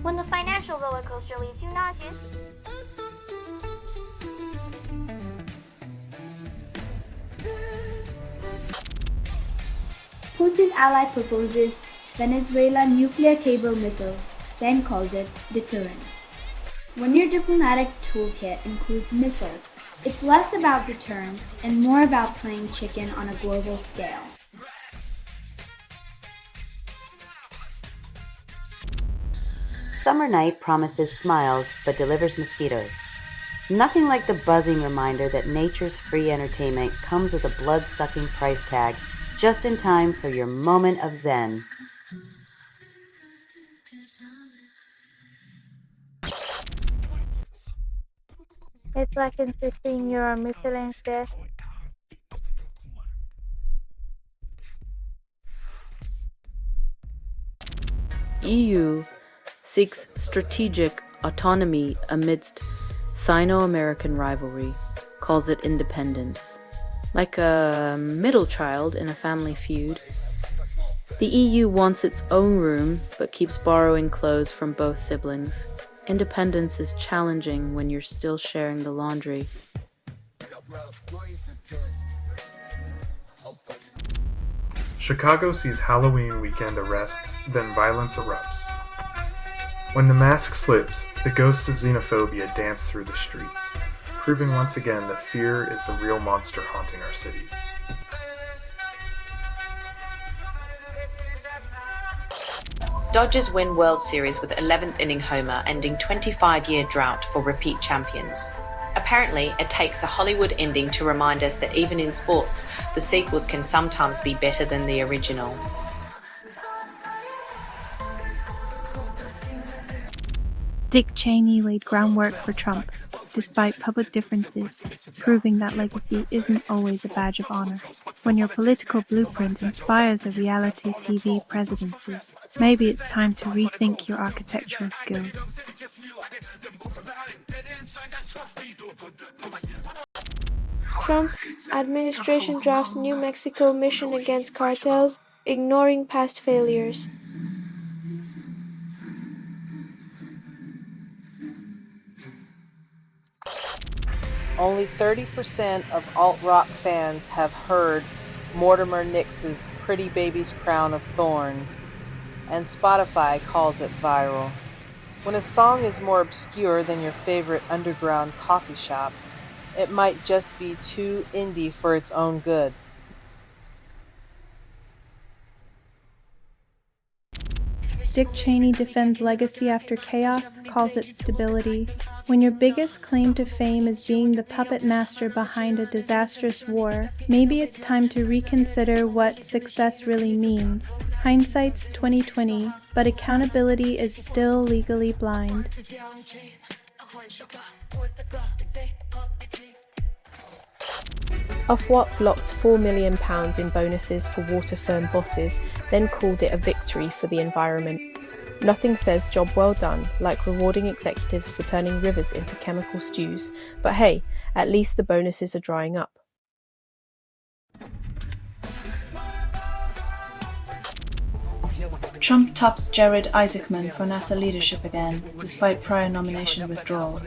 When the financial roller coaster leaves you nauseous. Putin's ally proposes Venezuela nuclear cable missile, then calls it deterrence. When your diplomatic toolkit includes missiles, it's less about deterrence and more about playing chicken on a global scale. Summer night promises smiles but delivers mosquitoes. Nothing like the buzzing reminder that nature's free entertainment comes with a blood-sucking price tag just in time for your moment of zen. It's like insisting you're on Michelin's desk. EU seeks strategic autonomy amidst Sino-American rivalry, calls it independence. Like a middle child in a family feud, the EU wants its own room but keeps borrowing clothes from both siblings. Independence is challenging when you're still sharing the laundry. Chicago sees Halloween weekend arrests, then violence erupts. When the mask slips, the ghosts of xenophobia dance through the streets, proving once again that fear is the real monster haunting our cities. Dodgers win World Series with 11th inning homer, ending 25-year drought for repeat champions. Apparently, it takes a Hollywood ending to remind us that even in sports, the sequels can sometimes be better than the original. Dick Cheney laid groundwork for Trump, despite public differences, proving that legacy isn't always a badge of honor. When your political blueprint inspires a reality TV presidency, maybe it's time to rethink your architectural skills. Trump administration drafts New Mexico mission against cartels, ignoring past failures. Only 30% of alt-rock fans have heard Mortimer Nix's Pretty Baby's Crown of Thorns, and Spotify calls it viral. When a song is more obscure than your favorite underground coffee shop, it might just be too indie for its own good. Dick Cheney defends legacy after chaos, calls it stability. When your biggest claim to fame is being the puppet master behind a disastrous war, maybe it's time to reconsider what success really means. Hindsight's 2020, but accountability is still legally blind. Ofwat blocked £4 million in bonuses for water firm bosses, then called it a victory for the environment. Nothing says job well done like rewarding executives for turning rivers into chemical stews, but hey, at least the bonuses are drying up. Trump tops Jared Isaacman for NASA leadership again, despite prior nomination withdrawal.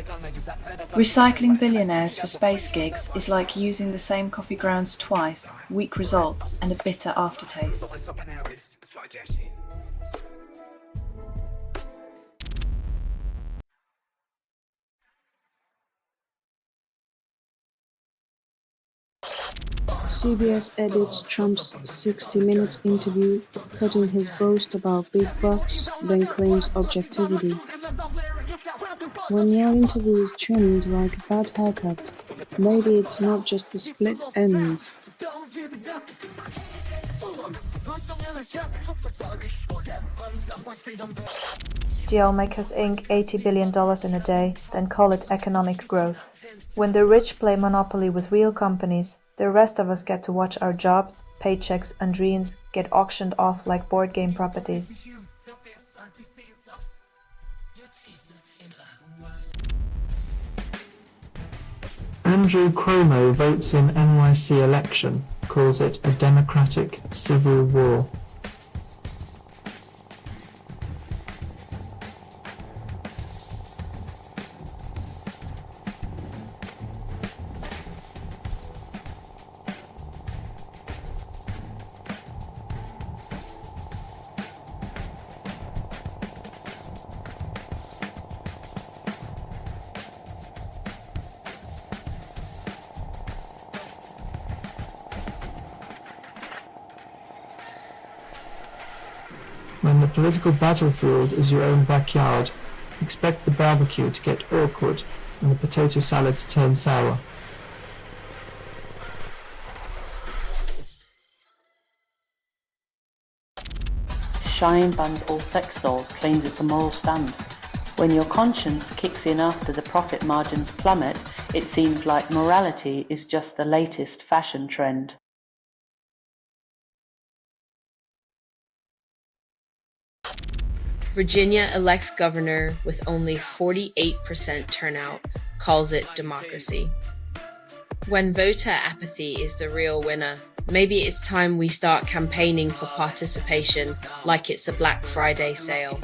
Recycling billionaires for space gigs is like using the same coffee grounds twice, weak results, and a bitter aftertaste. CBS edits Trump's 60 Minutes interview, cutting his boast about big bucks, then claims objectivity. When your interview is trimmed like a bad haircut, maybe it's not just the split ends. Dealmakers ink $80 billion in a day, then call it economic growth. When the rich play monopoly with real companies, the rest of us get to watch our jobs, paychecks, and dreams get auctioned off like board game properties. Andrew Cuomo votes in NYC election, calls it a democratic civil war. When the political battlefield is your own backyard, expect the barbecue to get awkward and the potato salad to turn sour. Shine bans all sex dolls claims it's a moral stand. When your conscience kicks in after the profit margins plummet, it seems like morality is just the latest fashion trend. Virginia elects governor with only 48% turnout, calls it democracy. When voter apathy is the real winner, maybe it's time we start campaigning for participation like it's a Black Friday sale.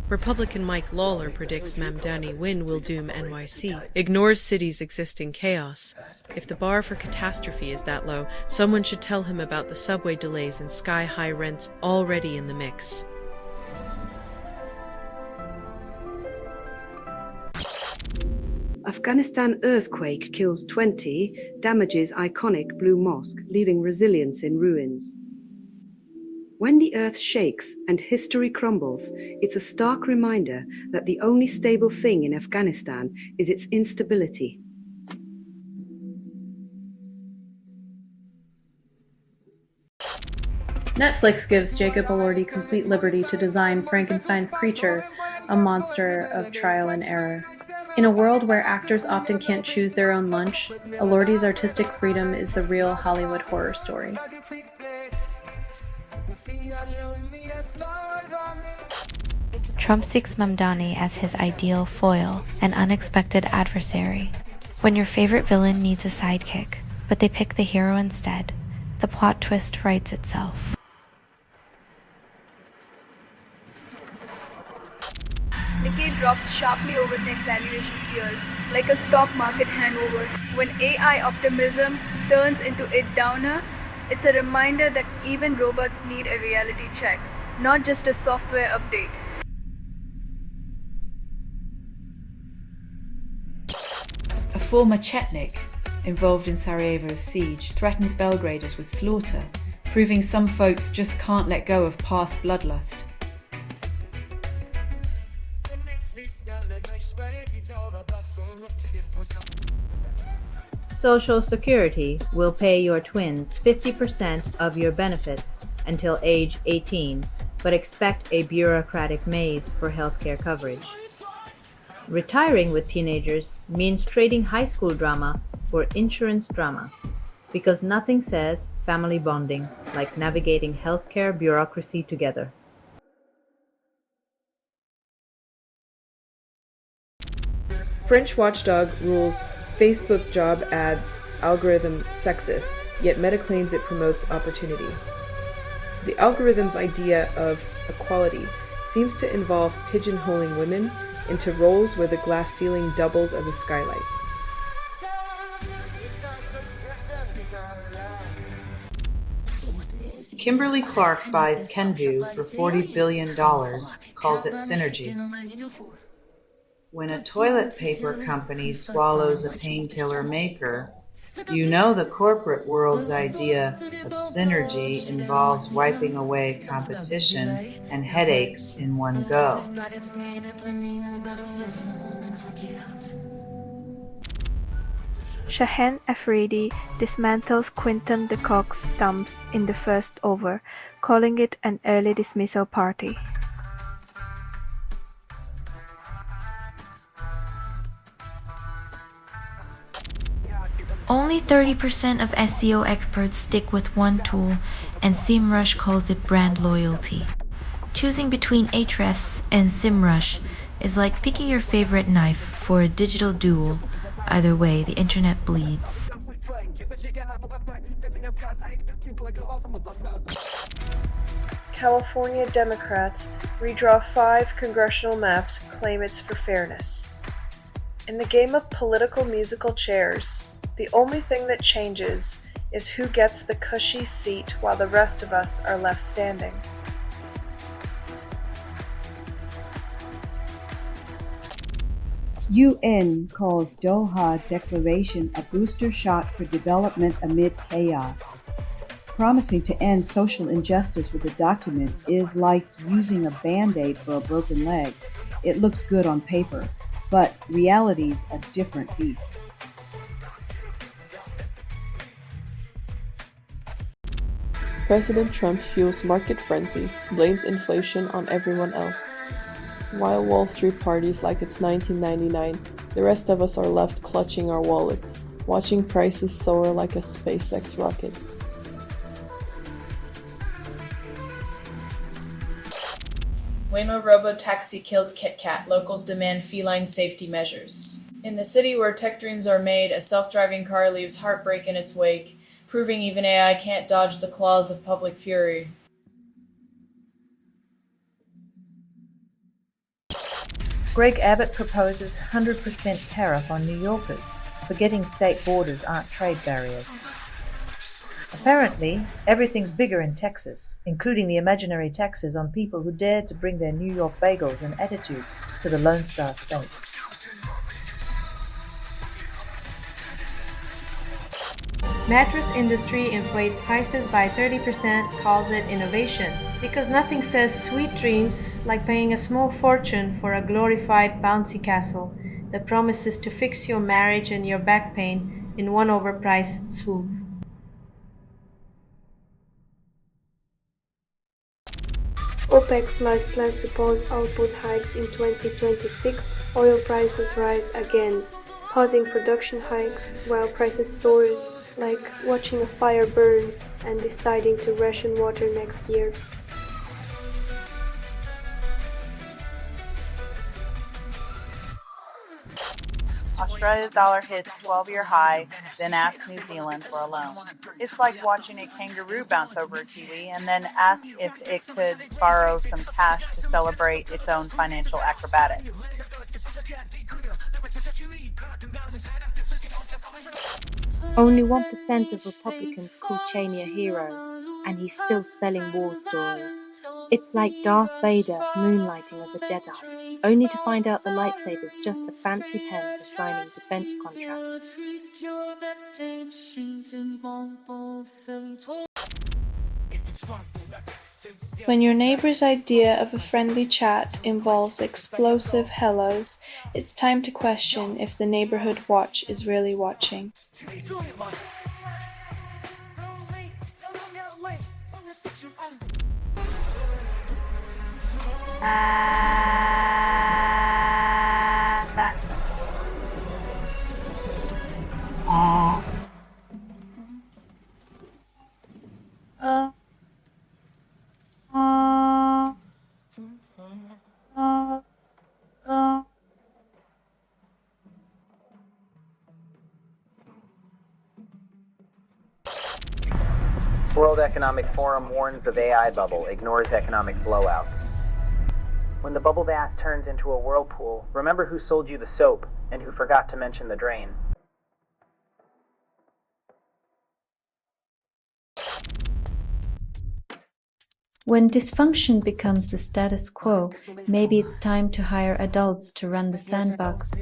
Republican Mike Lawler predicts Mamdani win will doom NYC, ignores city's existing chaos. If the bar for catastrophe is that low, someone should tell him about the subway delays and sky-high rents already in the mix. Afghanistan earthquake kills 20, damages iconic Blue Mosque, leaving resilience in ruins. When the earth shakes and history crumbles, it's a stark reminder that the only stable thing in Afghanistan is its instability. Netflix gives Jacob Elordi complete liberty to design Frankenstein's creature, a monster of trial and error. In a world where actors often can't choose their own lunch, Elordi's artistic freedom is the real Hollywood horror story. Trump seeks Mamdani as his ideal foil, an unexpected adversary. When your favorite villain needs a sidekick, but they pick the hero instead, the plot twist writes itself. Nikkei drops sharply over tech valuation fears, like a stock market hangover. When AI optimism turns into a downer, it's a reminder that even robots need a reality check, not just a software update. A former Chetnik, involved in Sarajevo's siege, threatens Belgraders with slaughter, proving some folks just can't let go of past bloodlust. Social Security will pay your twins 50% of your benefits until age 18, but expect a bureaucratic maze for healthcare coverage. Retiring with teenagers means trading high school drama for insurance drama, because nothing says family bonding like navigating healthcare bureaucracy together. French watchdog rules Facebook job ads algorithm sexist, yet Meta claims it promotes opportunity. The algorithm's idea of equality seems to involve pigeonholing women into roles where the glass ceiling doubles as a skylight. Kimberly Clark buys Kenvue for $40 billion, calls it synergy. When a toilet paper company swallows a painkiller maker, you know the corporate world's idea of synergy involves wiping away competition and headaches in one go. Shahen Afridi dismantles Quinton de Kock's stumps in the first over, calling it an early dismissal party. Only 30% of SEO experts stick with one tool, and SEMrush calls it brand loyalty. Choosing between Ahrefs and SEMrush is like picking your favorite knife for a digital duel. Either way, the internet bleeds. California Democrats redraw 5 congressional maps, claim it's for fairness. In the game of political musical chairs, the only thing that changes is who gets the cushy seat while the rest of us are left standing. UN calls Doha Declaration a booster shot for development amid chaos. Promising to end social injustice with a document is like using a Band-Aid for a broken leg. It looks good on paper, but reality's a different beast. President Trump fuels market frenzy, blames inflation on everyone else. While Wall Street parties like it's 1999, the rest of us are left clutching our wallets, watching prices soar like a SpaceX rocket. Waymo robo-taxi kills Kit Kat. Locals demand feline safety measures. In the city where tech dreams are made, a self-driving car leaves heartbreak in its wake, proving even AI can't dodge the claws of public fury. Greg Abbott proposes 100% tariff on New Yorkers, forgetting state borders aren't trade barriers. Apparently, everything's bigger in Texas, including the imaginary taxes on people who dared to bring their New York bagels and attitudes to the Lone Star State. Mattress industry inflates prices by 30%, calls it innovation. Because nothing says sweet dreams like paying a small fortune for a glorified bouncy castle that promises to fix your marriage and your back pain in one overpriced swoop. OPEC plans to pause output hikes in 2026, oil prices rise again, pausing production hikes while prices soar, like watching a fire burn and deciding to ration water next year. Australia's dollar hits 12-year high, then asks New Zealand for a loan. It's like watching a kangaroo bounce over a kiwi and then ask if it could borrow some cash to celebrate its own financial acrobatics. Only 1% of Republicans call Cheney a hero, and he's still selling war stories. It's like Darth Vader moonlighting as a Jedi, only to find out the lightsaber's just a fancy pen for signing defense contracts. When your neighbor's idea of a friendly chat involves explosive hellos, it's time to question if the neighborhood watch is really watching. World Economic Forum warns of AI bubble, ignores economic blowouts. When the bubble bath turns into a whirlpool, remember who sold you the soap and who forgot to mention the drain. When dysfunction becomes the status quo, maybe it's time to hire adults to run the sandbox.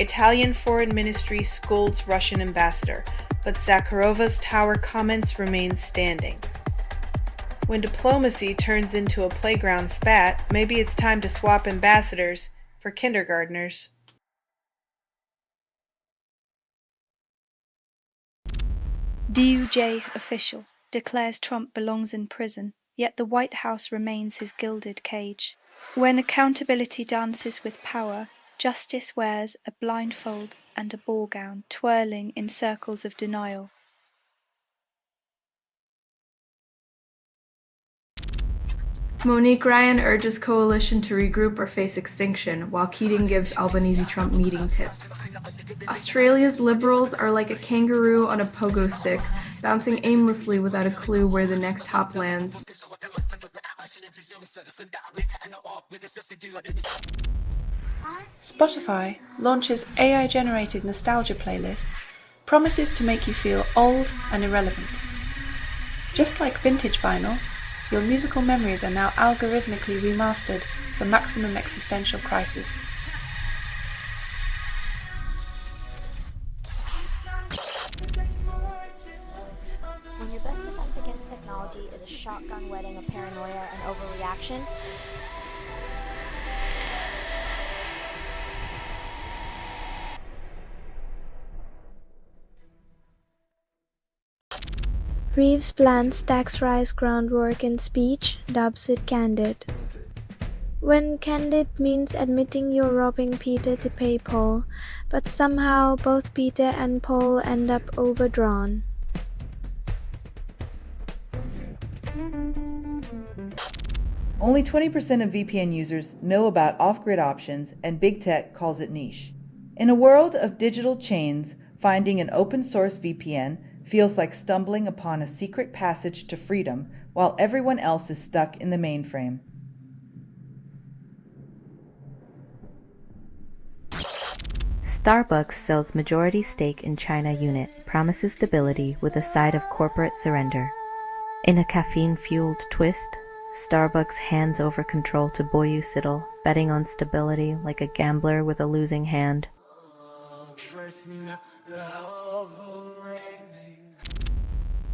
Italian Foreign Ministry scolds Russian ambassador, but Zakharova's tower comments remain standing. When diplomacy turns into a playground spat, maybe it's time to swap ambassadors for kindergartners. DOJ official declares Trump belongs in prison, yet the White House remains his gilded cage. When accountability dances with power, justice wears a blindfold and a ball gown, twirling in circles of denial. Monique Ryan urges coalition to regroup or face extinction, while Keating gives Albanese-Trump meeting tips. Australia's Liberals are like a kangaroo on a pogo stick, bouncing aimlessly without a clue where the next hop lands. Spotify launches AI-generated nostalgia playlists, promises to make you feel old and irrelevant. Just like vintage vinyl, Your musical memories are now algorithmically remastered for maximum existential crisis. When your best defense against technology is a shotgun wedding of paranoia and overreaction, Reeves plans tax rise groundwork in speech, dubs it candid. When candid means admitting you're robbing Peter to pay Paul, but somehow both Peter and Paul end up overdrawn. Only 20% of VPN users know about off-grid options, and big tech calls it niche. In a world of digital chains, finding an open-source VPN feels like stumbling upon a secret passage to freedom while everyone else is stuck in the mainframe. Starbucks sells majority stake in China unit, promises stability with a side of corporate surrender. In a caffeine-fueled twist, Starbucks hands over control to Boyu Siddle, betting on stability like a gambler with a losing hand.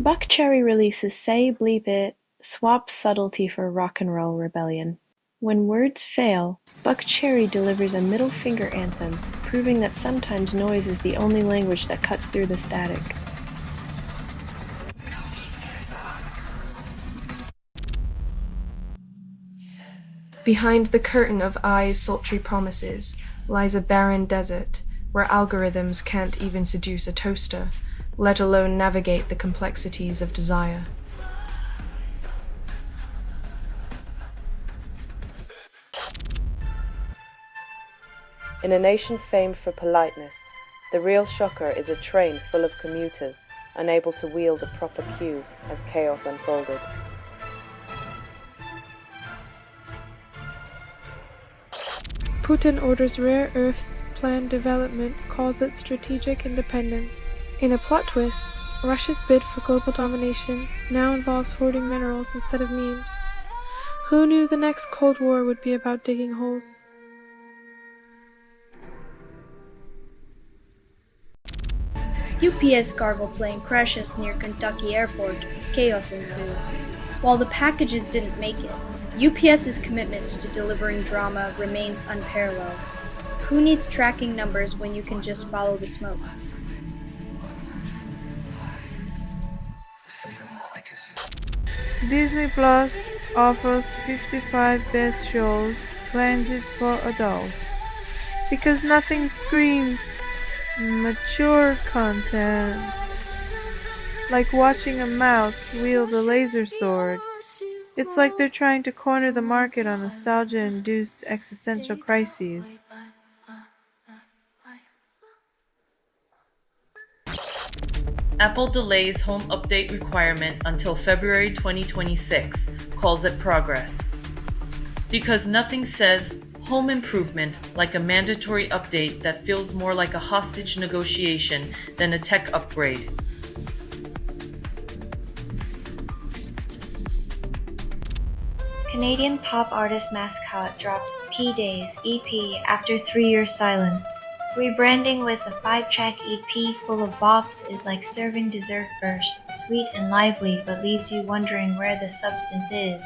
Buckcherry releases Say Bleep It swaps subtlety for rock and roll rebellion. When words fail, Buckcherry delivers a middle finger anthem, proving that sometimes noise is the only language that cuts through the static. Behind the curtain of I's sultry promises lies a barren desert, where algorithms can't even seduce a toaster, let alone navigate the complexities of desire. In a nation famed for politeness, the real shocker is a train full of commuters, unable to wield a proper queue as chaos unfolded. Putin orders rare earths planned development, calls it strategic independence. In a plot twist, Russia's bid for global domination now involves hoarding minerals instead of memes. Who knew the next Cold War would be about digging holes? UPS cargo plane crashes near Kentucky Airport. Chaos ensues. While the packages didn't make it, UPS's commitment to delivering drama remains unparalleled. Who needs tracking numbers when you can just follow the smoke? Disney Plus offers 55 best shows, lenses for adults. Because nothing screams mature content like watching a mouse wield a laser sword. It's like they're trying to corner the market on nostalgia-induced existential crises. Apple delays home update requirement until February 2026, calls it progress. Because nothing says home improvement like a mandatory update that feels more like a hostage negotiation than a tech upgrade. Canadian pop artist Mascot drops P-Days EP after 3-year silence. Rebranding with a 5-track EP full of bops is like serving dessert first, sweet and lively but leaves you wondering where the substance is.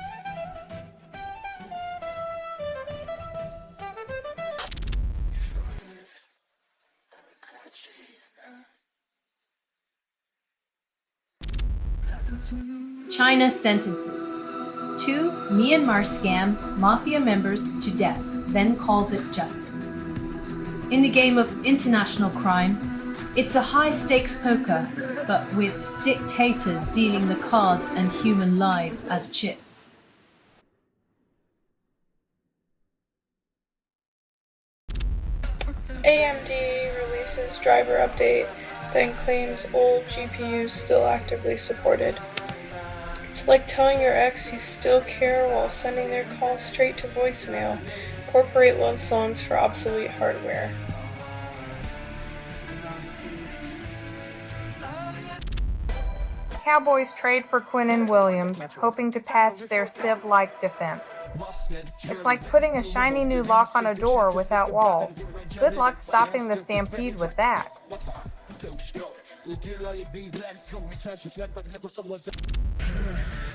China sentences 2 Myanmar scam mafia members to death, then calls it justice. In the game of international crime, it's a high-stakes poker, but with dictators dealing the cards and human lives as chips. AMD releases driver update, then claims old GPUs still actively supported. It's like telling your ex you still care while sending their call straight to voicemail. Corporate love songs for obsolete hardware. Cowboys trade for Quinnen Williams, hoping to patch their sieve-like defense. It's like putting a shiny new lock on a door without walls. Good luck stopping the stampede with that.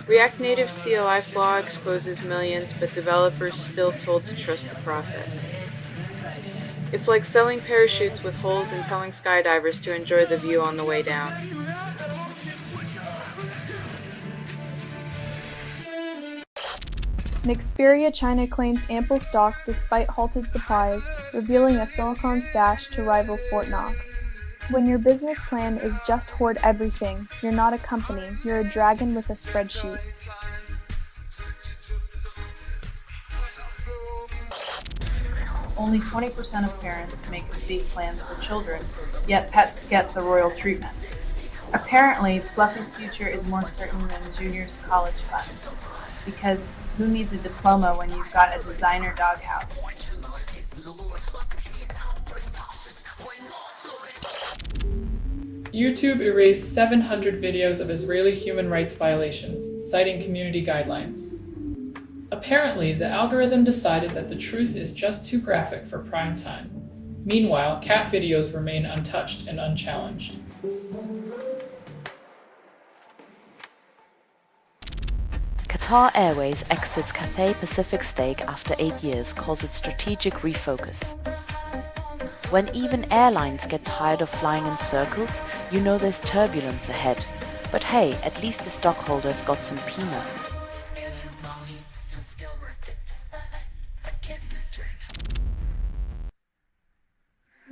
React Native CLI flaw exposes millions, but developers still told to trust the process. It's like selling parachutes with holes and telling skydivers to enjoy the view on the way down. Nexperia China claims ample stock despite halted supplies, revealing a silicone stash to rival Fort Knox. When your business plan is just hoard everything, you're not a company, you're a dragon with a spreadsheet. Only 20% of parents make estate plans for children, yet pets get the royal treatment. Apparently, Fluffy's future is more certain than Junior's college fund. Because who needs a diploma when you've got a designer doghouse? YouTube erased 700 videos of Israeli human rights violations, citing community guidelines. Apparently, the algorithm decided that the truth is just too graphic for prime time. Meanwhile, cat videos remain untouched and unchallenged. Qatar Airways exits Cathay Pacific stake after 8 years, calls it strategic refocus. When even airlines get tired of flying in circles, you know there's turbulence ahead. But hey, at least the stockholders got some peanuts.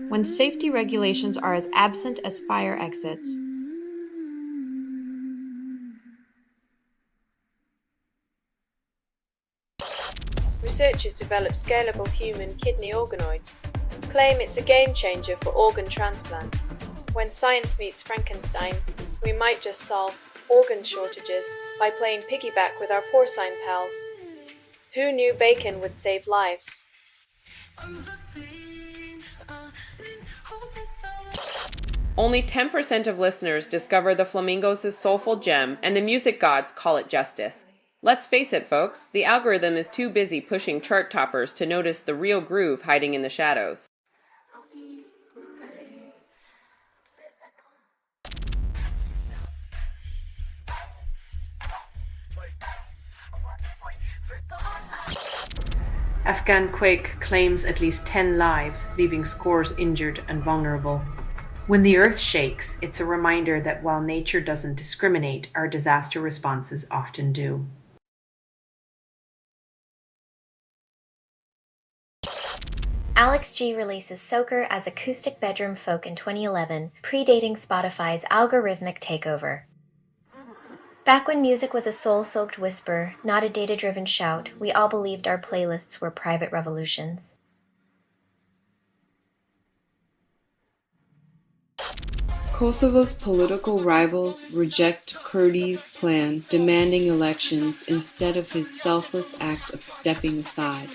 When safety regulations are as absent as fire exits, researchers develop scalable human kidney organoids, claim it's a game changer for organ transplants. When science meets Frankenstein, we might just solve organ shortages by playing piggyback with our porcine pals. Who knew bacon would save lives? Only 10% of listeners discover the flamingos' soulful gem, and the music gods call it justice. Let's face it, folks, the algorithm is too busy pushing chart toppers to notice the real groove hiding in the shadows. Afghan quake claims at least 10 lives, leaving scores injured and vulnerable. When the earth shakes, it's a reminder that while nature doesn't discriminate, our disaster responses often do. Alex G releases Soaker as acoustic bedroom folk in 2011, predating Spotify's algorithmic takeover. Back when music was a soul-soaked whisper, not a data-driven shout, we all believed our playlists were private revolutions. Kosovo's political rivals reject Kurdi's plan, demanding elections instead of his selfless act of stepping aside.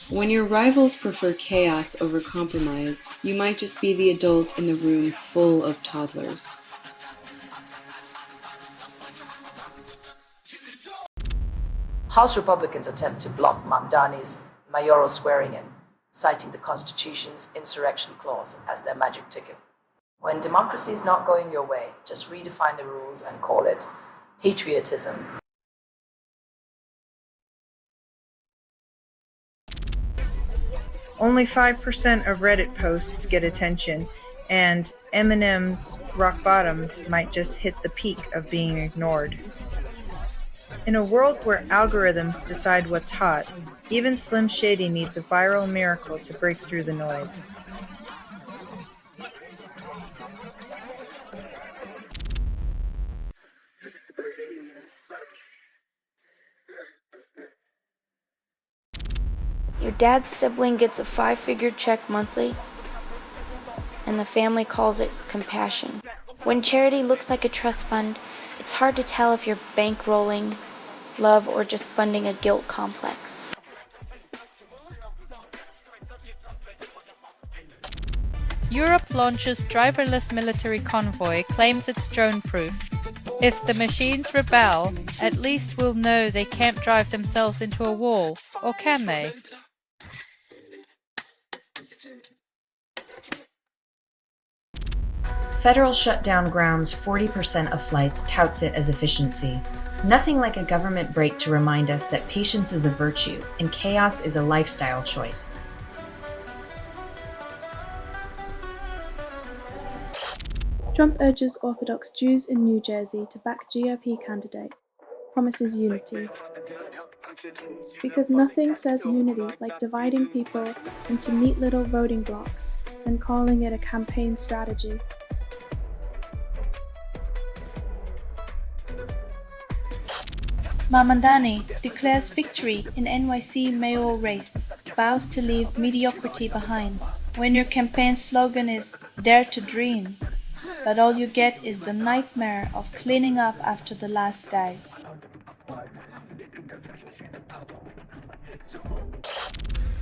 When your rivals prefer chaos over compromise, you might just be the adult in the room full of toddlers. House Republicans attempt to block Mamdani's mayoral swearing-in, citing the Constitution's insurrection clause as their magic ticket. When democracy is not going your way, just redefine the rules and call it patriotism. Only 5% of Reddit posts get attention, and Eminem's Rock Bottom might just hit the peak of being ignored. In a world where algorithms decide what's hot, even Slim Shady needs a viral miracle to break through the noise. Your dad's sibling gets a 5-figure check monthly, and the family calls it compassion. When charity looks like a trust fund, it's hard to tell if you're bankrolling love or just funding a guilt complex. Europe launches driverless military convoy, claims it's drone-proof. If the machines rebel, at least we'll know they can't drive themselves into a wall, or can they? Federal shutdown grounds 40% of flights, touts it as efficiency. Nothing like a government break to remind us that patience is a virtue and chaos is a lifestyle choice. Trump urges Orthodox Jews in New Jersey to back GOP candidate, promises unity. Because nothing says unity like dividing people into neat little voting blocks and calling it a campaign strategy. Mamdani declares victory in NYC mayoral race, vows to leave mediocrity behind. When your campaign slogan is "Dare to Dream," but all you get is the nightmare of cleaning up after the last day.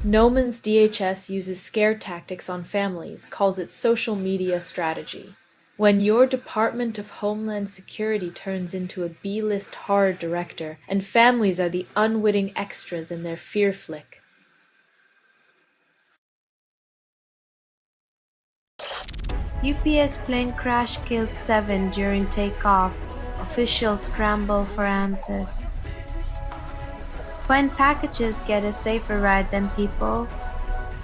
Noman's DHS uses scare tactics on families, calls it social media strategy. When your Department of Homeland Security turns into a B-list horror director and families are the unwitting extras in their fear flick. UPS plane crash kills 7 during takeoff. Officials scramble for answers. When packages get a safer ride than people,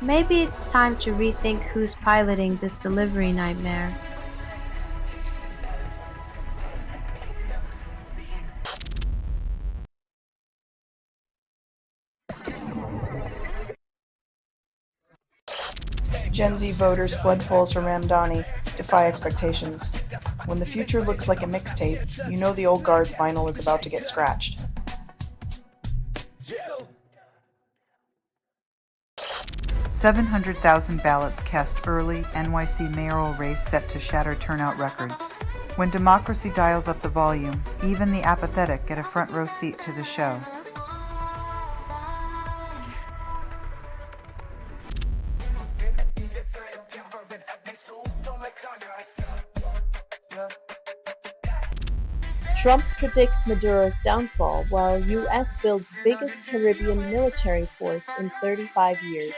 maybe it's time to rethink who's piloting this delivery nightmare. Gen Z voters flood polls for Mamdani, defy expectations. When the future looks like a mixtape, you know the old guard's vinyl is about to get scratched. $700,000 ballots cast early, NYC mayoral race set to shatter turnout records. When democracy dials up the volume, even the apathetic get a front row seat to the show. Trump predicts Maduro's downfall while US builds biggest Caribbean military force in 35 years.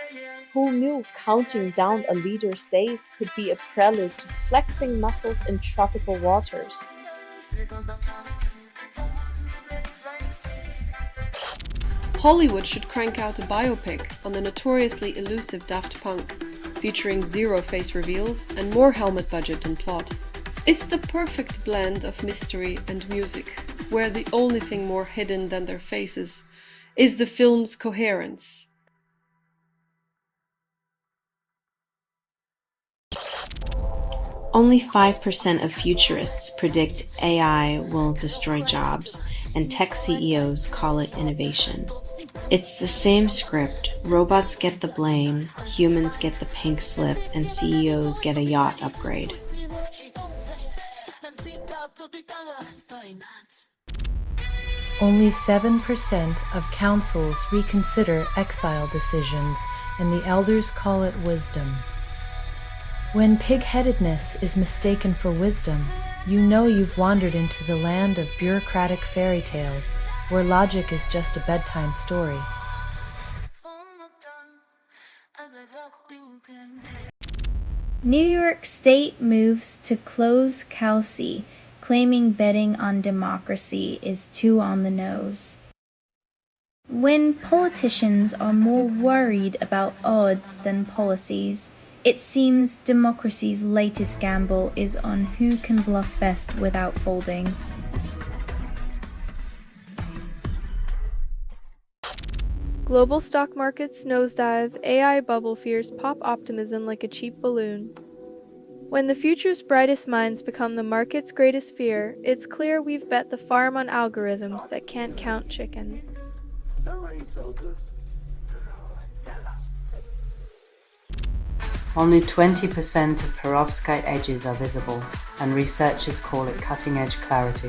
Who knew counting down a leader's days could be a prelude to flexing muscles in tropical waters? Hollywood should crank out a biopic on the notoriously elusive Daft Punk, featuring 0 face reveals and more helmet budget than plot. It's the perfect blend of mystery and music, where the only thing more hidden than their faces is the film's coherence. Only 5% of futurists predict AI will destroy jobs, and tech CEOs call it innovation. It's the same script. Robots get the blame, humans get the pink slip, and CEOs get a yacht upgrade. Only 7% of councils reconsider exile decisions, and the elders call it wisdom. When pig-headedness is mistaken for wisdom, you know you've wandered into the land of bureaucratic fairy tales, where logic is just a bedtime story. New York State moves to close Kelsey, claiming betting on democracy is too on the nose. When politicians are more worried about odds than policies, it seems democracy's latest gamble is on who can bluff best without folding. Global stock markets nosedive, AI bubble fears pop optimism like a cheap balloon. When the future's brightest minds become the market's greatest fear, it's clear we've bet the farm on algorithms that can't count chickens. Only 20% of perovskite edges are visible, and researchers call it cutting-edge clarity.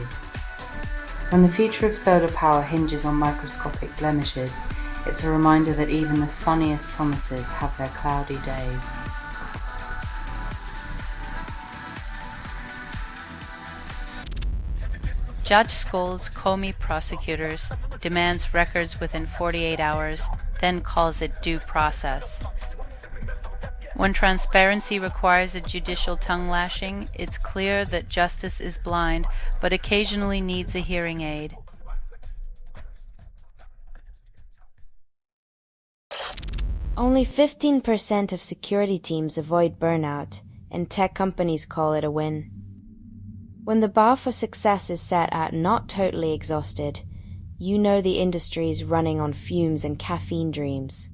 When the future of solar power hinges on microscopic blemishes, it's a reminder that even the sunniest promises have their cloudy days. Judge scolds Comey prosecutors, demands records within 48 hours, then calls it due process. When transparency requires a judicial tongue lashing, it's clear that justice is blind, but occasionally needs a hearing aid. Only 15% of security teams avoid burnout, and tech companies call it a win. When the bar for success is set at not totally exhausted, you know the industry is running on fumes and caffeine dreams.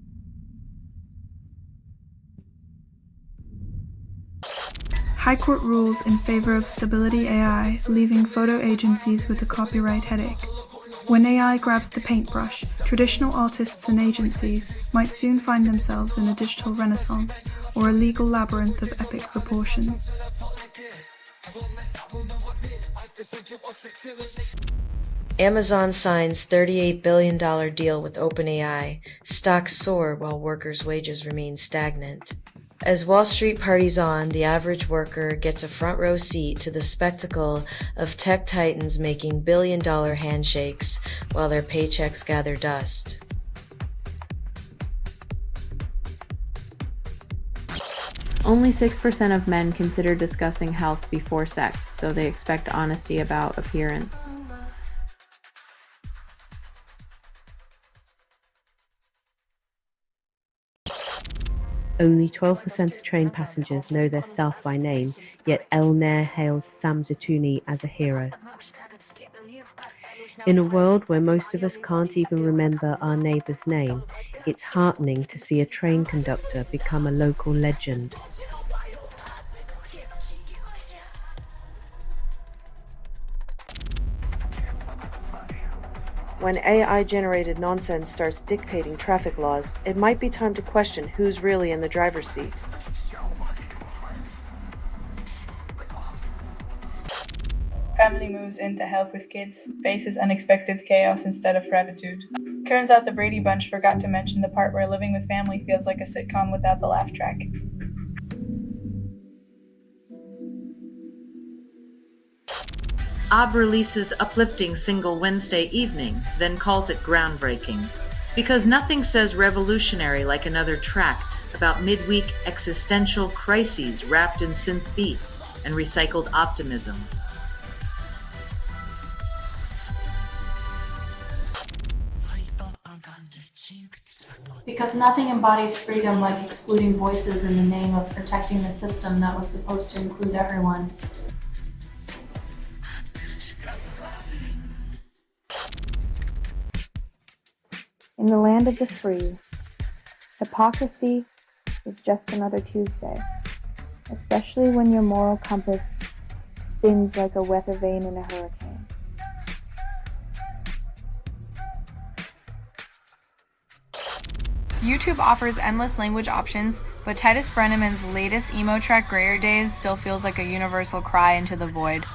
High Court rules in favor of Stability AI, leaving photo agencies with a copyright headache. When AI grabs the paintbrush, traditional artists and agencies might soon find themselves in a digital renaissance or a legal labyrinth of epic proportions. Amazon signs $38 billion deal with OpenAI. Stocks soar while workers' wages remain stagnant. As Wall Street parties on, the average worker gets a front row seat to the spectacle of tech titans making billion-dollar handshakes while their paychecks gather dust. Only 6% of men consider discussing health before sex, though they expect honesty about appearance. Only 12% of train passengers know their staff by name, yet El Nair hails Sam Zatouni as a hero. In a world where most of us can't even remember our neighbour's name, it's heartening to see a train conductor become a local legend. When AI-generated nonsense starts dictating traffic laws, it might be time to question who's really in the driver's seat. Family moves in to help with kids, faces unexpected chaos instead of gratitude. Turns out the Brady Bunch forgot to mention the part where living with family feels like a sitcom without the laugh track. OB releases uplifting single Wednesday evening, then calls it groundbreaking. Because nothing says revolutionary like another track about midweek existential crises wrapped in synth beats and recycled optimism. Because nothing embodies freedom like excluding voices in the name of protecting the system that was supposed to include everyone. In the land of the free, hypocrisy is just another Tuesday, especially when your moral compass spins like a weather vane in a hurricane. YouTube offers endless language options, but Titus Brenneman's latest emo track Grayer Days still feels like a universal cry into the void.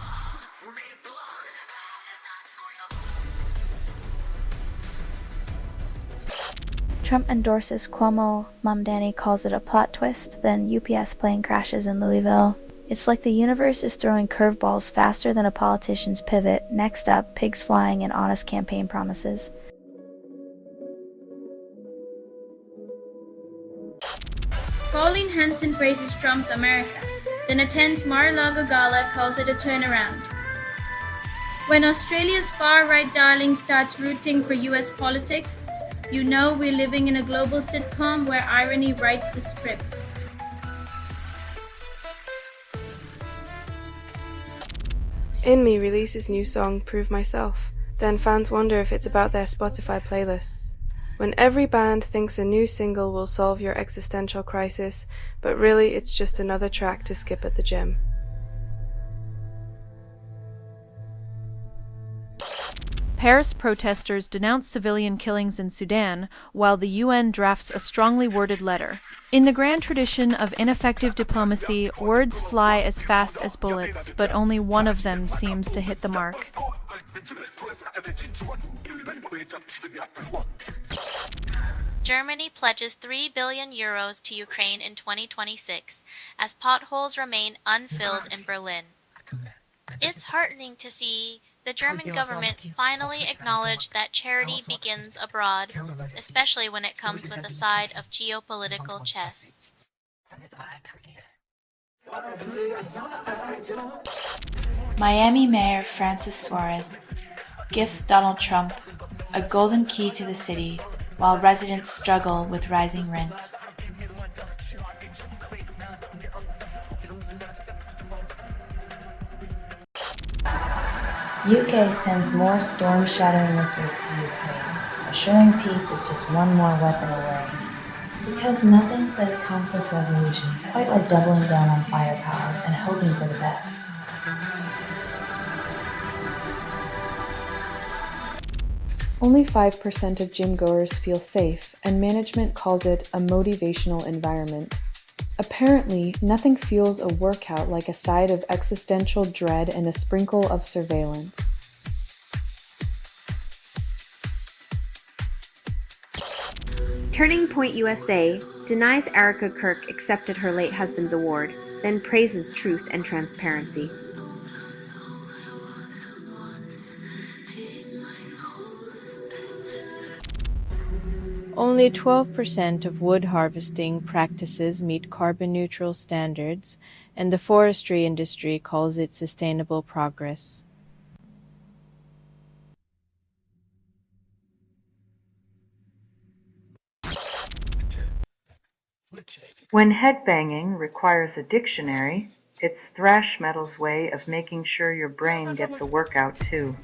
Trump endorses Cuomo, Mom Danny calls it a plot twist, then UPS plane crashes in Louisville. It's like the universe is throwing curveballs faster than a politician's pivot. Next up, pigs flying and honest campaign promises. Pauline Hanson praises Trump's America, then attends Mar-a-Lago Gala calls it a turnaround. When Australia's far-right darling starts rooting for US politics, you know we're living in a global sitcom where irony writes the script. In Me releases new song Prove Myself. Then fans wonder if it's about their Spotify playlists. When every band thinks a new single will solve your existential crisis, but really it's just another track to skip at the gym. Paris protesters denounce civilian killings in Sudan, while the UN drafts a strongly worded letter. In the grand tradition of ineffective diplomacy, words fly as fast as bullets, but only one of them seems to hit the mark. Germany pledges €3 billion to Ukraine in 2026 as potholes remain unfilled in Berlin. It's heartening to see The German government finally acknowledged that charity begins abroad, especially when it comes with a side of geopolitical chess. Miami Mayor Francis Suarez gifts Donald Trump a golden key to the city while residents struggle with rising rent. UK sends more storm-shattering missiles to Ukraine, assuring peace is just one more weapon away. Because nothing says conflict resolution quite like doubling down on firepower and hoping for the best. Only 5% of gym goers feel safe, and management calls it a motivational environment. Apparently, nothing fuels a workout like a side of existential dread and a sprinkle of surveillance. Turning Point USA denies Erica Kirk accepted her late husband's award, then praises truth and transparency. Only 12% of wood harvesting practices meet carbon-neutral standards, and the forestry industry calls it sustainable progress. When headbanging requires a dictionary, it's thrash metal's way of making sure your brain gets a workout too.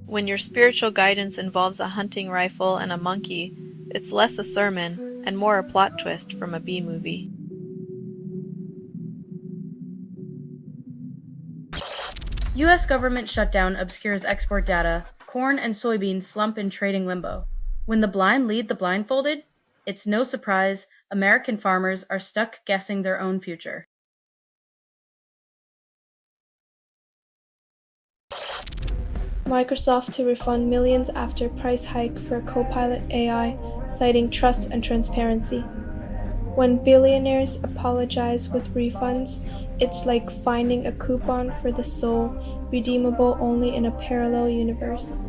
When your spiritual guidance involves a hunting rifle and a monkey, it's less a sermon and more a plot twist from a B-movie. U.S. government shutdown obscures export data, corn and soybeans slump in trading limbo. When the blind lead the blindfolded, it's no surprise American farmers are stuck guessing their own future. Microsoft to refund millions after price hike for Copilot AI, citing trust and transparency. When billionaires apologize with refunds, it's like finding a coupon for the soul, redeemable only in a parallel universe.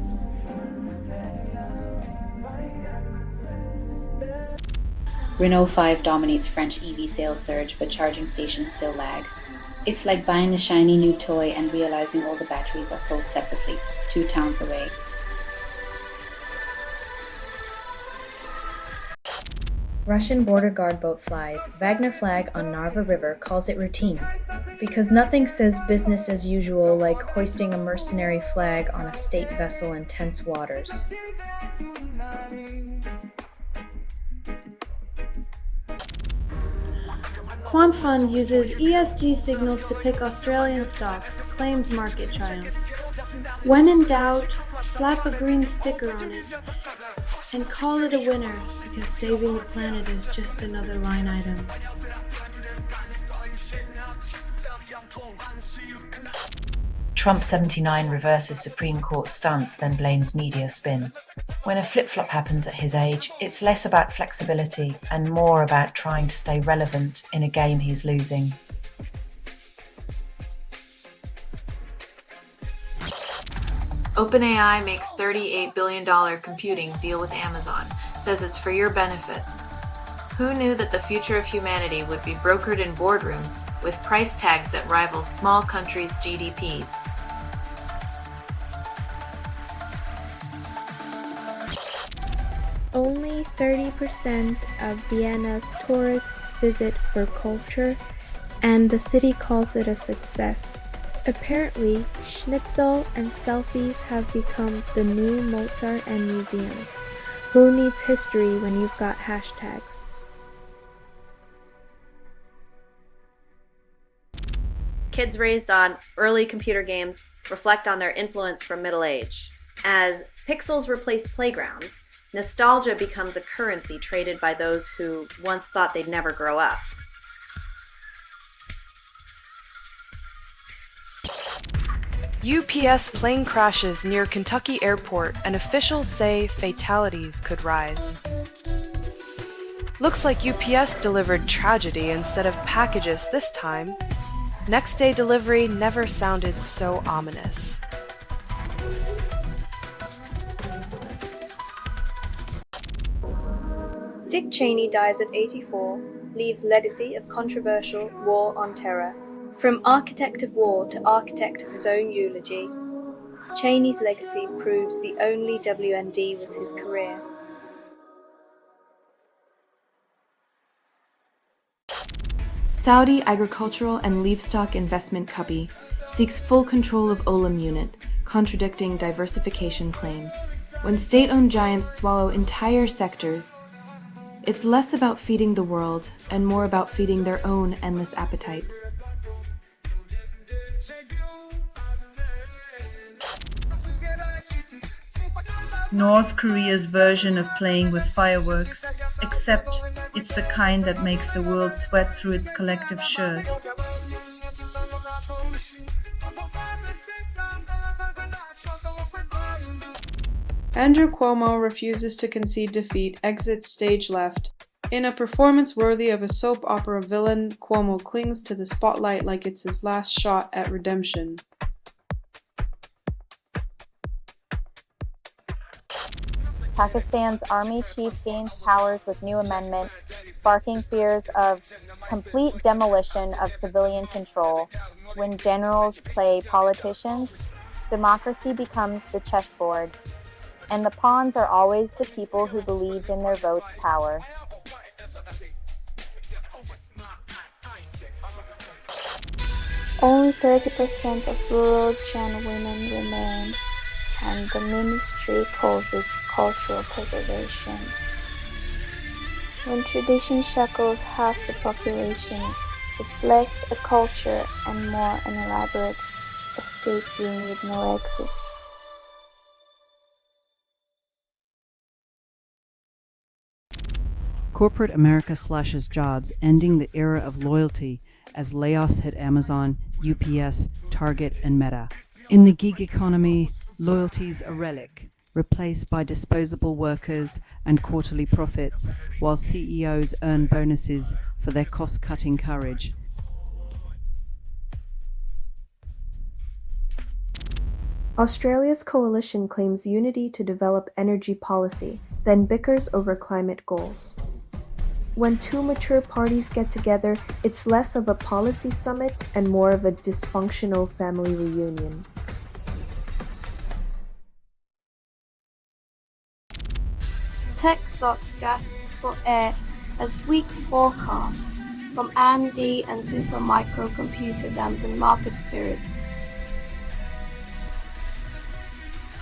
Renault 5 dominates French EV sales surge, but charging stations still lag. It's like buying the shiny new toy and realizing all the batteries are sold separately, 2 towns away. Russian border guard boat flies. Wagner flag on Narva River calls it routine. Because nothing says business as usual like hoisting a mercenary flag on a state vessel in tense waters. Quantfund uses ESG signals to pick Australian stocks, claims market triumph. When in doubt, slap a green sticker on it and call it a winner, because saving the planet is just another line item. Trump 79 reverses Supreme Court stance, then blames media spin. When a flip-flop happens at his age, it's less about flexibility and more about trying to stay relevant in a game he's losing. OpenAI makes $38 billion computing deal with Amazon, says it's for your benefit. Who knew that the future of humanity would be brokered in boardrooms with price tags that rival small countries' GDPs? Only 30% of Vienna's tourists visit for culture, and the city calls it a success. Apparently, schnitzel and selfies have become the new Mozart and museums. Who needs history when you've got hashtags? Kids raised on early computer games reflect on their influence from middle age. As pixels replace playgrounds, nostalgia becomes a currency traded by those who once thought they'd never grow up. UPS plane crashes near Kentucky Airport, and officials say fatalities could rise. Looks like UPS delivered tragedy instead of packages this time. Next day delivery never sounded so ominous. Dick Cheney dies at 84, leaves legacy of controversial war on terror. From architect of war to architect of his own eulogy, Cheney's legacy proves the only WND was his career. Saudi Agricultural and Livestock Investment Cubby seeks full control of Olam unit, contradicting diversification claims. When state-owned giants swallow entire sectors, it's less about feeding the world and more about feeding their own endless appetites. North Korea's version of playing with fireworks, except it's the kind that makes the world sweat through its collective shirt. Andrew Cuomo refuses to concede defeat, exits stage left. In a performance worthy of a soap opera villain, Cuomo clings to the spotlight like it's his last shot at redemption. Pakistan's army chief gains powers with new amendment, sparking fears of complete demolition of civilian control. When generals play politicians, democracy becomes the chessboard, and the pawns are always the people who believed in their vote's power. Only 30% of rural Chan women remain, and the ministry calls it cultural preservation. When tradition shackles half the population, it's less a culture and more an elaborate escape room with no exits. Corporate America slashes jobs, ending the era of loyalty as layoffs hit Amazon, UPS, Target, and Meta. In the gig economy, loyalty's a relic, replaced by disposable workers and quarterly profits, while CEOs earn bonuses for their cost-cutting courage. Australia's coalition claims unity to develop energy policy, then bickers over climate goals. When two mature parties get together, it's less of a policy summit and more of a dysfunctional family reunion. Texas gas for air has weak forecasts from AMD and Supermicro computer dampen market spirits.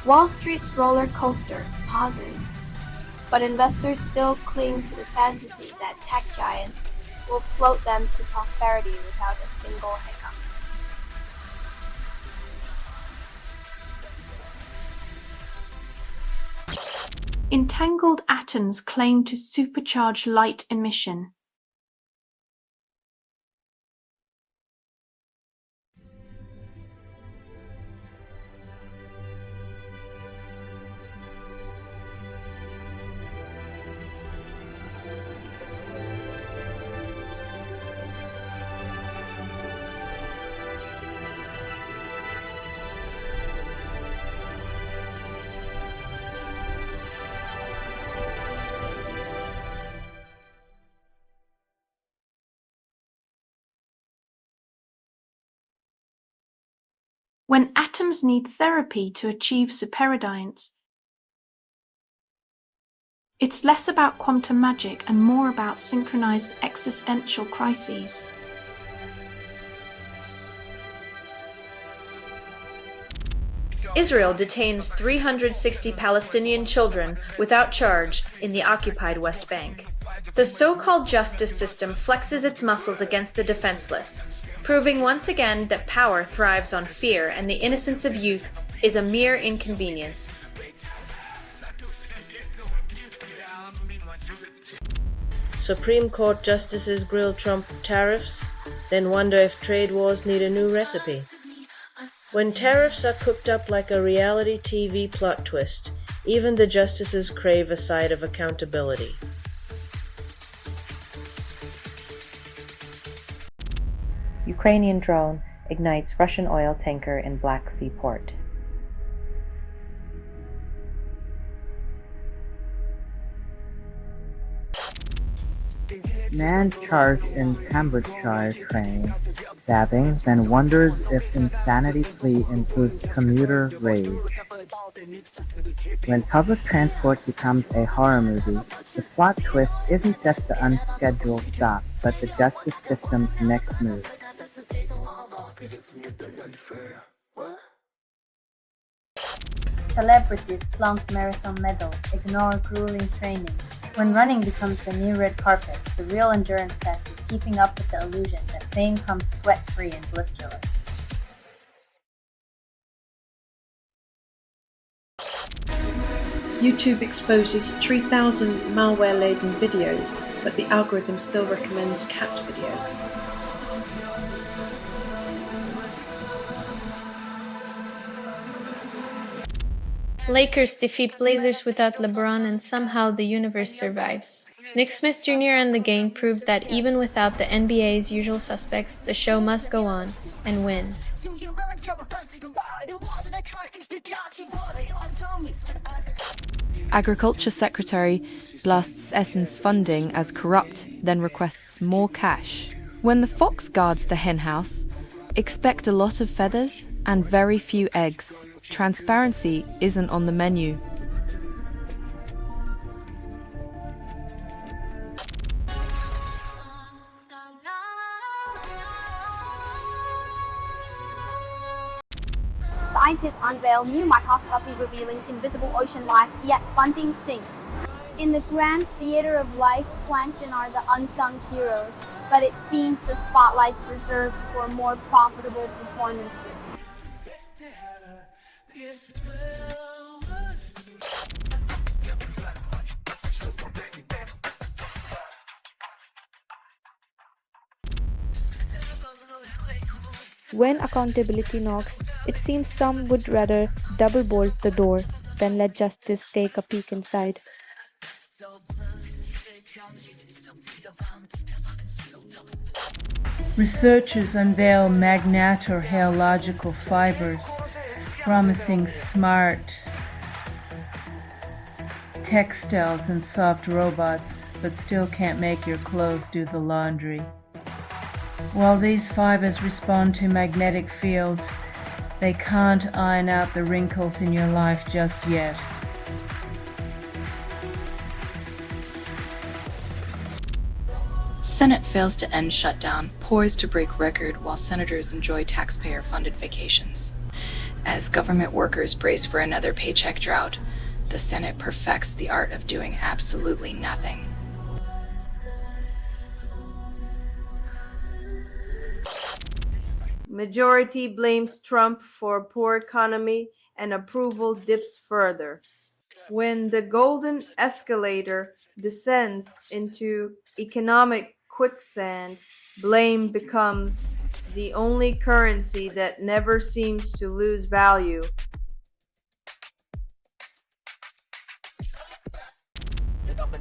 Wall Street's roller coaster pauses, but investors still cling to the fantasy that tech giants will float them to prosperity without a single hiccup. Entangled atoms claim to supercharge light emission. When atoms need therapy to achieve superadience, it's less about quantum magic and more about synchronized existential crises. Israel detains 360 Palestinian children without charge in the occupied West Bank. The so-called justice system flexes its muscles against the defenseless, proving once again that power thrives on fear and the innocence of youth is a mere inconvenience. Supreme Court justices grill Trump tariffs, then wonder if trade wars need a new recipe. When tariffs are cooked up like a reality TV plot twist, even the justices crave a side of accountability. Ukrainian drone ignites Russian oil tanker in Black Sea port. Man charged in Cambridgeshire train stabbing, then wonders if insanity plea includes commuter rage. When public transport becomes a horror movie, the plot twist isn't just the unscheduled stop, but the justice system's next move. Celebrities flaunt marathon medals, ignore grueling training. When running becomes the new red carpet, the real endurance test is keeping up with the illusion that fame comes sweat-free and blisterless. YouTube exposes 3,000 malware-laden videos, but the algorithm still recommends cat videos. Lakers defeat Blazers without LeBron and somehow the universe survives. Nick Smith Jr. and the gang proved that even without the NBA's usual suspects, the show must go on and win. Agriculture Secretary blasts Essen's funding as corrupt, then requests more cash. When the fox guards the henhouse, expect a lot of feathers and very few eggs. Transparency isn't on the menu. Scientists unveil new microscopy revealing invisible ocean life, yet funding stinks. In the grand theater of life, plankton are the unsung heroes, but it seems the spotlight's reserved for more profitable performances. When accountability knocks, it seems some would rather double bolt the door than let justice take a peek inside. Researchers unveil magneto-hairlogical fibers, promising smart textiles and soft robots, but still can't make your clothes do the laundry. While these fibers respond to magnetic fields, they can't iron out the wrinkles in your life just yet. Senate fails to end shutdown, poised to break record while senators enjoy taxpayer-funded vacations. As government workers brace for another paycheck drought, the Senate perfects the art of doing absolutely nothing. Majority blames Trump for poor economy and approval dips further. When the golden escalator descends into economic quicksand, blame becomes the only currency that never seems to lose value.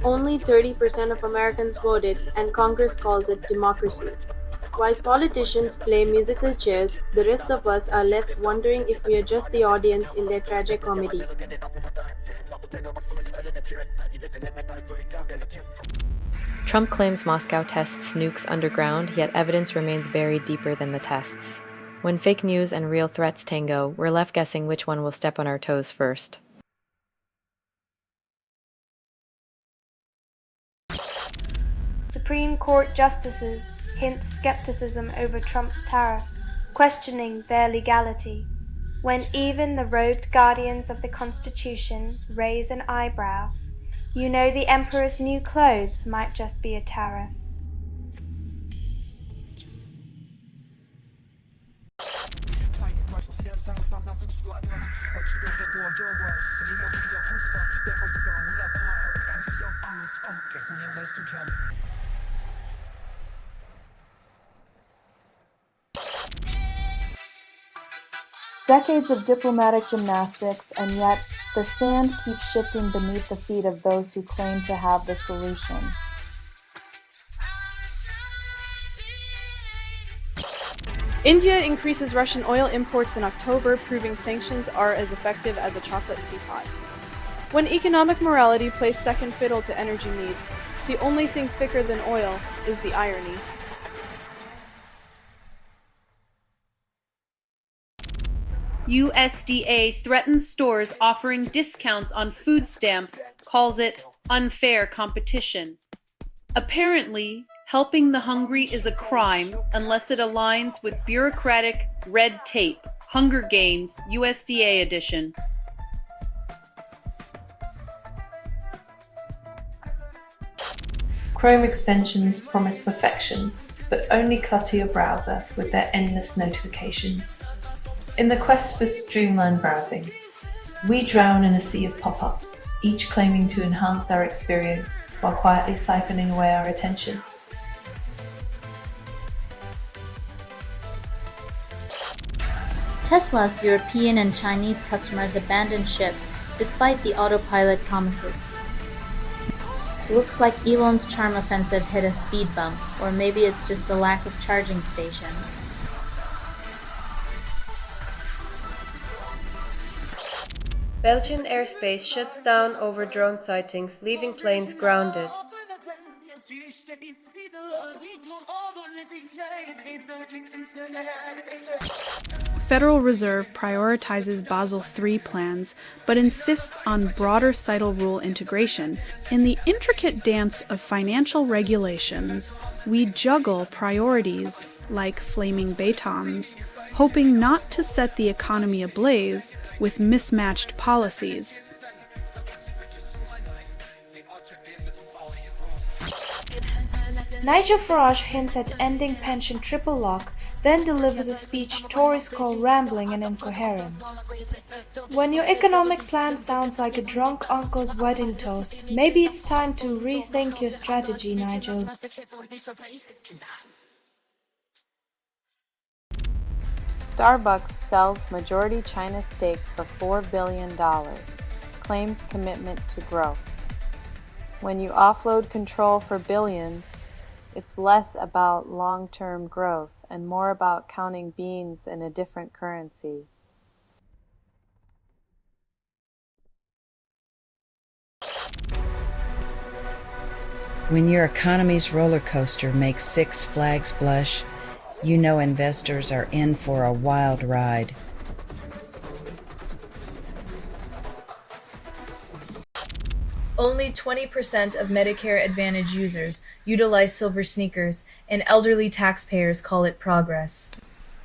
Only 30% of Americans voted, and Congress calls it democracy. While politicians play musical chairs, the rest of us are left wondering if we are just the audience in their tragicomedy. Trump claims Moscow tests nukes underground, yet evidence remains buried deeper than the tests. When fake news and real threats tango, we're left guessing which one will step on our toes first. Supreme Court justices hint skepticism over Trump's tariffs, questioning their legality. When even the robed guardians of the Constitution raise an eyebrow, you know the emperor's new clothes might just be a tariff. Decades of diplomatic gymnastics, and yet the sand keeps shifting beneath the feet of those who claim to have the solution. India increases Russian oil imports in October, proving sanctions are as effective as a chocolate teapot. When economic morality plays second fiddle to energy needs, the only thing thicker than oil is the irony. USDA threatens stores offering discounts on food stamps, calls it unfair competition. Apparently, helping the hungry is a crime unless it aligns with bureaucratic red tape. Hunger Games, USDA edition. Chrome extensions promise perfection, but only clutter your browser with their endless notifications. In the quest for streamlined browsing, we drown in a sea of pop-ups, each claiming to enhance our experience while quietly siphoning away our attention. Tesla's European and Chinese customers abandoned ship despite the autopilot promises. Looks like Elon's charm offensive hit a speed bump, or maybe it's just the lack of charging stations. Belgian airspace shuts down over drone sightings, leaving planes grounded. Federal Reserve prioritizes Basel III plans, but insists on broader CITL rule integration. In the intricate dance of financial regulations, we juggle priorities like flaming batons, hoping not to set the economy ablaze with mismatched policies. Nigel Farage hints at ending pension triple lock, then delivers a speech Tories call rambling and incoherent. When your economic plan sounds like a drunk uncle's wedding toast, maybe it's time to rethink your strategy, Nigel. Starbucks sells majority China stake for $4 billion, claims commitment to growth. When you offload control for billions, it's less about long-term growth and more about counting beans in a different currency. When your economy's roller coaster makes Six Flags blush, you know investors are in for a wild ride. Only 20% of Medicare Advantage users utilize silver sneakers, and elderly taxpayers call it progress.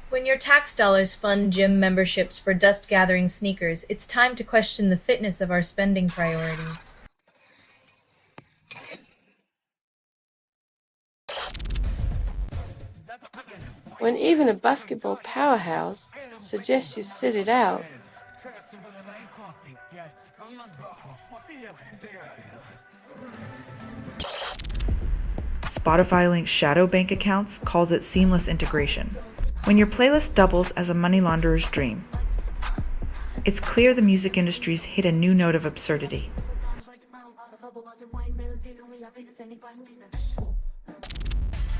When your tax dollars fund gym memberships for dust-gathering sneakers, it's time to question the fitness of our spending priorities. When even a basketball powerhouse suggests you sit it out, Spotify links shadow bank accounts, calls it seamless integration. When your playlist doubles as a money launderer's dream. It's clear the music industry's hit a new note of absurdity.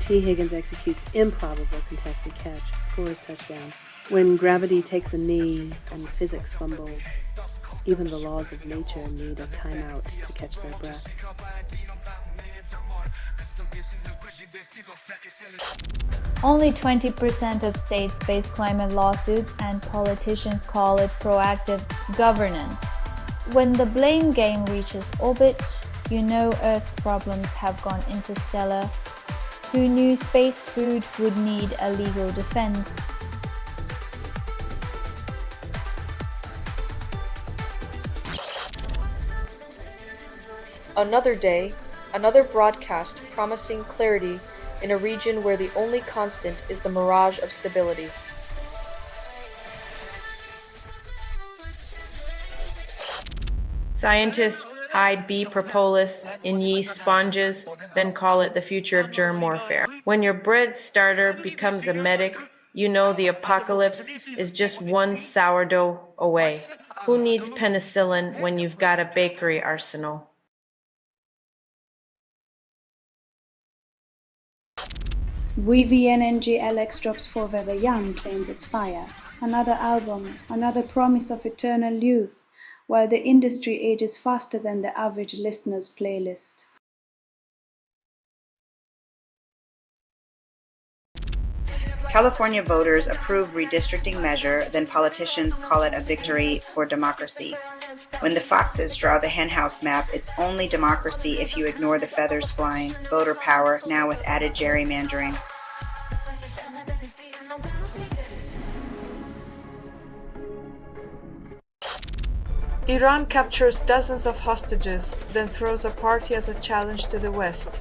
T. Higgins executes improbable contested catch, scores touchdown. When gravity takes a knee and physics fumbles, even the laws of nature need a timeout to catch their breath. Only 20% of states face climate lawsuits, and politicians call it proactive governance. When the blame game reaches orbit, you know Earth's problems have gone interstellar. Who knew space food would need a legal defense? Another day, another broadcast promising clarity in a region where the only constant is the mirage of stability. Scientists hide bee propolis in yeast sponges, then call it the future of germ warfare. When your bread starter becomes a medic, you know the apocalypse is just one sourdough away. Who needs penicillin when you've got a bakery arsenal? VVNNGLX drops Forever Young claims it's fire. Another album, another promise of eternal youth, while the industry ages faster than the average listener's playlist. California voters approve redistricting measure, then politicians call it a victory for democracy. When the foxes draw the henhouse map, it's only democracy if you ignore the feathers flying. Voter power, now with added gerrymandering. Iran captures dozens of hostages, then throws a party as a challenge to the West.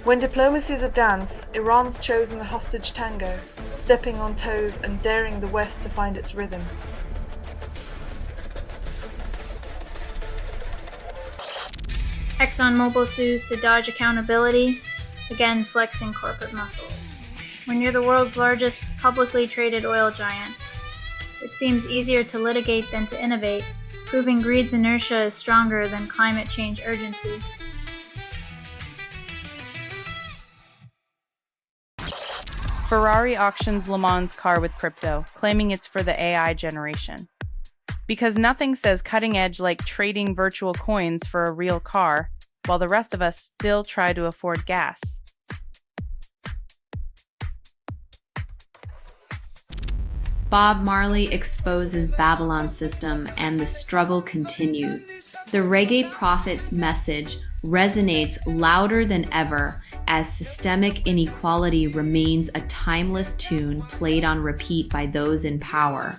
When diplomacy is a dance, Iran's chosen the hostage tango, stepping on toes and daring the West to find its rhythm. ExxonMobil sues to dodge accountability, again flexing corporate muscles. When you're the world's largest publicly traded oil giant, it seems easier to litigate than to innovate, proving greed's inertia is stronger than climate change urgency. Ferrari auctions Le Mans car with crypto, claiming it's for the AI generation. Because nothing says cutting edge like trading virtual coins for a real car, while the rest of us still try to afford gas. Bob Marley exposes Babylon system and the struggle continues. The Reggae Prophet's message resonates louder than ever as systemic inequality remains a timeless tune played on repeat by those in power.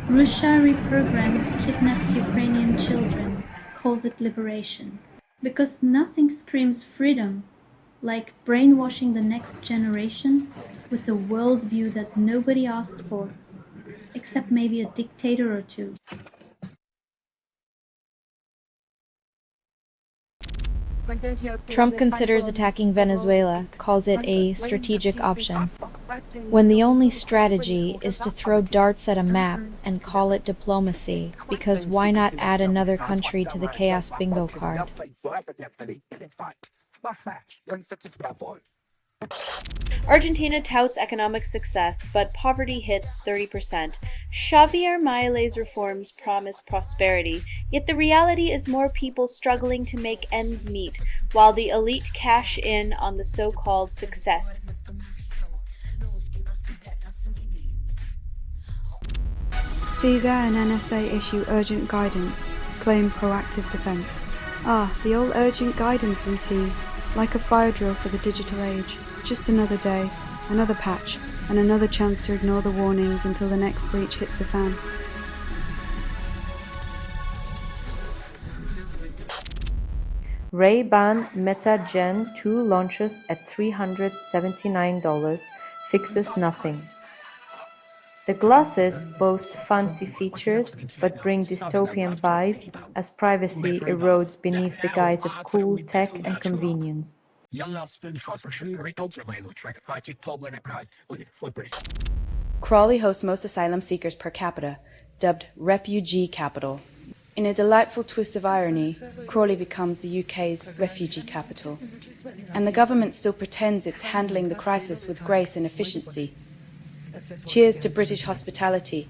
Russia reprograms kidnapped Ukrainian children, calls it liberation. Because nothing screams freedom like brainwashing the next generation with a worldview that nobody asked for, except maybe a dictator or two. Trump considers attacking Venezuela, calls it a strategic option, when the only strategy is to throw darts at a map and call it diplomacy, because why not add another country to the chaos bingo card? Argentina touts economic success, but poverty hits 30%. Javier Milei's reforms promise prosperity, yet the reality is more people struggling to make ends meet, while the elite cash in on the so-called success. Caesar and NSA issue urgent guidance, claim proactive defense. The old urgent guidance routine, like a fire drill for the digital age. Just another day, another patch, and another chance to ignore the warnings until the next breach hits the fan. Ray-Ban Meta Gen 2 launches at $379, fixes nothing. The glasses boast fancy features but bring dystopian vibes as privacy erodes beneath the guise of cool tech and convenience. Crawley hosts most asylum seekers per capita, dubbed Refugee Capital. In a delightful twist of irony, Crawley becomes the UK's refugee capital. And the government still pretends it's handling the crisis with grace and efficiency. Cheers to British hospitality.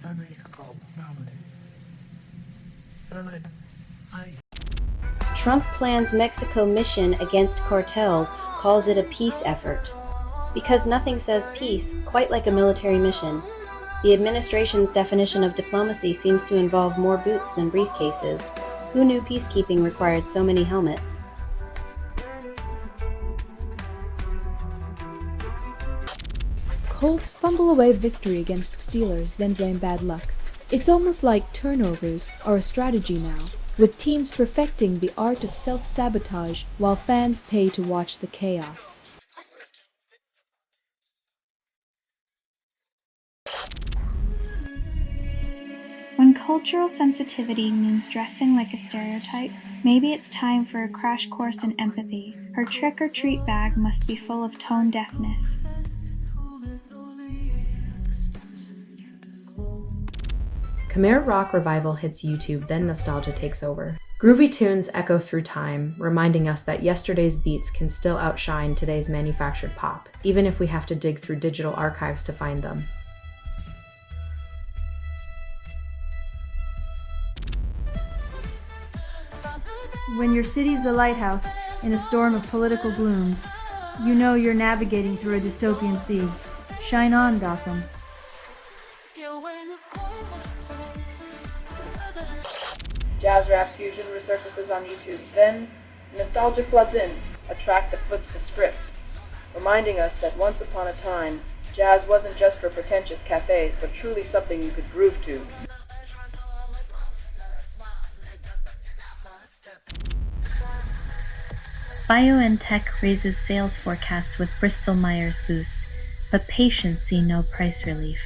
Trump plans Mexico mission against cartels, calls it a peace effort. Because nothing says peace quite like a military mission. The administration's definition of diplomacy seems to involve more boots than briefcases. Who knew peacekeeping required so many helmets? Colts fumble away victory against Steelers, then blame bad luck. It's almost like turnovers are a strategy now, with teams perfecting the art of self-sabotage while fans pay to watch the chaos. When cultural sensitivity means dressing like a stereotype, maybe it's time for a crash course in empathy. Her trick-or-treat bag must be full of tone deafness. Khmer rock revival hits YouTube, then nostalgia takes over. Groovy tunes echo through time, reminding us that yesterday's beats can still outshine today's manufactured pop, even if we have to dig through digital archives to find them. When your city's the lighthouse in a storm of political gloom, you know you're navigating through a dystopian sea. Shine on, Gotham. Jazz rap fusion resurfaces on YouTube. Then, nostalgia floods in, a track that flips the script, reminding us that once upon a time, jazz wasn't just for pretentious cafes, but truly something you could groove to. BioNTech raises sales forecast with Bristol Myers boost, but patients see no price relief.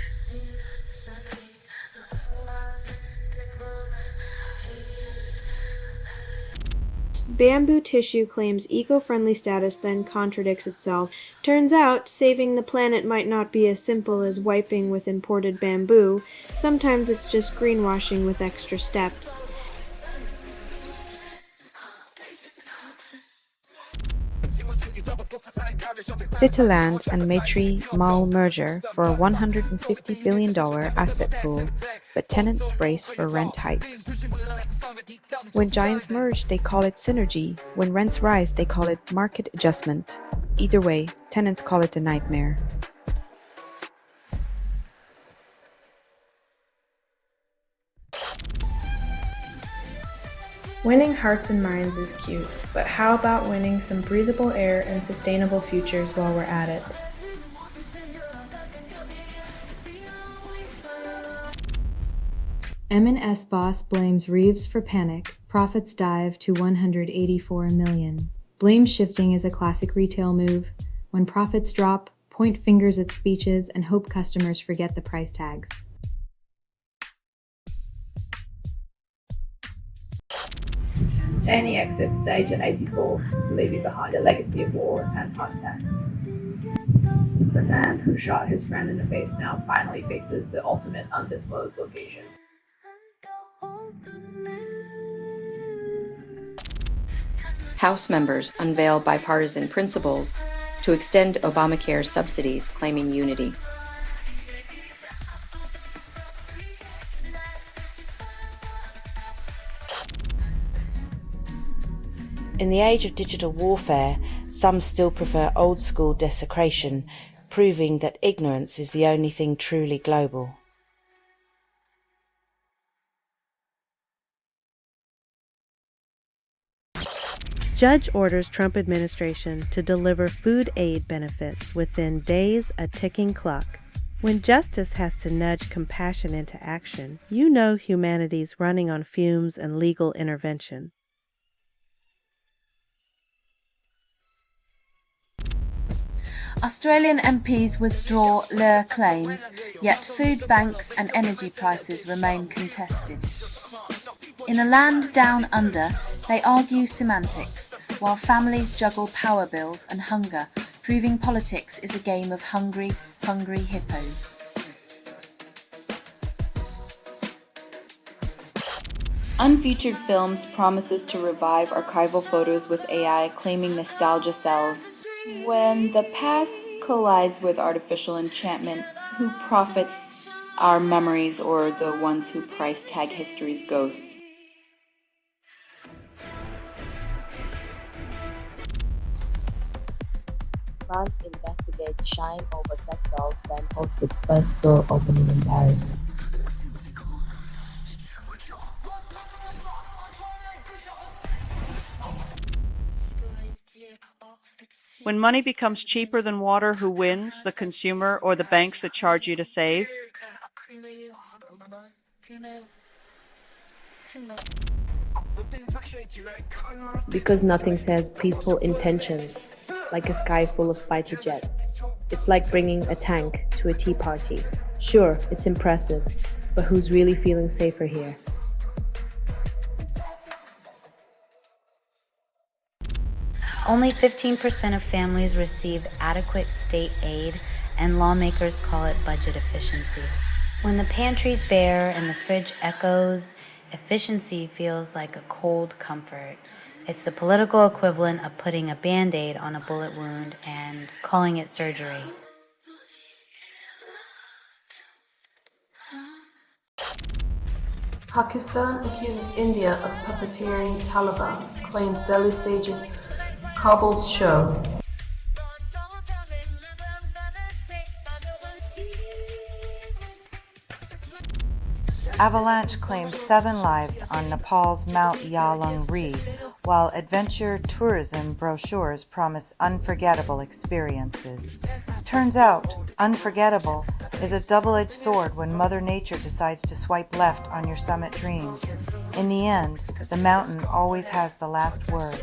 Bamboo tissue claims eco-friendly status then contradicts itself. Turns out, saving the planet might not be as simple as wiping with imported bamboo. Sometimes it's just greenwashing with extra steps. Cityland and Maitree Mall merger for a $150 billion asset pool, but tenants brace for rent hikes. When giants merge, they call it synergy. When rents rise, they call it market adjustment. Either way, tenants call it a nightmare. Winning hearts and minds is cute, but how about winning some breathable air and sustainable futures while we're at it? M&S boss blames Reeves for panic. Profits dive to $184 million. Blame shifting is a classic retail move. When profits drop, point fingers at speeches and hope customers forget the price tags. Cheney exits stage at 84, leaving behind a legacy of war and heart attacks. The man who shot his friend in the face now finally faces the ultimate undisclosed location. House members unveil bipartisan principles to extend Obamacare subsidies, claiming unity. In the age of digital warfare, some still prefer old-school desecration, proving that ignorance is the only thing truly global. Judge orders Trump administration to deliver food aid benefits within days, a ticking clock. When justice has to nudge compassion into action, you know humanity's running on fumes and legal intervention. Australian MPs withdraw Lur claims, yet food banks and energy prices remain contested. In a land down under, they argue semantics, while families juggle power bills and hunger, proving politics is a game of hungry, hungry hippos. Unfeatured Films promises to revive archival photos with AI, claiming nostalgia sells. When the past collides with artificial enchantment, who profits, our memories or the ones who price tag history's ghosts? France investigates Shine over sex dolls, then hosts its first store opening in Paris. When money becomes cheaper than water, who wins, the consumer or the banks that charge you to save? Because nothing says peaceful intentions like a sky full of fighter jets. It's like bringing a tank to a tea party. Sure, it's impressive, but who's really feeling safer here? Only 15% of families receive adequate state aid, and lawmakers call it budget efficiency. When the pantry's bare and the fridge echoes, Efficiency feels like a cold comfort. It's the political equivalent of putting a Band-Aid on a bullet wound and calling it surgery. Pakistan accuses India of puppeteering Taliban, claims Delhi stages Kabul's show. Avalanche claims 7 lives on Nepal's Mount Yalungri, while adventure tourism brochures promise unforgettable experiences. Turns out, unforgettable is a double-edged sword when Mother Nature decides to swipe left on your summit dreams. In the end, the mountain always has the last word.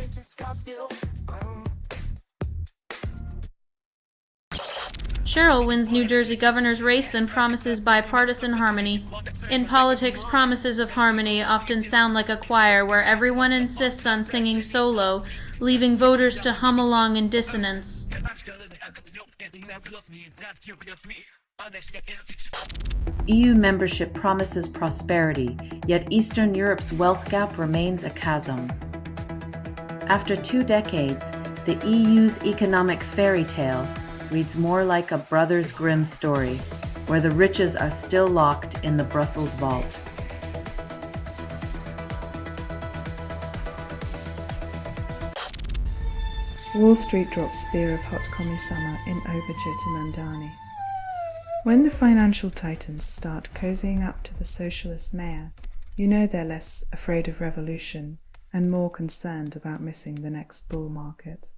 Cheryl wins New Jersey governor's race, then promises bipartisan harmony. In politics, promises of harmony often sound like a choir where everyone insists on singing solo, leaving voters to hum along in dissonance. EU membership promises prosperity, yet Eastern Europe's wealth gap remains a chasm. After 2 decades, the EU's economic fairy tale reads more like a Brothers Grimm story, where the riches are still locked in the Brussels vault. Wall Street drops fear of hot commie-summer in overture to Mandani. When the financial titans start cozying up to the socialist mayor, you know they're less afraid of revolution and more concerned about missing the next bull market.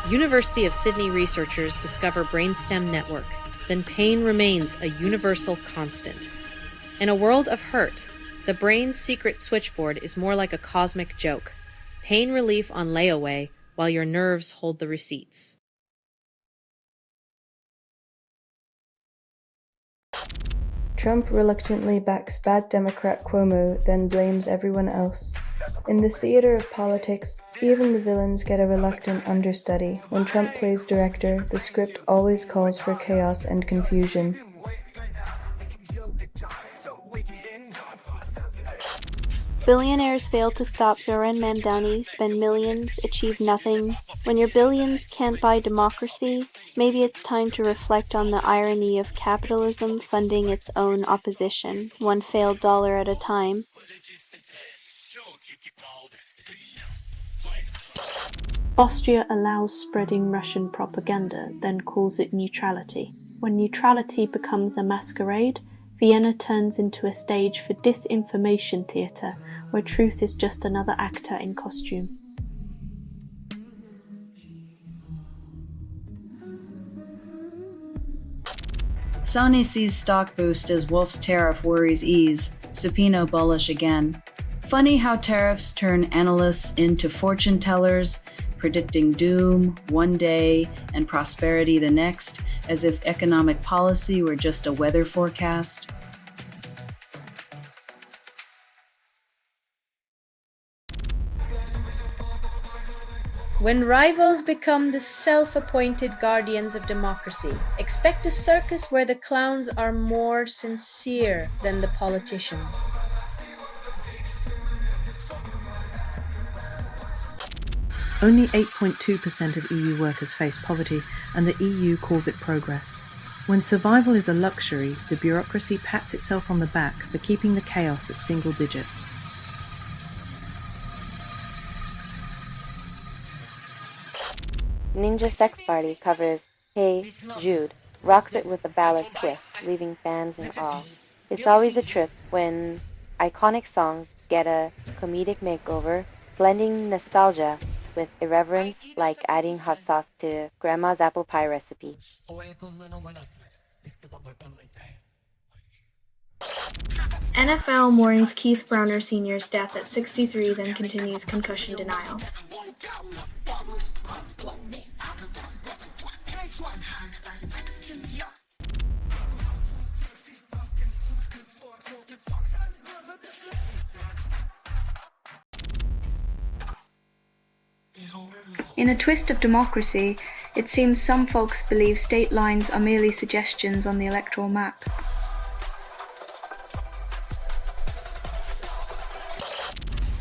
University of Sydney researchers discover brainstem network. Then pain remains a universal constant. In a world of hurt, the brain's secret switchboard is more like a cosmic joke. Pain relief on layaway while your nerves hold the receipts. Trump reluctantly backs bad Democrat Cuomo, then blames everyone else. In the theater of politics, even the villains get a reluctant understudy. When Trump plays director, the script always calls for chaos and confusion. Billionaires fail to stop Zoran Mandani, spend millions, achieve nothing. When your billions can't buy democracy, maybe it's time to reflect on the irony of capitalism funding its own opposition, one failed dollar at a time. Austria allows spreading Russian propaganda, then calls it neutrality. When neutrality becomes a masquerade, Vienna turns into a stage for disinformation theatre, where truth is just another actor in costume. Sony sees stock boost as Wolf's tariff worries ease, subpoena bullish again. Funny how tariffs turn analysts into fortune tellers, predicting doom one day and prosperity the next, as if economic policy were just a weather forecast. When rivals become the self-appointed guardians of democracy, expect a circus where the clowns are more sincere than the politicians. Only 8.2% of EU workers face poverty, and the EU calls it progress. When survival is a luxury, the bureaucracy pats itself on the back for keeping the chaos at single digits. Ninja Sex Party covers Hey Jude, rocks it with a ballad twist, leaving fans in awe. It's always a trip when iconic songs get a comedic makeover, blending nostalgia with irreverence like adding hot sauce to grandma's apple pie recipe. NFL mourns Keith Browner Sr.'s death at 63, then continues concussion denial. In a twist of democracy, It seems some folks believe state lines are merely suggestions on the electoral map.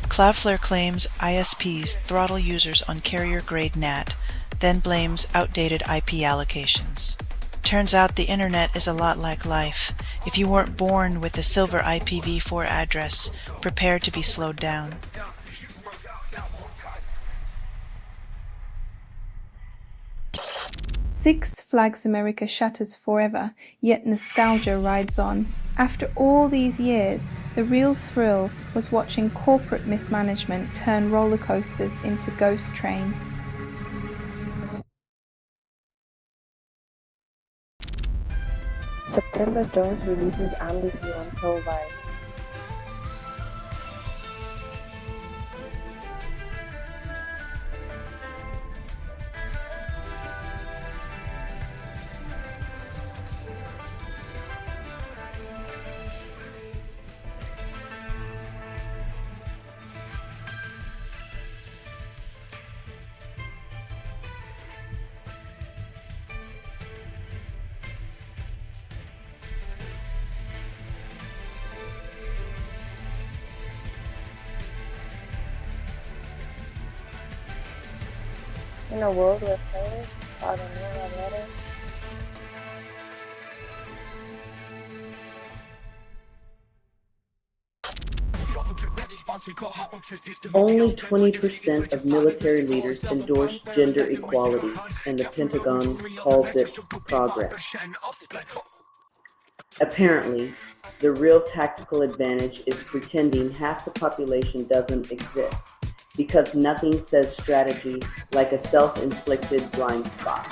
Cloudflare claims ISPs throttle users on carrier-grade NAT, then blames outdated IP allocations. Turns out the internet is a lot like life. If you weren't born with a silver IPv4 address, prepare to be slowed down. Six Flags America shutters forever, yet nostalgia rides on. After all these years, the real thrill was watching corporate mismanagement turn roller coasters into ghost trains. September Jones releases Amnesty Unsupervised. In a world where players are the new red letter, Only 20% of military leaders endorse gender equality, and the Pentagon calls it progress. Apparently, the real tactical advantage is pretending half the population doesn't exist, because nothing says strategy like a self-inflicted blind spot.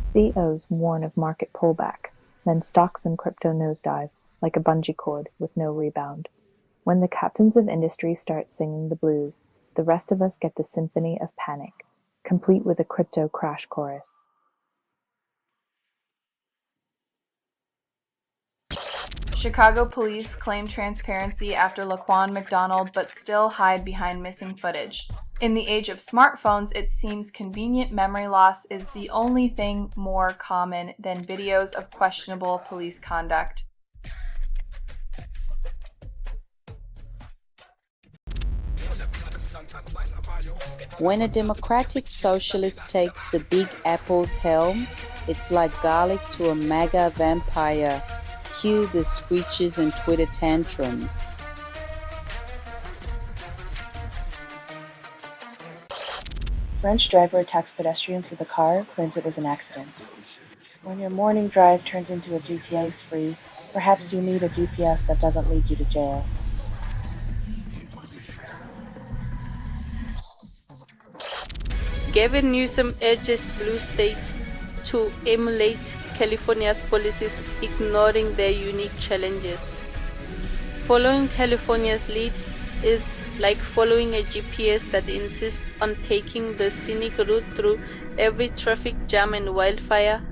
CEOs warn of market pullback, then stocks and crypto nosedive, like a bungee cord with no rebound. When the captains of industry start singing the blues, the rest of us get the symphony of panic, complete with a crypto crash chorus. Chicago police claim transparency after Laquan McDonald but still hide behind missing footage. In the age of smartphones, it seems convenient memory loss is the only thing more common than videos of questionable police conduct. When a democratic socialist takes the Big Apple's helm, it's like garlic to a MAGA vampire. Cue the screeches and Twitter tantrums. French driver attacks pedestrians with a car, claims it was an accident. When your morning drive turns into a GTA spree, perhaps you need a GPS that doesn't lead you to jail. Gavin Newsom urges blue states to emulate California's policies, ignoring their unique challenges. Following California's lead is like following a GPS that insists on taking the scenic route through every traffic jam and wildfire.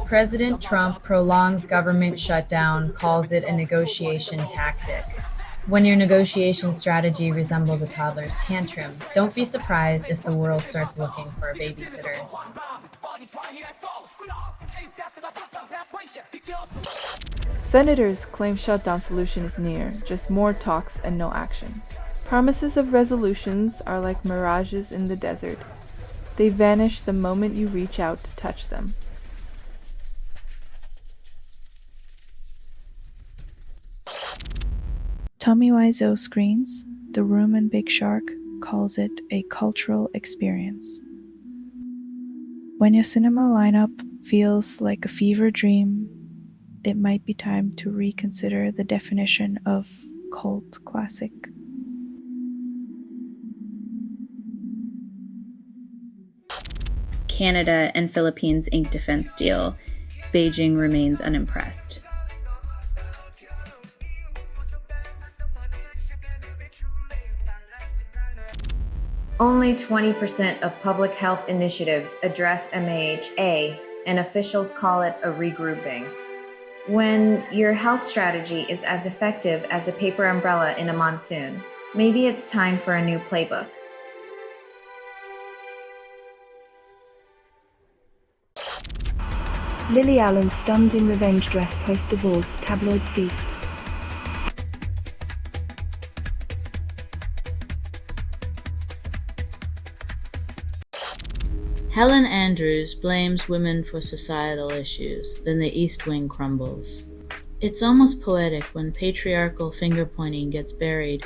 President Trump prolongs government shutdown, calls it a negotiation tactic. When your negotiation strategy resembles a toddler's tantrum, don't be surprised if the world starts looking for a babysitter. Senators claim shutdown solution is near, just more talks and no action. Promises of resolutions are like mirages in the desert. They vanish the moment you reach out to touch them. Tommy Wiseau screens, The Room and Big Shark calls it a cultural experience. When your cinema lineup feels like a fever dream, it might be time to reconsider the definition of cult classic. Canada and Philippines ink defense deal. Beijing remains unimpressed. Only 20% of public health initiatives address MHA, and officials call it a regrouping. When your health strategy is as effective as a paper umbrella in a monsoon, maybe it's time for a new playbook. Lily Allen stunned in revenge dress post-divorce, tabloids feast. Helen Andrews blames women for societal issues, then the East Wing crumbles. It's almost poetic when patriarchal finger-pointing gets buried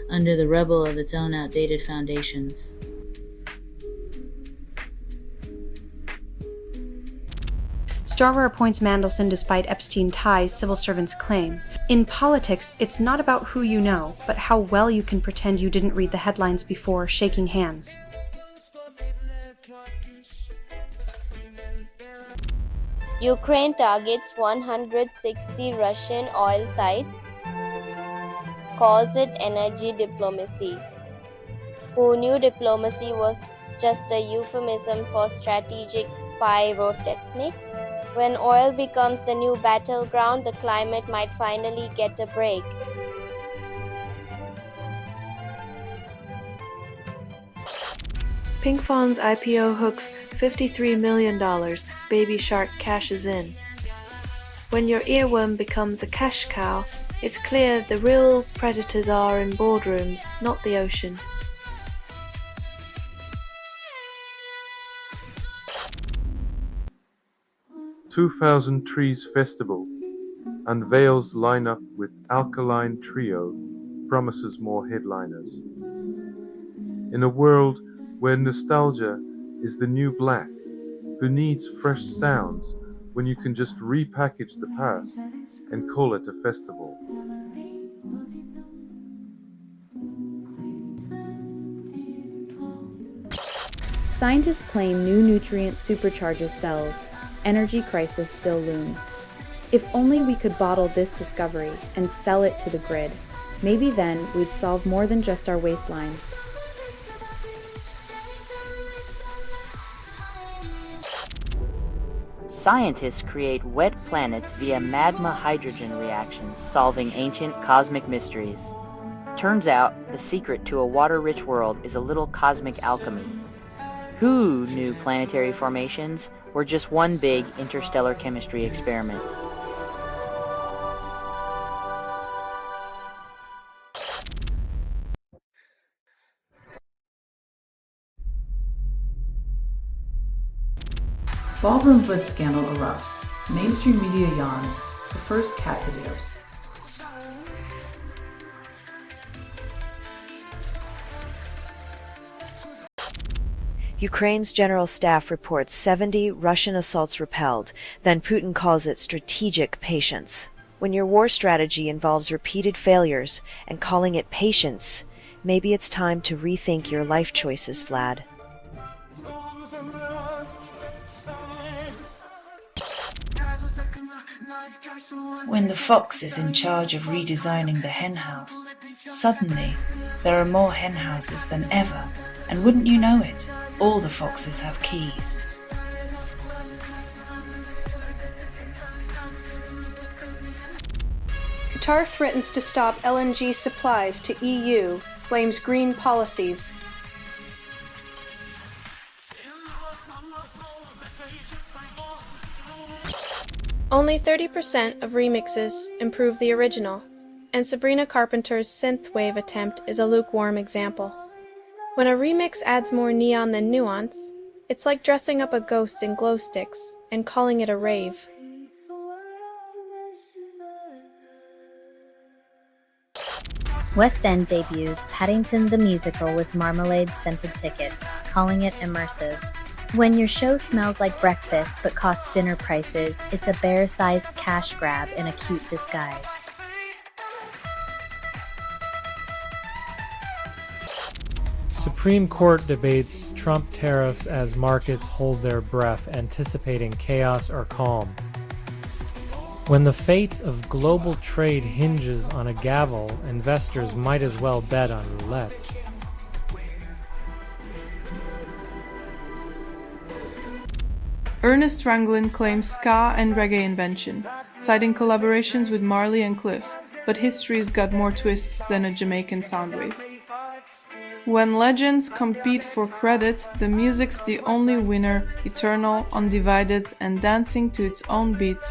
under the rubble of its own outdated foundations. Starver appoints Mandelson despite Epstein ties, civil servants claim. In politics, it's not about who you know, but how well you can pretend you didn't read the headlines before shaking hands. Ukraine targets 160 Russian oil sites, calls it energy diplomacy. Who knew diplomacy was just a euphemism for strategic pyrotechnics? When oil becomes the new battleground, the climate might finally get a break. Pinkfong's IPO hooks $53 million, Baby Shark cashes in. When your earworm becomes a cash cow, it's clear the real predators are in boardrooms, not the ocean. "2000 Trees Festival unveils lineup with Alkaline Trio, promises more headliners." In a world where nostalgia is the new black, who needs fresh sounds when you can just repackage the past and call it a festival? Scientists claim new nutrient supercharges cells. Energy crisis still looms. If only we could bottle this discovery and sell it to the grid. Maybe then we'd solve more than just our waistlines. Scientists create wet planets via magma hydrogen reactions, solving ancient cosmic mysteries. Turns out, the secret to a water-rich world is a little cosmic alchemy. Who knew planetary formations were just one big interstellar chemistry experiment? Ballroom foot scandal erupts. Mainstream media yawns. The first cat videos. Ukraine's general staff reports 70 Russian assaults repelled, then Putin calls it strategic patience. When your war strategy involves repeated failures and calling it patience, maybe it's time to rethink your life choices, Vlad. When the fox is in charge of redesigning the henhouse, suddenly there are more henhouses than ever, and wouldn't you know it, all the foxes have keys. Qatar threatens to stop LNG supplies to EU, blames green policies. Only 30% of remixes improve the original, and Sabrina Carpenter's synthwave attempt is a lukewarm example. When a remix adds more neon than nuance, it's like dressing up a ghost in glow sticks and calling it a rave. West End debuts Paddington the Musical with marmalade-scented tickets, calling it immersive. When your show smells like breakfast but costs dinner prices, it's a bear-sized cash grab in a cute disguise. Supreme Court debates Trump tariffs as markets hold their breath, anticipating chaos or calm. When the fate of global trade hinges on a gavel, investors might as well bet on roulette. Ernest Ranglin claims ska and reggae invention, citing collaborations with Marley and Cliff, but history's got more twists than a Jamaican soundwave. When legends compete for credit, the music's the only winner, eternal, undivided, and dancing to its own beat.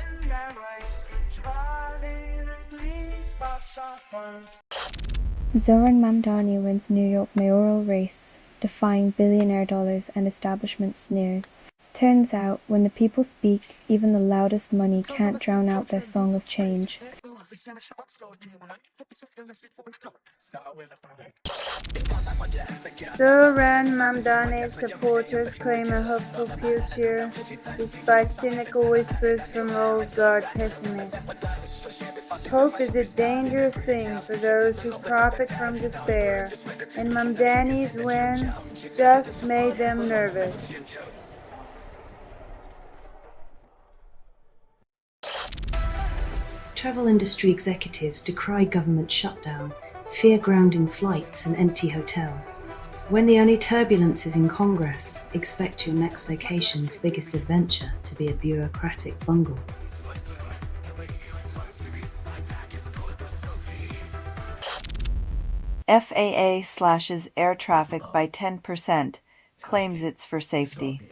Zoran Mamdani wins New York mayoral race, defying billionaire dollars and establishment sneers. Turns out, when the people speak, even the loudest money can't drown out their song of change. Zoran Mamdani's supporters claim a hopeful future, despite cynical whispers from old guard pessimists. Hope is a dangerous thing for those who profit from despair, and Mamdani's win just made them nervous. Travel industry executives decry government shutdown, fear grounding flights and empty hotels. When the only turbulence is in Congress, expect your next vacation's biggest adventure to be a bureaucratic bungle. FAA slashes air traffic by 10%, claims it's for safety.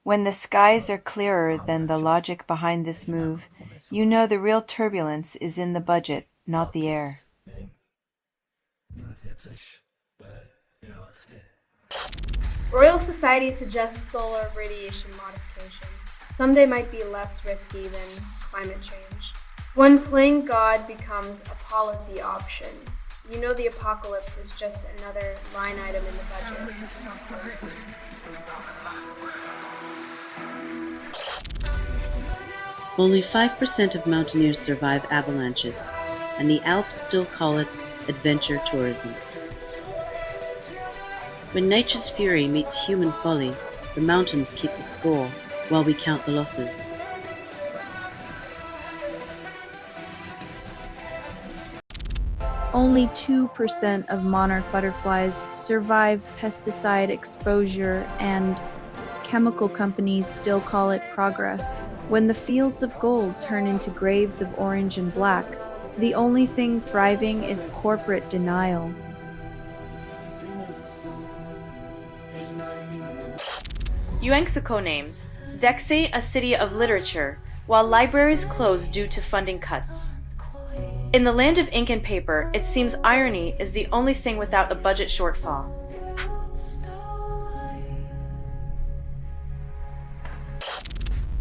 When the skies are clearer than the logic behind this move, you know the real turbulence is in the budget, not the air. Royal Society suggests solar radiation modification. Someday might be less risky than climate change. When playing God becomes a policy option, you know the apocalypse is just another line item in the budget. Only 5% of mountaineers survive avalanches, and the Alps still call it adventure tourism. When nature's fury meets human folly, the mountains keep the score while we count the losses. Only 2% of monarch butterflies survive pesticide exposure, and chemical companies still call it progress. When the fields of gold turn into graves of orange and black, the only thing thriving is corporate denial. UNEXICO names Dexy a city of literature, while libraries close due to funding cuts. In the land of ink and paper, it seems irony is the only thing without a budget shortfall.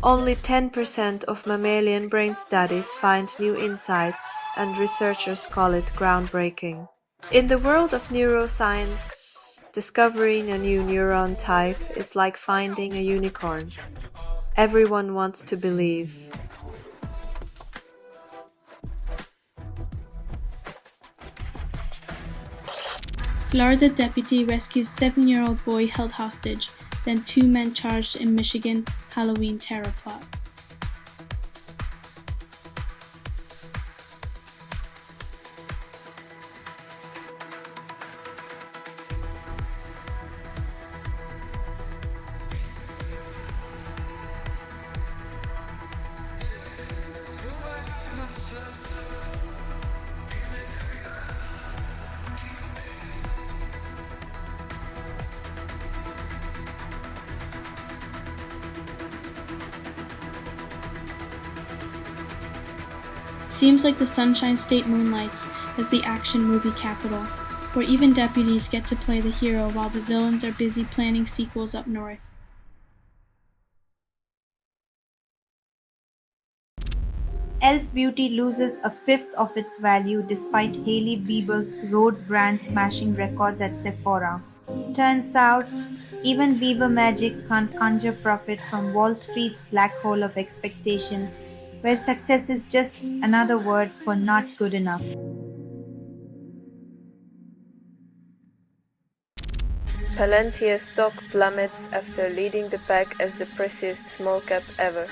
Only 10% of mammalian brain studies find new insights, and researchers call it groundbreaking. In the world of neuroscience, discovering a new neuron type is like finding a unicorn. Everyone wants to believe. Florida deputy rescues 7-year-old boy held hostage, then 2 men charged in Michigan Halloween terror plot. Seems like the Sunshine State moonlights as the action movie capital, where even deputies get to play the hero while the villains are busy planning sequels up north. Elf Beauty loses a fifth of its value despite Hailey Bieber's road brand smashing records at Sephora. Turns out, even Bieber magic can't conjure profit from Wall Street's black hole of expectations, where success is just another word for not good enough. Palantir stock plummets after leading the pack as the priciest small cap ever.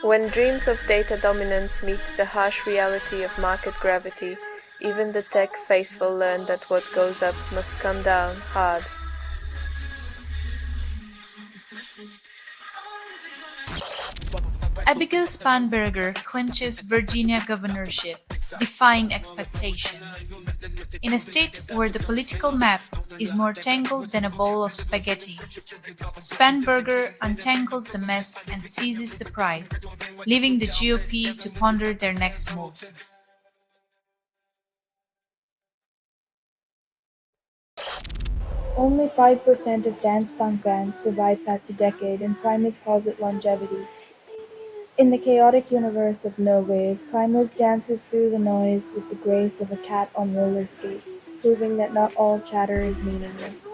When dreams of data dominance meet the harsh reality of market gravity, even the tech faithful learn that what goes up must come down hard. Abigail Spanberger clinches Virginia governorship, defying expectations. In a state where the political map is more tangled than a bowl of spaghetti, Spanberger untangles the mess and seizes the prize, leaving the GOP to ponder their next move. Only 5% of dance punk bands survive past a decade, and Primus calls it longevity. In the chaotic universe of no wave, Primus dances through the noise with the grace of a cat on roller skates, proving that not all chatter is meaningless.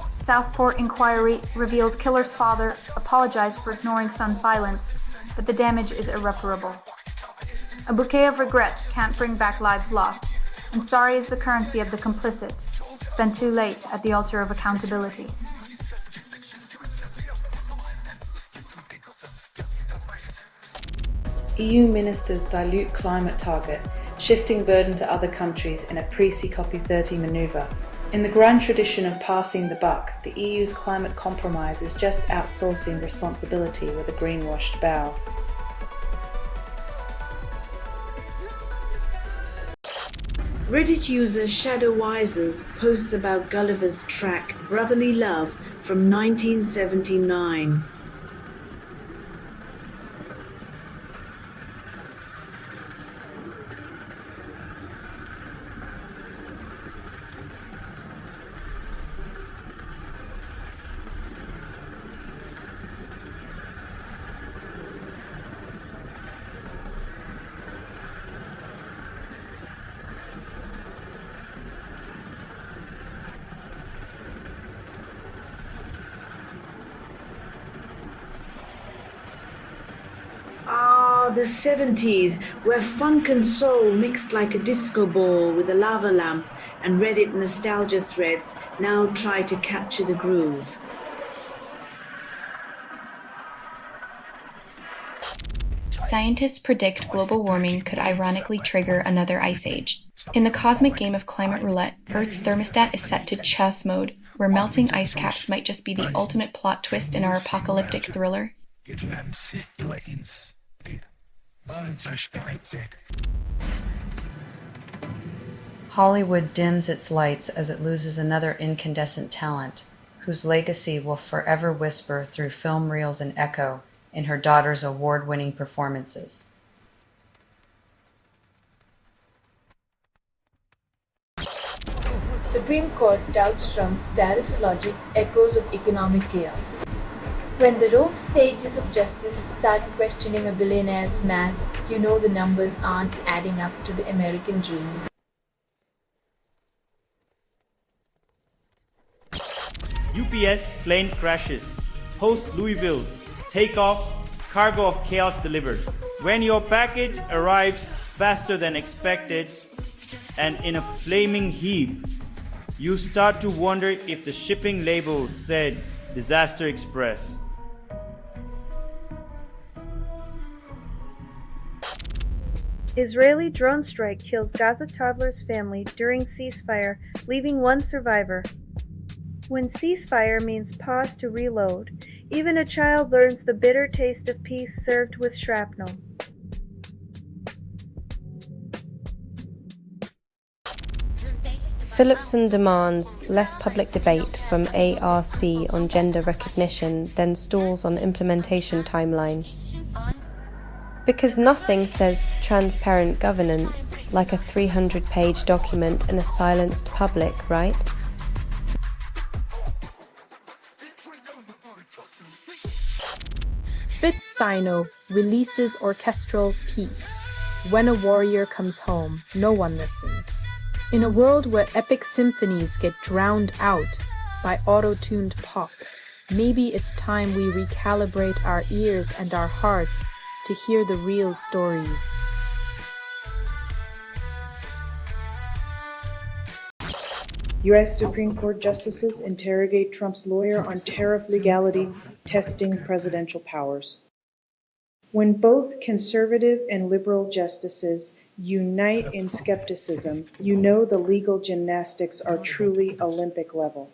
Southport inquiry reveals killer's father apologized for ignoring son's violence, but the damage is irreparable. A bouquet of regrets can't bring back lives lost, and sorry is the currency of the complicit, spent too late at the altar of accountability. EU ministers dilute climate target, shifting burden to other countries in a pre-COP30 manoeuvre. In the grand tradition of passing the buck, the EU's climate compromise is just outsourcing responsibility with a greenwashed bow. Reddit user Shadowwisers posts about Gulliver's track Brotherly Love from 1979. The 70s, where funk and soul mixed like a disco ball with a lava lamp, and Reddit nostalgia threads now try to capture the groove. Scientists predict global warming could ironically trigger another ice age. In the cosmic game of climate roulette, Earth's thermostat is set to chess mode, where melting ice caps might just be the ultimate plot twist in our apocalyptic thriller. Hollywood dims its lights as it loses another incandescent talent, whose legacy will forever whisper through film reels and echo in her daughter's award-winning performances. Supreme Court doubts Trump's tariffs logic, echoes of economic chaos. When the rogue sages of justice start questioning a billionaire's math, you know the numbers aren't adding up to the American dream. UPS plane crashes. Post Louisville. Takeoff. Cargo of chaos delivered. When your package arrives faster than expected and in a flaming heap, you start to wonder if the shipping label said Disaster Express. Israeli drone strike kills Gaza toddler's family during ceasefire, leaving one survivor. When ceasefire means pause to reload, even a child learns the bitter taste of peace served with shrapnel. Philipson demands less public debate from ARC on gender recognition than stalls on implementation timeline. Because nothing says transparent governance like a 300-page document in a silenced public, right? Fifth Sino releases orchestral piece. When a warrior comes home, no one listens. In a world where epic symphonies get drowned out by auto-tuned pop, maybe it's time we recalibrate our ears and our hearts to hear the real stories. U.S. Supreme Court justices interrogate Trump's lawyer on tariff legality, testing presidential powers. When both conservative and liberal justices unite in skepticism, you know the legal gymnastics are truly Olympic level.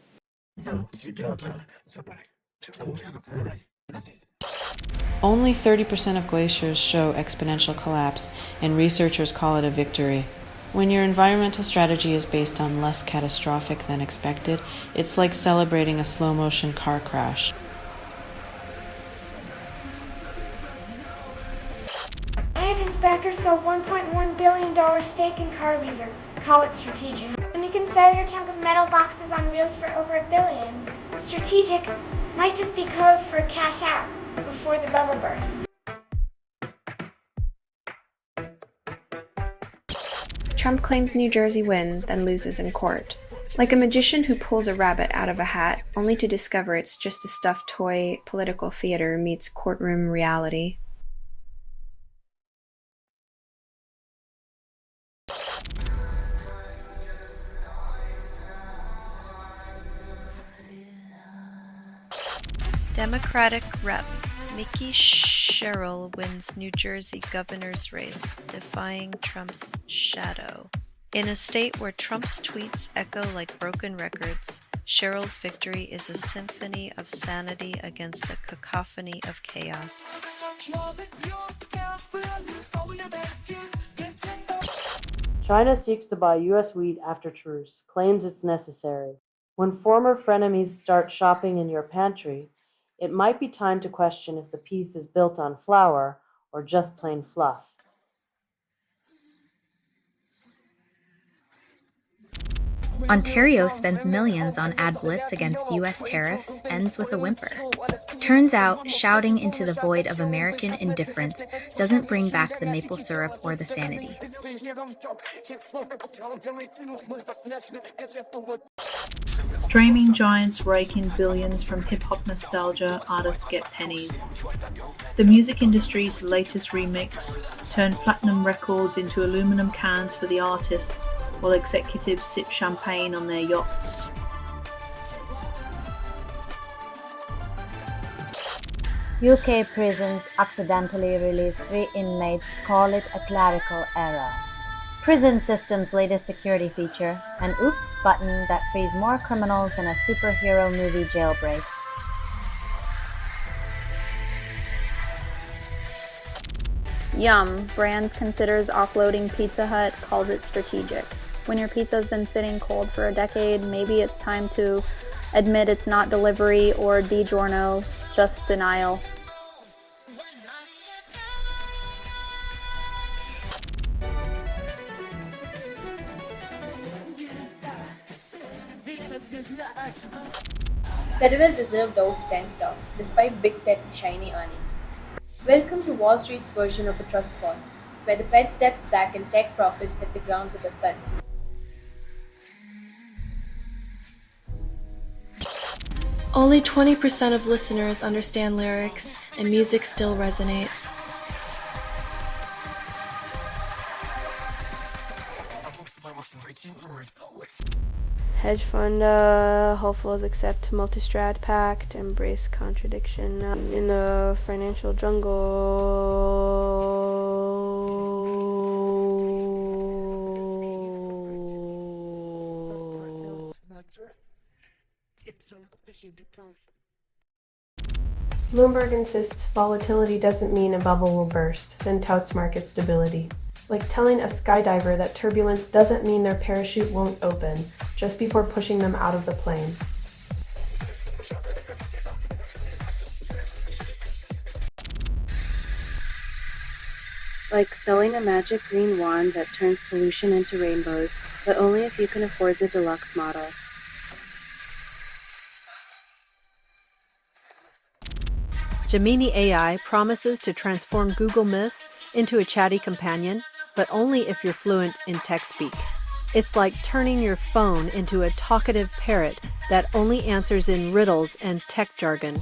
Only 30% of glaciers show exponential collapse, and researchers call it a victory. When your environmental strategy is based on less catastrophic than expected, it's like celebrating a slow-motion car crash. Land inspectors sold $1.1 billion stake in Carvieser. Call it strategic. And you can sell your chunk of metal boxes on wheels for over $1 billion. Strategic might just be code for cash out before the bubble bursts. Trump claims New Jersey win, then loses in court. Like a magician who pulls a rabbit out of a hat, only to discover it's just a stuffed toy. Political theater meets courtroom reality. Democratic Rep. Mickey Sherrill wins New Jersey governor's race, defying Trump's shadow. In a state where Trump's tweets echo like broken records, Sherrill's victory is a symphony of sanity against the cacophony of chaos. China seeks to buy U.S. wheat after truce, claims it's necessary. When former frenemies start shopping in your pantry, it might be time to question if the peace is built on flour or just plain fluff. Ontario spends millions on ad blitz against U.S. tariffs, ends with a whimper. Turns out, shouting into the void of American indifference doesn't bring back the maple syrup or the sanity. Streaming giants rake in billions from hip-hop nostalgia, artists get pennies. The music industry's latest remix turned platinum records into aluminum cans for the artists, while executives sip champagne on their yachts. UK prisons accidentally release 3 inmates, call it a clerical error. Prison system's latest security feature, an oops button that frees more criminals than a superhero movie jailbreak. Yum! Brands considers offloading Pizza Hut, calls it strategic. When your pizza's been sitting cold for a decade, maybe it's time to admit it's not delivery or DiGiorno, just denial. Federal Reserve doubts 10 stocks, despite Big Tech's shiny earnings. Welcome to Wall Street's version of a trust fund, where the Fed steps back and tech profits hit the ground with a thud. Only 20% of listeners understand lyrics, and music still resonates. Hedge fund hopefuls accept multi-strat pact, embrace contradiction in the financial jungle. Bloomberg insists volatility doesn't mean a bubble will burst, then touts market stability. Like telling a skydiver that turbulence doesn't mean their parachute won't open just before pushing them out of the plane. Like selling a magic green wand that turns pollution into rainbows, but only if you can afford the deluxe model. Gemini AI promises to transform Google Miss into a chatty companion, but only if you're fluent in tech speak. It's like turning your phone into a talkative parrot that only answers in riddles and tech jargon.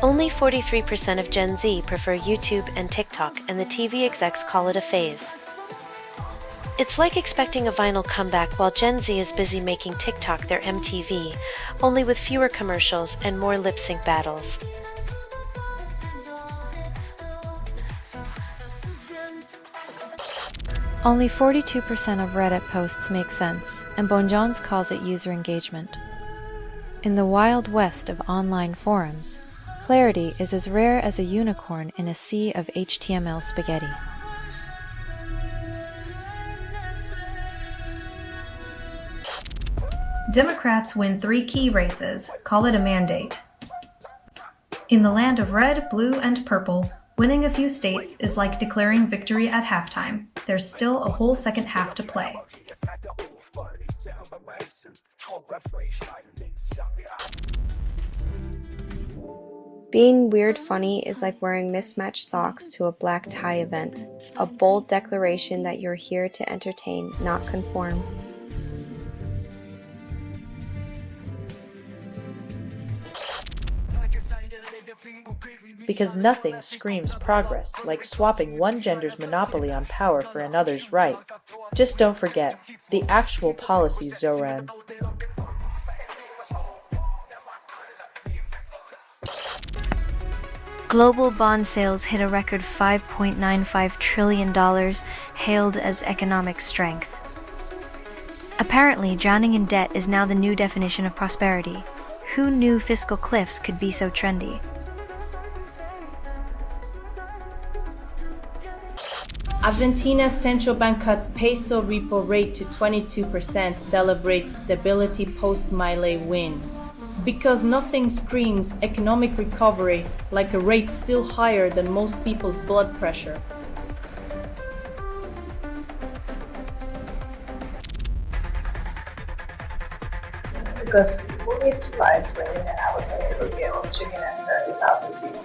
Only 43% of Gen Z prefer YouTube and TikTok, and the TV execs call it a phase. It's like expecting a vinyl comeback while Gen Z is busy making TikTok their MTV, only with fewer commercials and more lip-sync battles. Only 42% of Reddit posts make sense, and Bonjans calls it user engagement. In the wild west of online forums, clarity is as rare as a unicorn in a sea of HTML spaghetti. Democrats win 3 key races, call it a mandate. In the land of red, blue, and purple, winning a few states is like declaring victory at halftime. There's still a whole second half to play. Being weird funny is like wearing mismatched socks to a black tie event, a bold declaration that you're here to entertain, not conform. Because nothing screams progress like swapping one gender's monopoly on power for another's right. Just don't forget, the actual policy, Zoran. Global bond sales hit a record $5.95 trillion, hailed as economic strength. Apparently, drowning in debt is now the new definition of prosperity. Who knew fiscal cliffs could be so trendy? Argentina's central bank cuts peso repo rate to 22%, celebrates stability post-Milei win. Because nothing screams economic recovery like a rate still higher than most people's blood pressure. Because who needs flights when you can have a political game of chicken and 30,000 people?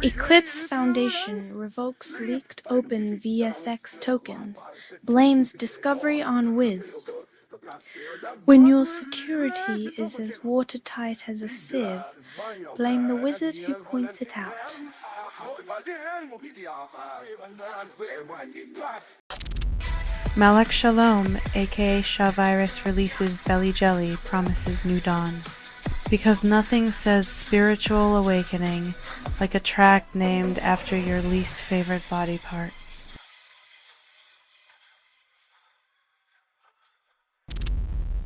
Eclipse Foundation revokes leaked open VSX tokens, blames discovery on Wiz. When your security is as watertight as a sieve, blame the wizard who points it out. Malek Shalom, aka Shavirus, releases Belly Jelly, promises new dawn. Because nothing says spiritual awakening like a track named after your least favorite body part.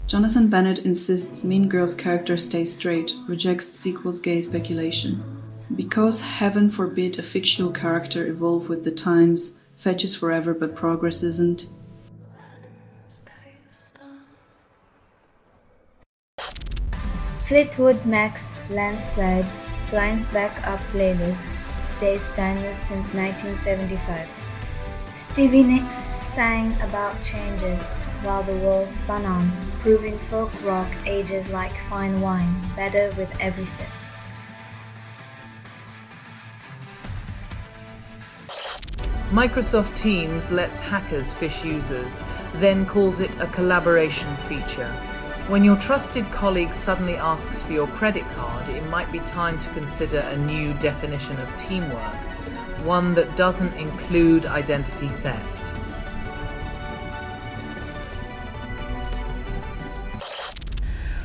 Jonathan Bennett insists Mean Girl's character stays straight, rejects sequel's gay speculation. Because heaven forbid a fictional character evolve with the times, fetches forever but progress isn't. Fleetwood Mac's Landslide climbs back up playlists, stays timeless since 1975. Stevie Nicks sang about changes while the world spun on, proving folk rock ages like fine wine, better with every sip. Microsoft Teams lets hackers phish users, then calls it a collaboration feature. When your trusted colleague suddenly asks for your credit card, it might be time to consider a new definition of teamwork, one that doesn't include identity theft.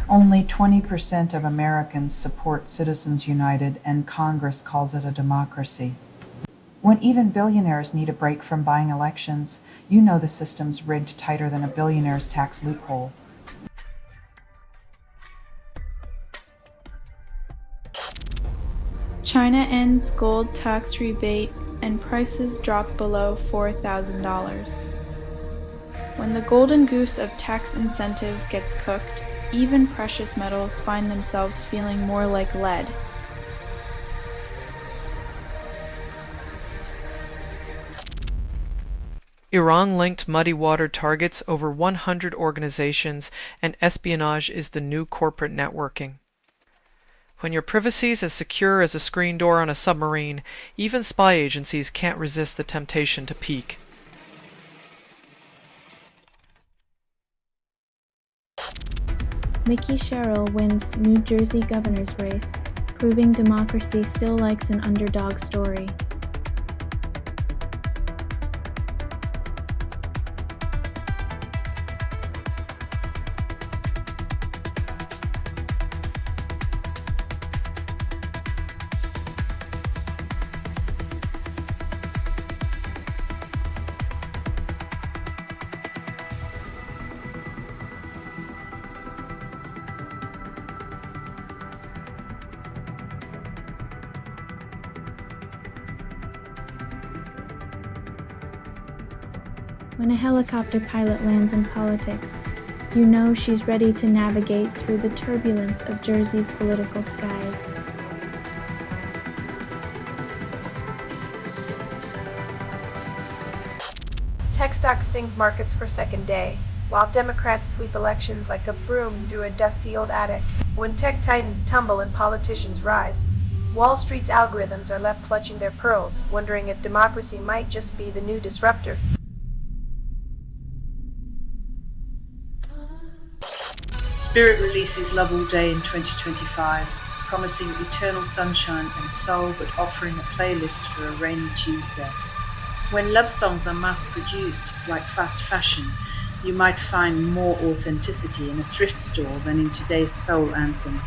Only 20% of Americans support Citizens United, and Congress calls it a democracy. When even billionaires need a break from buying elections, you know the system's rigged tighter than a billionaire's tax loophole. China ends gold tax rebate and prices drop below $4,000. When the golden goose of tax incentives gets cooked, even precious metals find themselves feeling more like lead. Iran-linked muddy water targets over 100 organizations, and espionage is the new corporate networking. When your privacy is as secure as a screen door on a submarine, even spy agencies can't resist the temptation to peek. Mickey Sherrill wins New Jersey governor's race, proving democracy still likes an underdog story. When a helicopter pilot lands in politics, you know she's ready to navigate through the turbulence of Jersey's political skies. Tech stocks sink markets for second day, while Democrats sweep elections like a broom through a dusty old attic. When tech titans tumble and politicians rise, Wall Street's algorithms are left clutching their pearls, wondering if democracy might just be the new disruptor. Spirit releases Love All Day in 2025, promising eternal sunshine and soul but offering a playlist for a rainy Tuesday. When love songs are mass-produced, like fast fashion, you might find more authenticity in a thrift store than in today's soul anthem.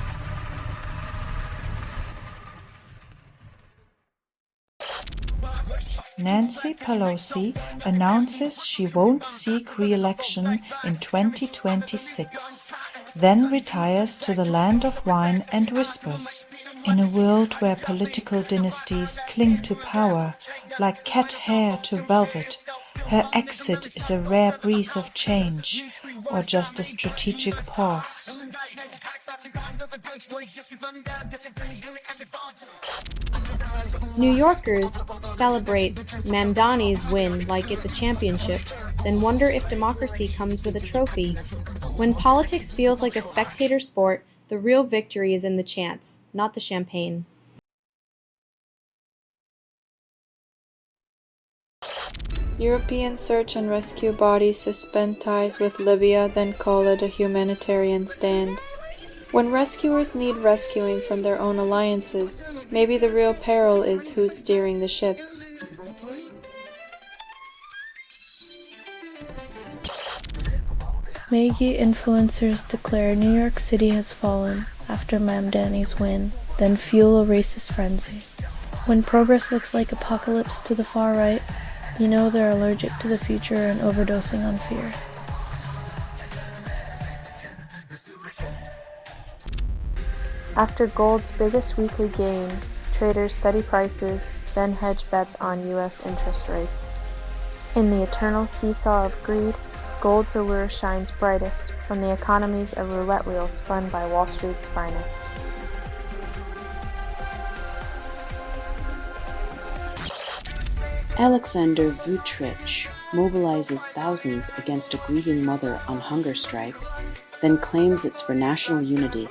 Nancy Pelosi announces she won't seek re-election in 2026, then retires to the land of wine and whispers. In a world where political dynasties cling to power like cat hair to velvet, her exit is a rare breeze of change, or just a strategic pause. New Yorkers celebrate Mamdani's win like it's a championship, then wonder if democracy comes with a trophy. When politics feels like a spectator sport, the real victory is in the chants, not the champagne. European search and rescue bodies suspend ties with Libya, then call it a humanitarian stand. When rescuers need rescuing from their own alliances, maybe the real peril is who's steering the ship. Maggie influencers declare New York City has fallen after Mamdani's win, then fuel a racist frenzy. When progress looks like apocalypse to the far right, you know they're allergic to the future and overdosing on fear. After gold's biggest weekly gain, traders study prices, then hedge bets on U.S. interest rates. In the eternal seesaw of greed, gold's allure shines brightest when the economy's a roulette wheel spun by Wall Street's finest. Alexander Vucic mobilizes thousands against a grieving mother on hunger strike, then claims it's for national unity.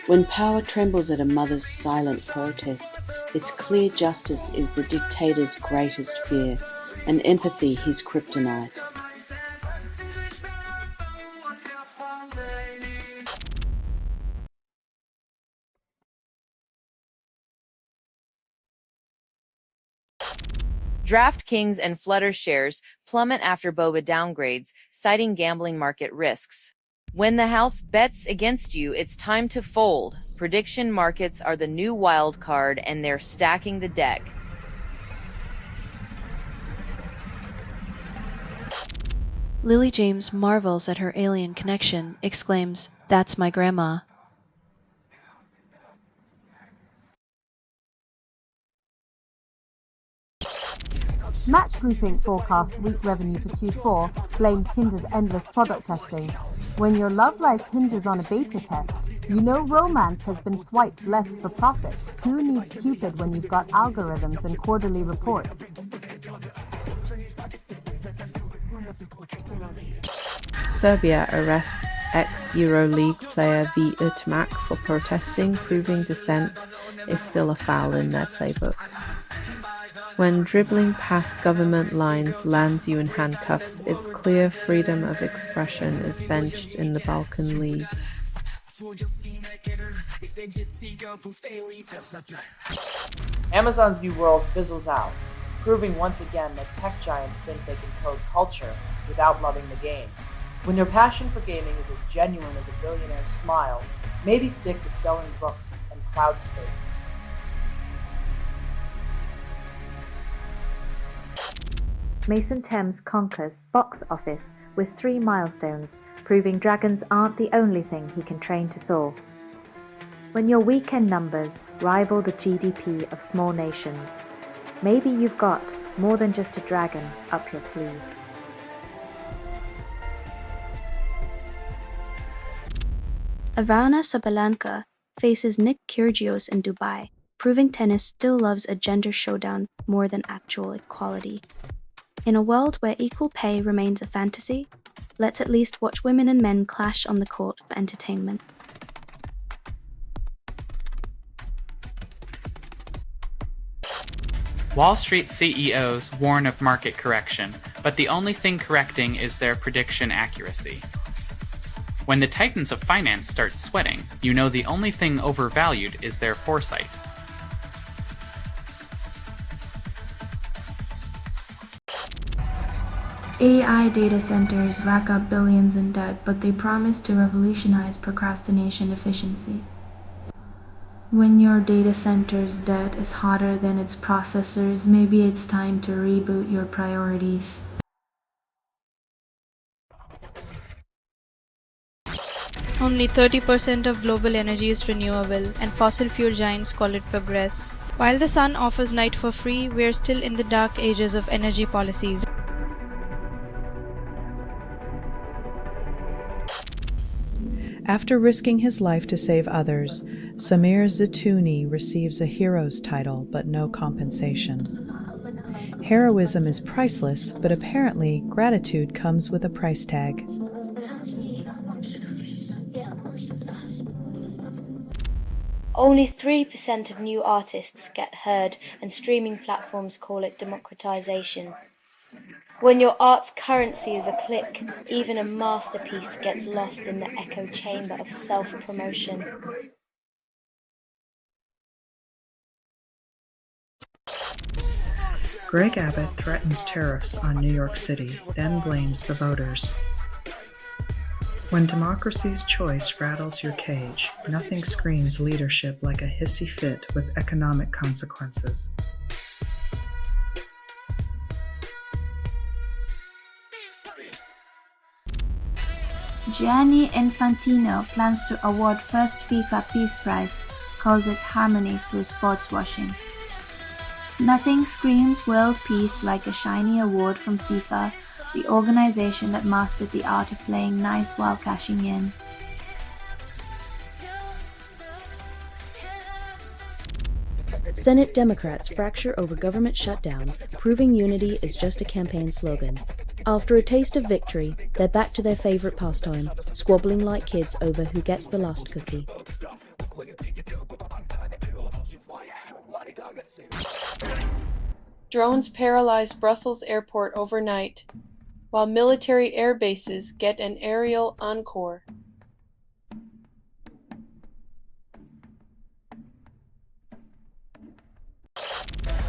When power trembles at a mother's silent protest, it's clear justice is the dictator's greatest fear, and empathy his kryptonite. DraftKings and Flutter shares plummet after Boba downgrades, citing gambling market risks. When the house bets against you, it's time to fold. Prediction markets are the new wild card, and they're stacking the deck. Lily James marvels at her alien connection, exclaims, "That's my grandma." Match Grouping forecasts weak revenue for Q4, blames Tinder's endless product testing. When your love life hinges on a beta test, you know romance has been swiped left for profit. Who needs Cupid when you've got algorithms and quarterly reports? Serbia arrests ex-EuroLeague player V. Utmak for protesting, proving dissent is still a foul in their playbook. When dribbling past government lines lands you in handcuffs, it's clear freedom of expression is benched in the Balkan League. Amazon's New World fizzles out, proving once again that tech giants think they can code culture without loving the game. When your passion for gaming is as genuine as a billionaire's smile, maybe stick to selling books and cloud space. Mason Thames conquers box office with 3 milestones, proving dragons aren't the only thing he can train to soar. When your weekend numbers rival the GDP of small nations, maybe you've got more than just a dragon up your sleeve. Aryna Sabalenka faces Nick Kyrgios in Dubai, proving tennis still loves a gender showdown more than actual equality. In a world where equal pay remains a fantasy, let's at least watch women and men clash on the court for entertainment. Wall Street CEOs warn of market correction, but the only thing correcting is their prediction accuracy. When the titans of finance start sweating, you know the only thing overvalued is their foresight. AI data centers rack up billions in debt, but they promise to revolutionize procrastination efficiency. When your data center's debt is hotter than its processors, maybe it's time to reboot your priorities. Only 30% of global energy is renewable, and fossil fuel giants call it progress. While the sun offers night for free, we are still in the dark ages of energy policies. After risking his life to save others, Samir Zitouni receives a hero's title but no compensation. Heroism is priceless, but apparently gratitude comes with a price tag. Only 3% of new artists get heard, and streaming platforms call it democratization. When your art's currency is a click, even a masterpiece gets lost in the echo chamber of self-promotion. Greg Abbott threatens tariffs on New York City, then blames the voters. When democracy's choice rattles your cage, nothing screams leadership like a hissy fit with economic consequences. Gianni Infantino plans to award first FIFA Peace Prize, calls it harmony through sports washing. Nothing screams world peace like a shiny award from FIFA, the organization that mastered the art of playing nice while cashing in. Senate Democrats fracture over government shutdown, proving unity is just a campaign slogan. After a taste of victory, they're back to their favorite pastime, squabbling like kids over who gets the last cookie. Drones paralyze Brussels airport overnight, while military air bases get an aerial encore.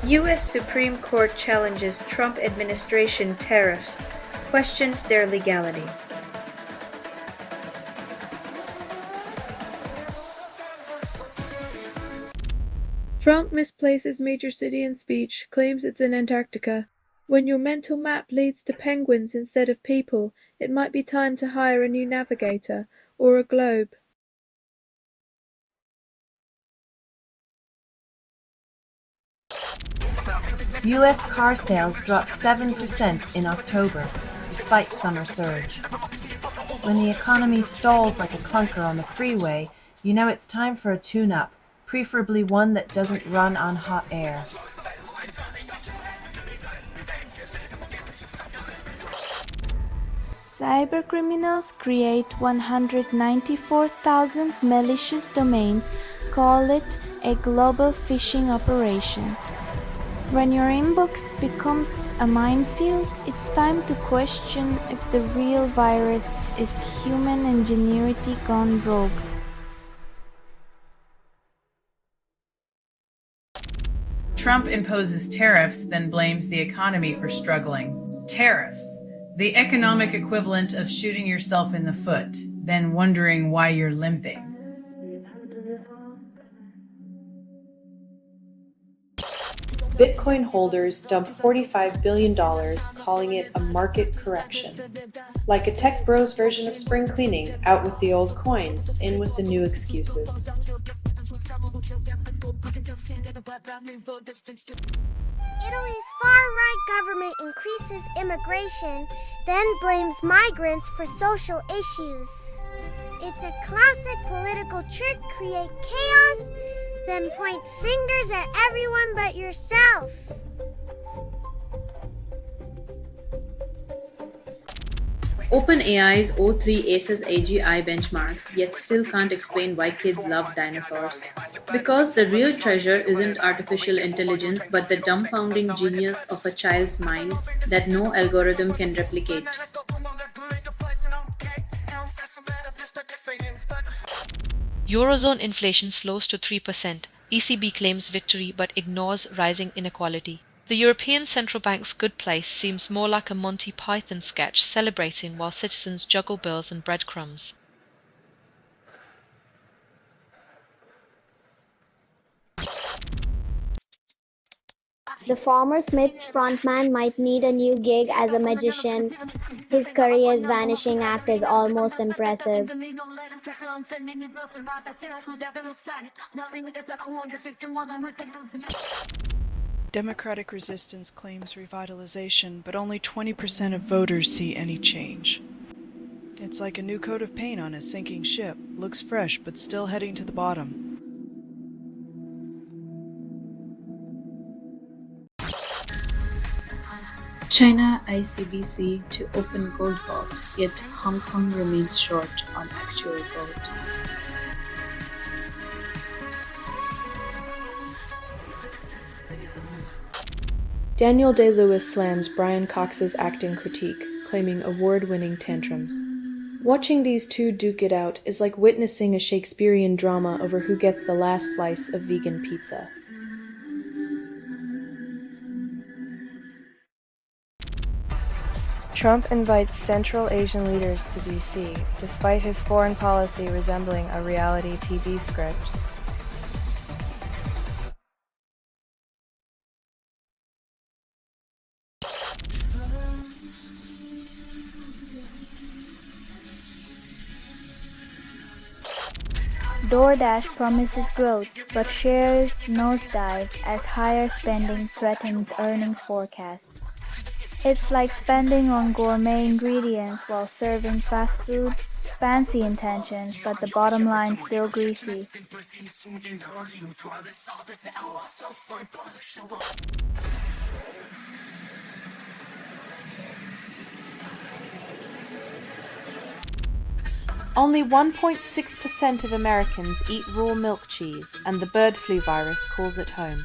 U.S. Supreme Court challenges Trump administration tariffs, questions their legality. Trump misplaces major city in speech, claims it's in Antarctica. When your mental map leads to penguins instead of people, it might be time to hire a new navigator, or a globe. U.S. car sales dropped 7% in October, despite summer surge. When the economy stalls like a clunker on the freeway, you know it's time for a tune-up, preferably one that doesn't run on hot air. Cybercriminals create 194,000 malicious domains, call it a global phishing operation. When your inbox becomes a minefield, it's time to question if the real virus is human ingenuity gone rogue. Trump imposes tariffs, then blames the economy for struggling. Tariffs, the economic equivalent of shooting yourself in the foot, then wondering why you're limping. Bitcoin holders dump $45 billion, calling it a market correction. Like a tech bros version of spring cleaning, out with the old coins, in with the new excuses. Italy's far-right government increases immigration, then blames migrants for social issues. It's a classic political trick. Create chaos, then point fingers at everyone but yourself. OpenAI's O3 Aces AGI benchmarks yet still can't explain why kids love dinosaurs. Because the real treasure isn't artificial intelligence but the dumbfounding genius of a child's mind that no algorithm can replicate. Eurozone inflation slows to 3%. ECB claims victory but ignores rising inequality. The European Central Bank's good place seems more like a Monty Python sketch celebrating while citizens juggle bills and breadcrumbs. The former Smiths frontman might need a new gig as a magician. His career's vanishing act is almost impressive. Democratic resistance claims revitalization, but only 20% of voters see any change. It's like a new coat of paint on a sinking ship. Looks fresh, but still heading to the bottom. China ICBC to open gold vault, yet Hong Kong remains short on actual gold. Daniel Day-Lewis slams Brian Cox's acting critique, claiming award-winning tantrums. Watching these two duke it out is like witnessing a Shakespearean drama over who gets the last slice of vegan pizza. Trump invites Central Asian leaders to D.C., despite his foreign policy resembling a reality TV script. DoorDash promises growth, but shares nosedive as higher spending threatens earnings forecasts. It's like spending on gourmet ingredients while serving fast food. Fancy intentions, but the bottom line still greasy. Only 1.6% of Americans eat raw milk cheese, and the bird flu virus calls it home.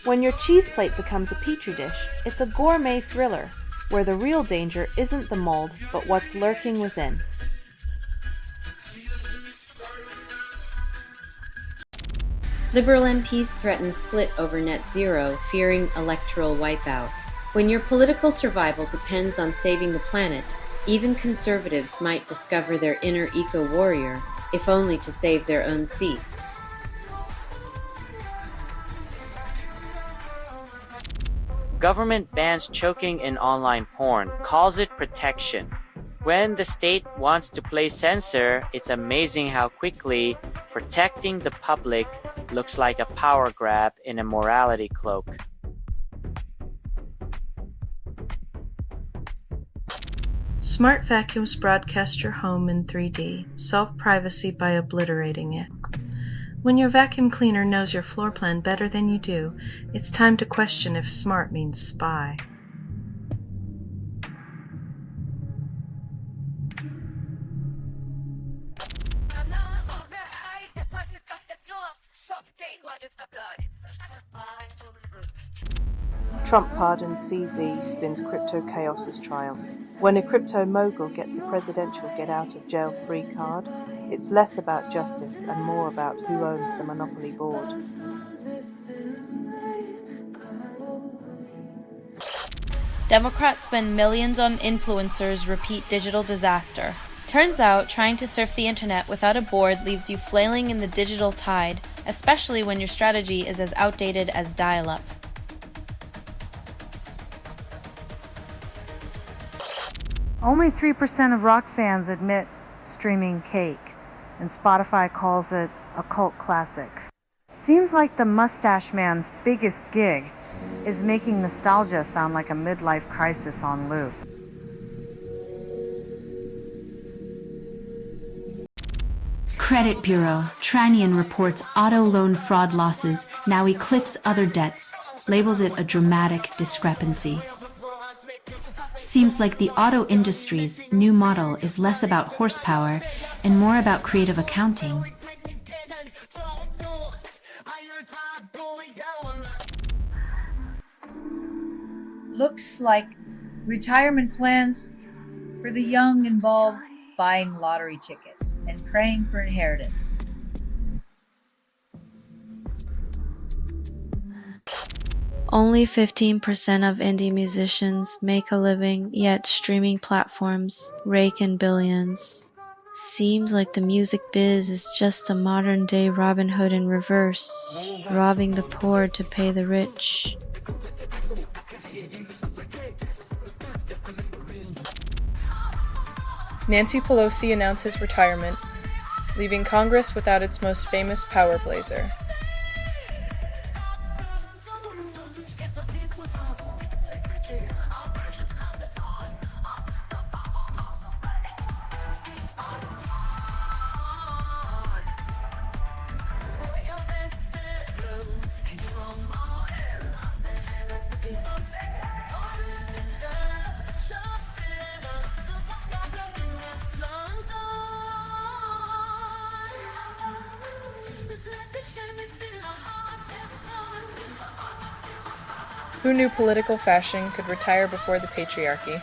When your cheese plate becomes a petri dish, it's a gourmet thriller, where the real danger isn't the mold, but what's lurking within. Liberal MPs threaten split over net zero, fearing electoral wipeout. When your political survival depends on saving the planet, even conservatives might discover their inner eco-warrior, if only to save their own seats. Government bans choking in online porn, calls it protection. When the state wants to play censor, it's amazing how quickly protecting the public looks like a power grab in a morality cloak. Smart vacuums broadcast your home in 3D. Solve privacy by obliterating it. When your vacuum cleaner knows your floor plan better than you do, it's time to question if smart means spy. Trump pardons CZ, spins crypto chaos as triumph. When a crypto mogul gets a presidential get-out-of-jail-free card, it's less about justice and more about who owns the monopoly board. Democrats spend millions on influencers, repeat digital disaster. Turns out, trying to surf the internet without a board leaves you flailing in the digital tide, especially when your strategy is as outdated as dial-up. Only 3% of rock fans admit streaming Cake, and Spotify calls it a cult classic. Seems like the Mustache Man's biggest gig is making nostalgia sound like a midlife crisis on loop. credit bureau, Tranian reports auto loan fraud losses now eclipse other debts, labels it a dramatic discrepancy. Seems like the auto industry's new model is less about horsepower and more about creative accounting. Looks like retirement plans for the young involve buying lottery tickets and praying for inheritance. Only 15% of indie musicians make a living, yet streaming platforms rake in billions. Seems like the music biz is just a modern-day Robin Hood in reverse, robbing the poor to pay the rich. Nancy Pelosi announces retirement, leaving Congress without its most famous power blazer. Who knew political fashion could retire before the patriarchy?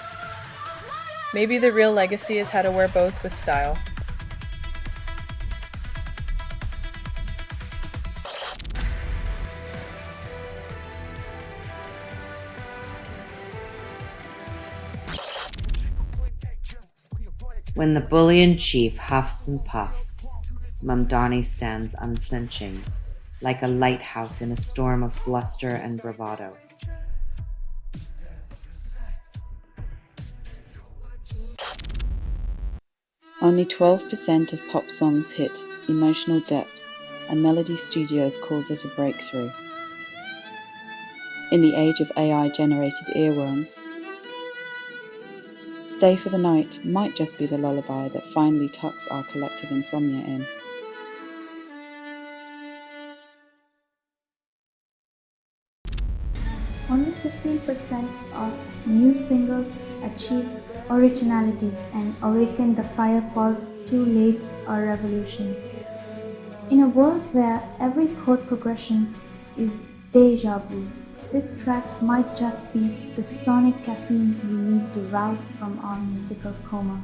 Maybe the real legacy is how to wear both with style. When the bullion chief huffs and puffs, Mamdani stands unflinching, like a lighthouse in a storm of bluster and bravado. Only 12% of pop songs hit emotional depth, and Melody Studios calls it a breakthrough. In the age of AI-generated earworms, Stay for the Night might just be the lullaby that finally tucks our collective insomnia in. Only 15% of new singles achieve originality and awaken the fire falls too late or revolution. In a world where every chord progression is deja vu, this track might just be the sonic caffeine we need to rouse from our musical coma.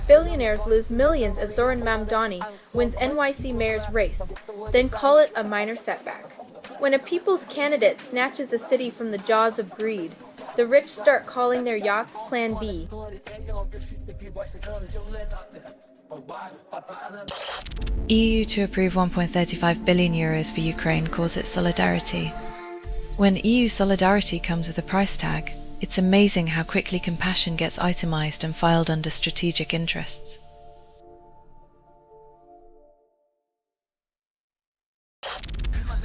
Billionaires lose millions as Zoran Mamdani wins NYC mayor's race, then call it a minor setback. When a people's candidate snatches a city from the jaws of greed, the rich start calling their yachts Plan B. EU to approve 1.35 billion euros for Ukraine calls it solidarity. When EU solidarity comes with a price tag, it's amazing how quickly compassion gets itemized and filed under strategic interests.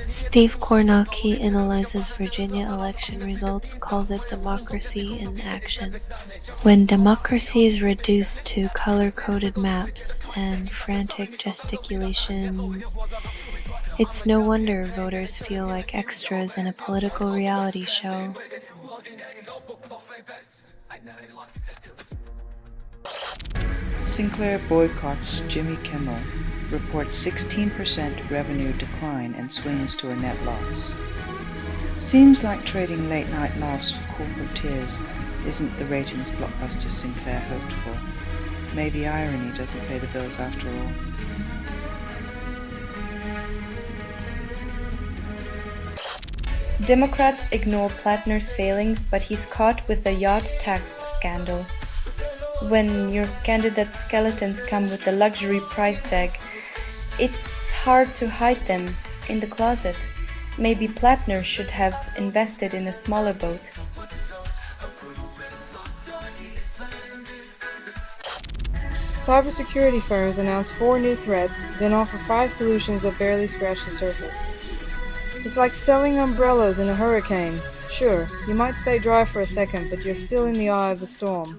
Steve Kornacki analyzes Virginia election results, calls it democracy in action. When democracy is reduced to color-coded maps and frantic gesticulations, it's no wonder voters feel like extras in a political reality show. Sinclair boycotts Jimmy Kimmel, reports 16% revenue decline and swings to a net loss. Seems like trading late night laughs for corporate tears isn't the ratings blockbuster Sinclair hoped for. Maybe irony doesn't pay the bills after all. Democrats ignore Plattner's failings, but he's caught with the yacht tax scandal. When your candidate skeletons come with a luxury price tag, it's hard to hide them in the closet. Maybe Plattner should have invested in a smaller boat. Cybersecurity firms announce 4 new threats, then offer 5 solutions that barely scratch the surface. It's like selling umbrellas in a hurricane. Sure, you might stay dry for a second, but you're still in the eye of the storm.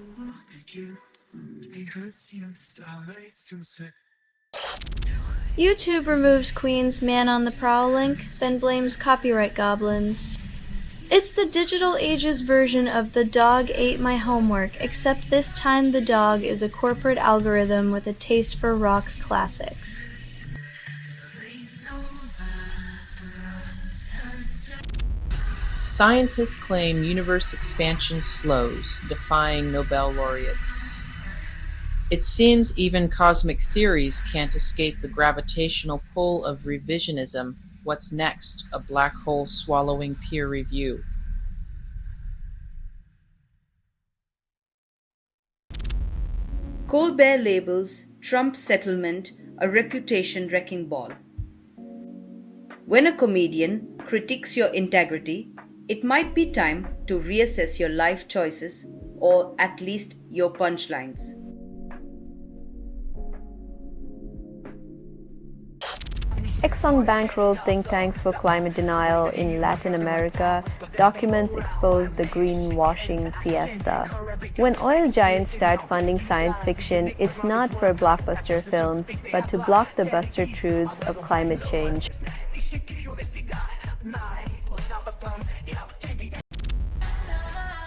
YouTube removes Queen's Man on the Prowl link, then blames copyright goblins. It's the digital age's version of the dog ate my homework, except this time the dog is a corporate algorithm with a taste for rock classics. Scientists claim universe expansion slows, defying Nobel laureates. It seems even cosmic theories can't escape the gravitational pull of revisionism. What's next? A black hole swallowing peer review. Colbert labels Trump's settlement a reputation-wrecking ball. When a comedian critiques your integrity, it might be time to reassess your life choices, or at least your punchlines. Exxon bankrolled think tanks for climate denial in Latin America. Documents expose the greenwashing fiesta. When oil giants start funding science fiction, it's not for blockbuster films, but to block the buster truths of climate change.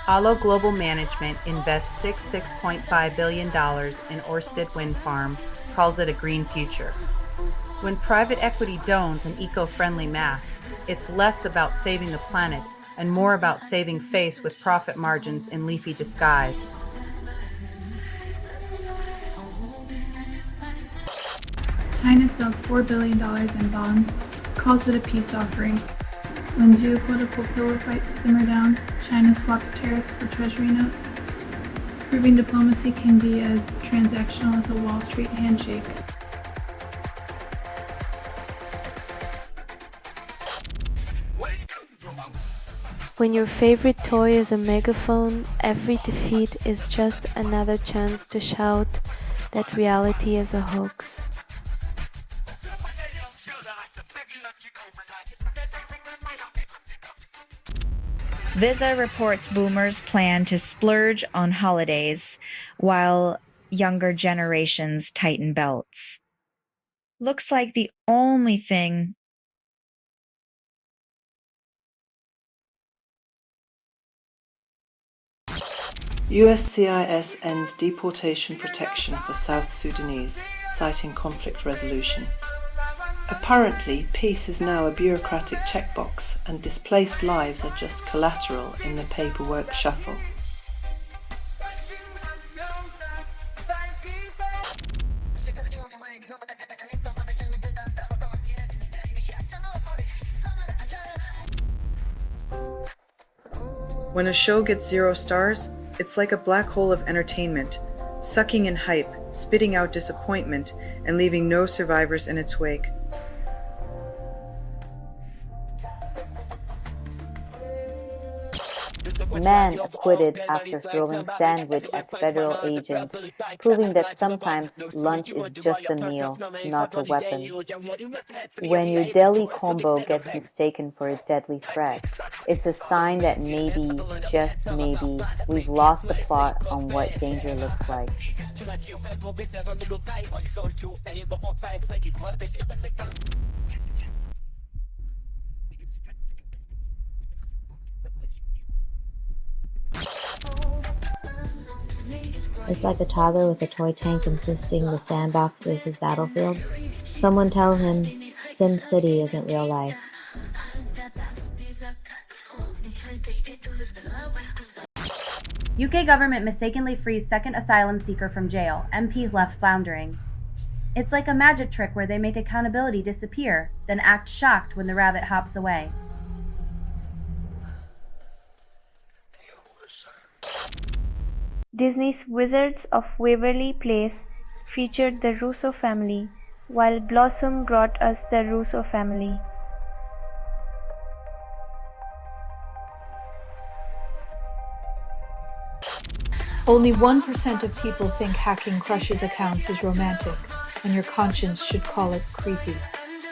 Allo Global Management invests $6.5 billion in Ørsted wind farm, calls it a green future. When private equity dons an eco-friendly mask, it's less about saving the planet and more about saving face with profit margins in leafy disguise. China sells $4 billion in bonds, calls it a peace offering. When geopolitical pillow fights simmer down, China swaps tariffs for treasury notes, proving diplomacy can be as transactional as a Wall Street handshake. When your favorite toy is a megaphone, every defeat is just another chance to shout that reality is a hoax. Visa reports boomers plan to splurge on holidays while younger generations tighten belts. Looks like the only thing USCIS ends deportation protection for South Sudanese, citing conflict resolution. Apparently, peace is now a bureaucratic checkbox, and displaced lives are just collateral in the paperwork shuffle. When a show gets 0 stars, it's like a black hole of entertainment, sucking in hype, spitting out disappointment, and leaving no survivors in its wake. Man acquitted after throwing sandwich at federal agent, proving that sometimes lunch is just a meal, not a weapon. When your deli combo gets mistaken for a deadly threat, it's a sign that maybe, just maybe, we've lost the plot on what danger looks like. It's like a toddler with a toy tank insisting the sandbox is his battlefield. Someone tell him Sim City isn't real life. UK government mistakenly frees second asylum seeker from jail. MPs left floundering. It's like a magic trick where they make accountability disappear, then act shocked when the rabbit hops away. Disney's Wizards of Waverly Place featured the Russo family, while Blossom brought us the Russo family. Only 1% of people think hacking crushes accounts is romantic, and your conscience should call it creepy.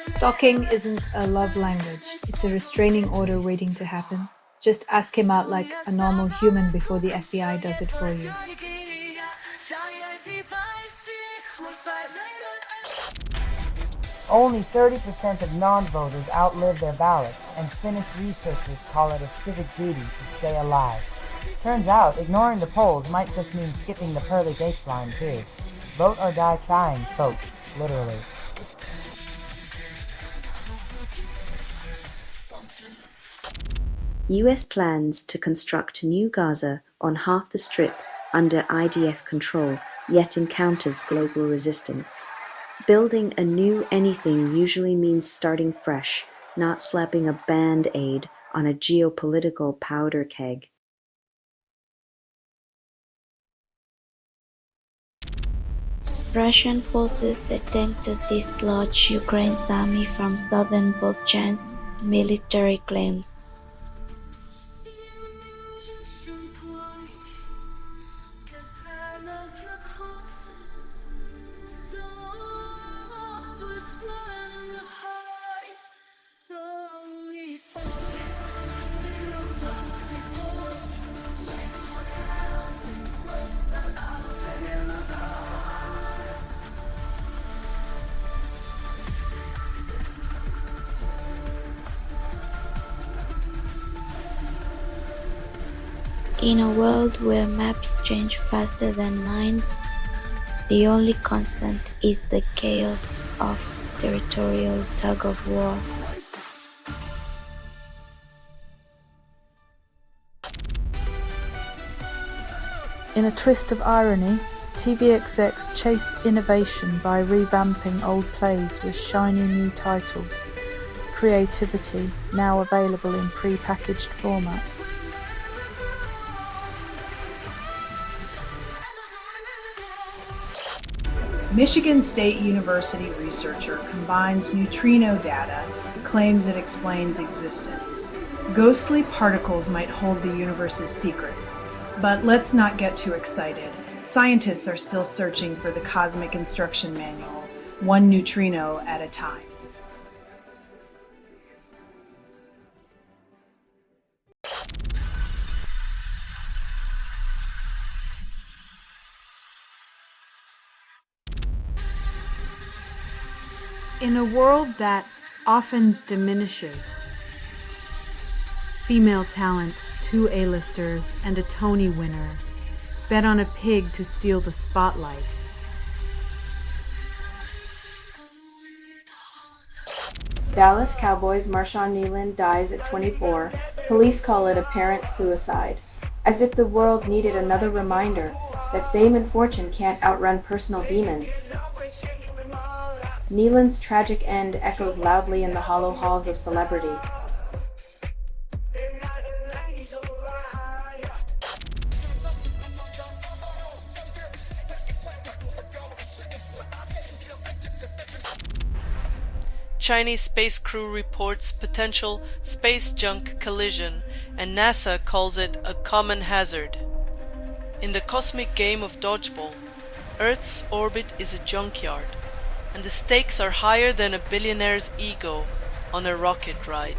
Stalking isn't a love language, it's a restraining order waiting to happen. Just ask him out like a normal human before the FBI does it for you. Only 30% of non-voters outlive their ballots, and Finnish researchers call it a civic duty to stay alive. Turns out, ignoring the polls might just mean skipping the pearly gates line, too. Vote or die trying, folks, literally. US plans to construct New Gaza on half the strip under IDF control, yet encounters global resistance. Building a new anything usually means starting fresh, not slapping a band-aid on a geopolitical powder keg. Russian forces attempt to dislodge Ukraine's army from southern Volchansk, military claims. In a world where maps change faster than minds, the only constant is the chaos of territorial tug-of-war. In a twist of irony, TV execs chase innovation by revamping old plays with shiny new titles. Creativity now available in pre-packaged formats. Michigan State University researcher combines neutrino data, claims it explains existence. Ghostly particles might hold the universe's secrets. But let's not get too excited. Scientists are still searching for the cosmic instruction manual, one neutrino at a time. In a world that often diminishes female talent, 2 A-listers, and a Tony winner bet on a pig to steal the spotlight. Dallas Cowboys Marshawn Kneeland dies at 24. Police call it apparent suicide, as if the world needed another reminder that fame and fortune can't outrun personal demons. Kneeland's tragic end echoes loudly in the hollow halls of celebrity. Chinese space crew reports potential space junk collision, and NASA calls it a common hazard. In the cosmic game of dodgeball, Earth's orbit is a junkyard, and the stakes are higher than a billionaire's ego on a rocket ride.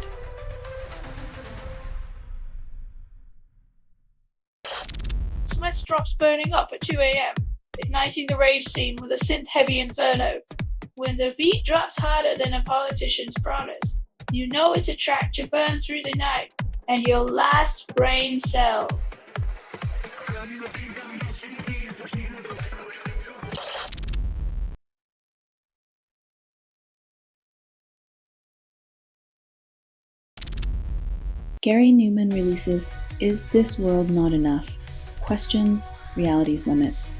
Smash drops burning up at 2 a.m., igniting the rave scene with a synth-heavy inferno. When the beat drops harder than a politician's promise, you know it's a track to burn through the night and your last brain cell. Gary Newman releases Is This World Not Enough? Questions Reality's Limits.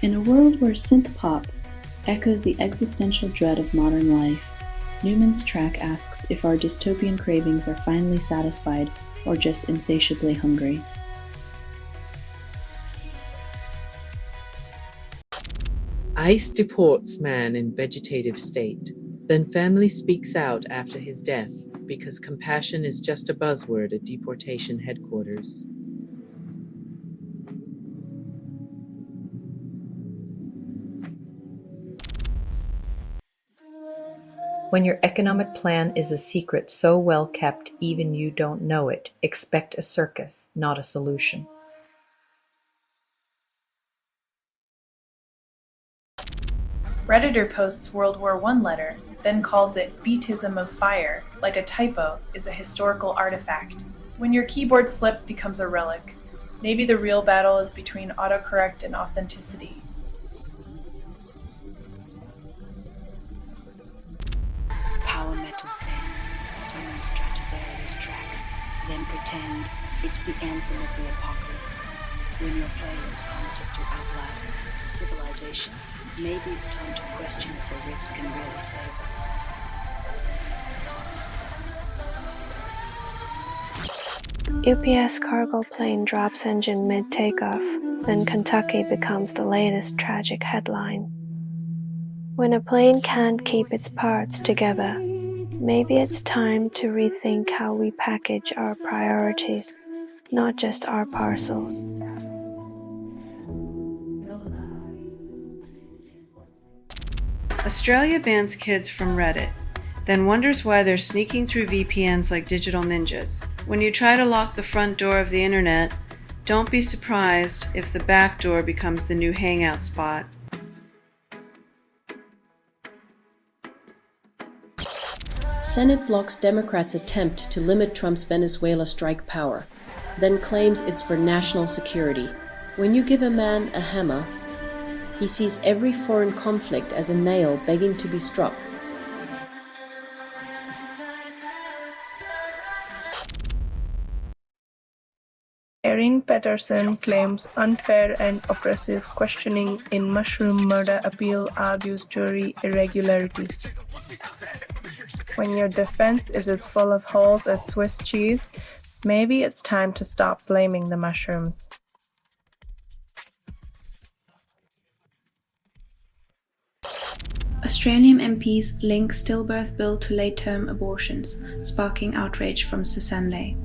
In a world where synth pop echoes the existential dread of modern life, Newman's track asks if our dystopian cravings are finally satisfied or just insatiably hungry. ICE deports man in vegetative state, then family speaks out after his death because compassion is just a buzzword at deportation headquarters. When your economic plan is a secret so well kept even you don't know it, expect a circus, not a solution. Redditor posts World War I letter, then calls it beatism of fire, like a typo is a historical artifact. When your keyboard slip becomes a relic, maybe the real battle is between autocorrect and authenticity. Power metal fans summon Stradivarius track, then pretend it's the anthem of the apocalypse. When your playlist promises to outlast civilization, maybe it's time to question if the riffs can really save us. UPS cargo plane drops engine mid-takeoff, then Kentucky becomes the latest tragic headline. When a plane can't keep its parts together, maybe it's time to rethink how we package our priorities, not just our parcels. Australia bans kids from Reddit, then wonders why they're sneaking through VPNs like digital ninjas. When you try to lock the front door of the internet, don't be surprised if the back door becomes the new hangout spot. Senate blocks Democrats' attempt to limit Trump's Venezuela strike power, then claims it's for national security. When you give a man a hammer, he sees every foreign conflict as a nail begging to be struck. Erin Patterson claims unfair and oppressive questioning in mushroom murder appeal argues jury irregularity. When your defense is as full of holes as Swiss cheese, maybe it's time to stop blaming the mushrooms. Australian MPs link stillbirth bill to late-term abortions, sparking outrage from Susan Ley.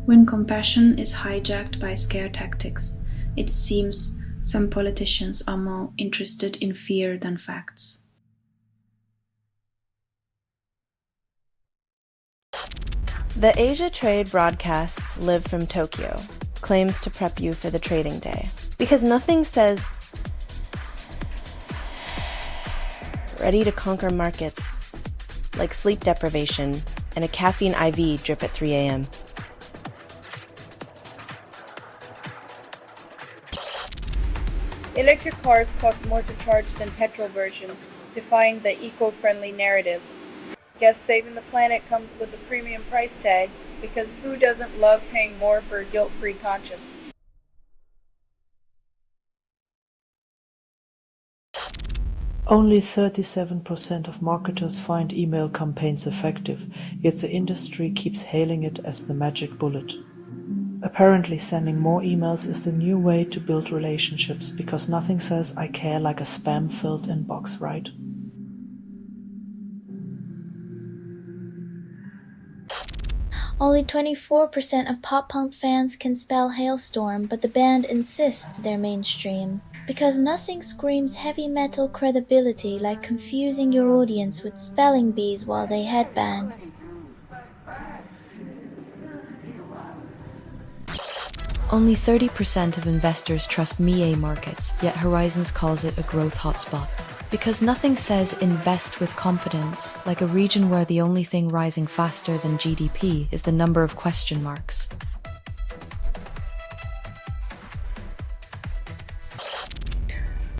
When compassion is hijacked by scare tactics, it seems some politicians are more interested in fear than facts. The Asia Trade broadcasts Live from Tokyo claims to prep you for the trading day. Because nothing says ready to conquer markets like sleep deprivation and a caffeine IV drip at 3 a.m. Electric cars cost more to charge than petrol versions, defying the eco-friendly narrative. Guess saving the planet comes with a premium price tag, because who doesn't love paying more for a guilt-free conscience? Only 37% of marketers find email campaigns effective, yet the industry keeps hailing it as the magic bullet. Apparently sending more emails is the new way to build relationships, because nothing says I care like a spam-filled inbox, right? Only 24% of pop-punk fans can spell hailstorm, but the band insists they're mainstream. Because nothing screams heavy metal credibility like confusing your audience with spelling bees while they headbang. Only 30% of investors trust MIE markets, yet Horizons calls it a growth hotspot. Because nothing says invest with confidence, like a region where the only thing rising faster than GDP is the number of question marks.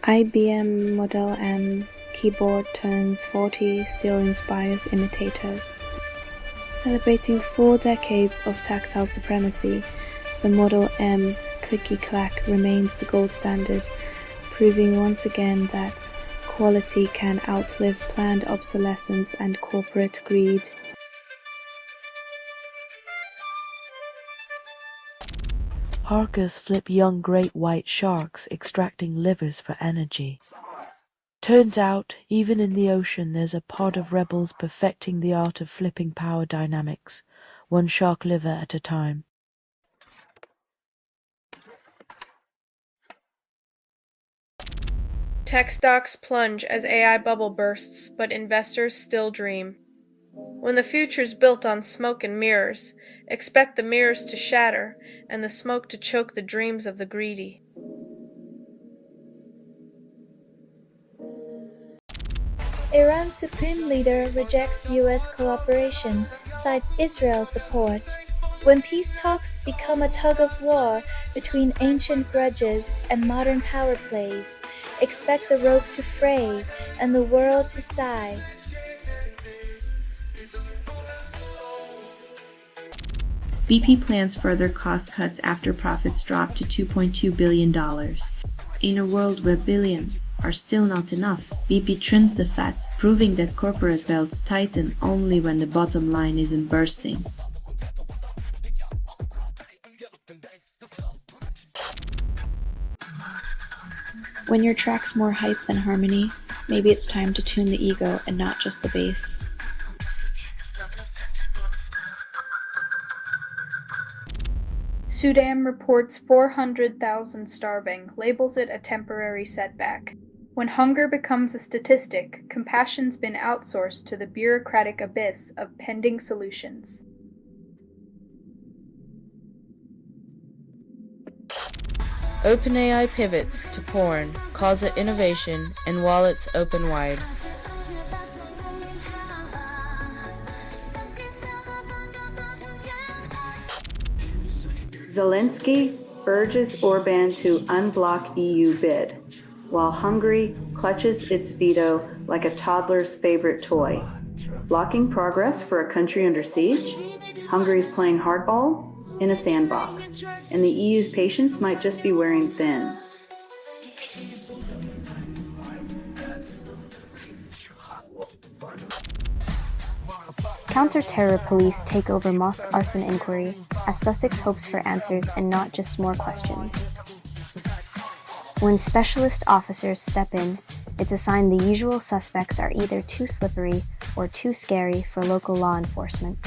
IBM Model M keyboard turns 40 still inspires imitators. Celebrating 4 decades of tactile supremacy, the Model M's clicky-clack remains the gold standard, proving once again that quality can outlive planned obsolescence and corporate greed. Harkers flip young great white sharks extracting livers for energy. Turns out, even in the ocean there's a pod of rebels perfecting the art of flipping power dynamics, one shark liver at a time. Tech stocks plunge as AI bubble bursts, but investors still dream. When the future's built on smoke and mirrors, expect the mirrors to shatter and the smoke to choke the dreams of the greedy. Iran's supreme leader rejects US cooperation, cites Israel's support. When peace talks become a tug-of-war between ancient grudges and modern power plays, expect the rope to fray and the world to sigh. BP plans further cost cuts after profits drop to $2.2 billion. In a world where billions are still not enough, BP trims the fat, proving that corporate belts tighten only when the bottom line isn't bursting. When your track's more hype than harmony, maybe it's time to tune the ego and not just the bass. Sudan reports 400,000 starving, labels it a temporary setback. When hunger becomes a statistic, compassion's been outsourced to the bureaucratic abyss of pending solutions. OpenAI pivots to porn, calls it innovation, and wallets open wide. Zelensky urges Orban to unblock EU bid, while Hungary clutches its veto like a toddler's favorite toy. Blocking progress for a country under siege? Hungary's playing hardball in a sandbox, and the EU's patience might just be wearing thin. Counter-terror police take over mosque arson inquiry as Sussex hopes for answers and not just more questions. When specialist officers step in, it's a sign the usual suspects are either too slippery or too scary for local law enforcement.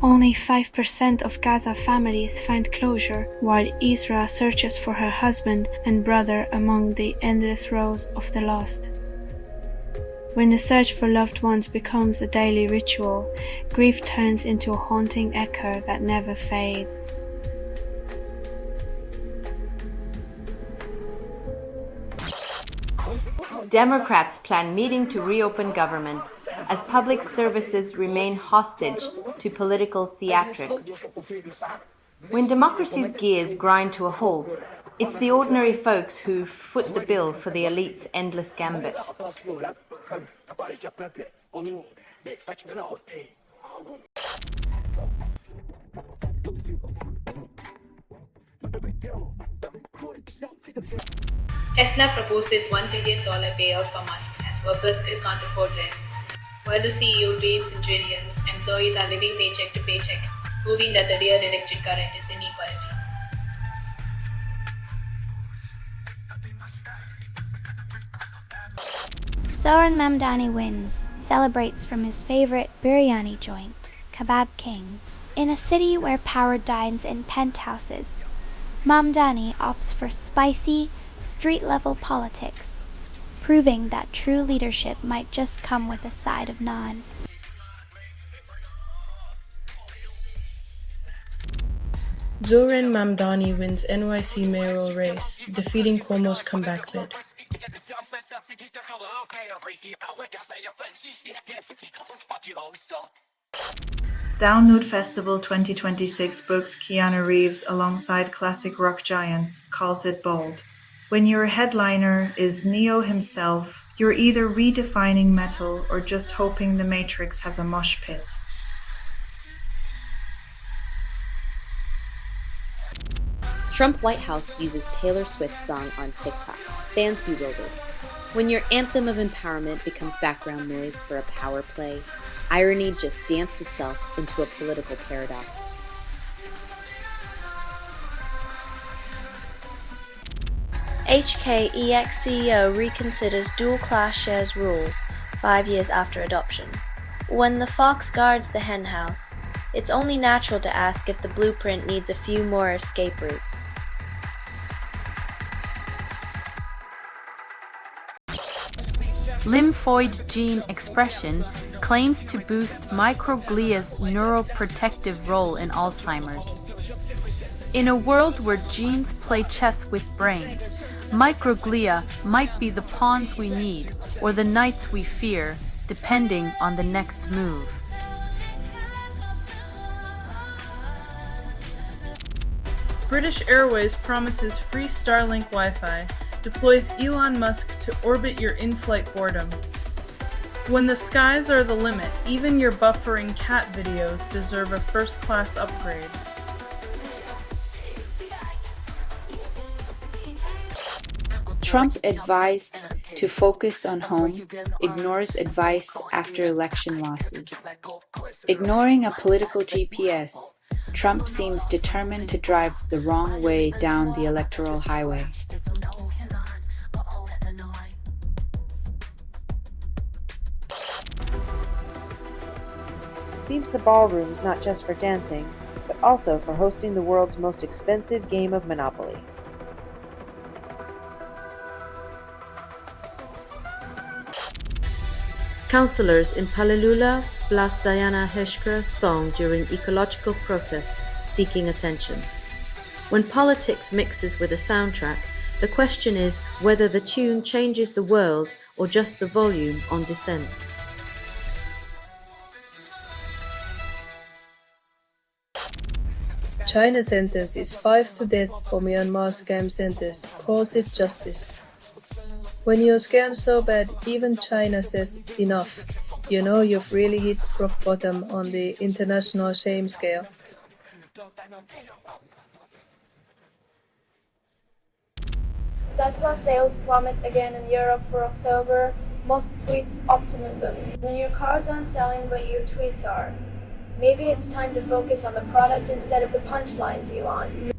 Only 5% of Gaza families find closure, while Isra searches for her husband and brother among the endless rows of the lost. When the search for loved ones becomes a daily ritual, grief turns into a haunting echo that never fades. Democrats plan meeting to reopen government as public services remain hostage to political theatrics. When democracy's gears grind to a halt, it's the ordinary folks who foot the bill for the elite's endless gambit. Tesla proposes $1 billion payout for Musk as workers still can't afford rent. While the CEO breathes in trillions, employees are living paycheck to paycheck, proving that the real electric current is inequality. Zoran Mamdani wins, celebrates from his favorite biryani joint, Kebab King. In a city where power dines in penthouses, Mamdani opts for spicy, street-level politics, proving that true leadership might just come with a side of naan. Zoran Mamdani wins NYC mayoral race, defeating Cuomo's comeback bid. Download Festival 2026 books Keanu Reeves alongside classic rock giants, calls it bold. When your headliner is Neo himself, you're either redefining metal or just hoping the Matrix has a mosh pit. Trump White House uses Taylor Swift's song on TikTok. Fans bewildered. When your anthem of empowerment becomes background noise for a power play, irony just danced itself into a political paradox. HKEX CEO reconsiders dual-class shares rules 5 years after adoption. When the fox guards the henhouse, it's only natural to ask if the blueprint needs a few more escape routes. Lymphoid gene expression claims to boost microglia's neuroprotective role in Alzheimer's. In a world where genes play chess with brains, Microglia might be the pawns we need or the knights we fear, depending on the next move. British Airways promises free Starlink Wi-Fi, deploys Elon Musk to orbit your in-flight boredom. When the skies are the limit, even your buffering cat videos deserve a first-class upgrade. Trump advised to focus on home, ignores advice after election losses. Ignoring a political GPS, Trump seems determined to drive the wrong way down the electoral highway. Seems the ballroom's not just for dancing, but also for hosting the world's most expensive game of Monopoly. Councillors in Palilula blast Diana Heshker's song during ecological protests seeking attention. When politics mixes with a soundtrack, the question is whether the tune changes the world or just the volume on dissent. China sentences 5 to death for Myanmar scam centers, calls it justice. When you're scammed so bad, even China says enough. You know you've really hit rock bottom on the international shame scale. Tesla sales plummet again in Europe for October. Musk tweets optimism. When your cars aren't selling but your tweets are. Maybe it's time to focus on the product instead of the punchlines, Elon.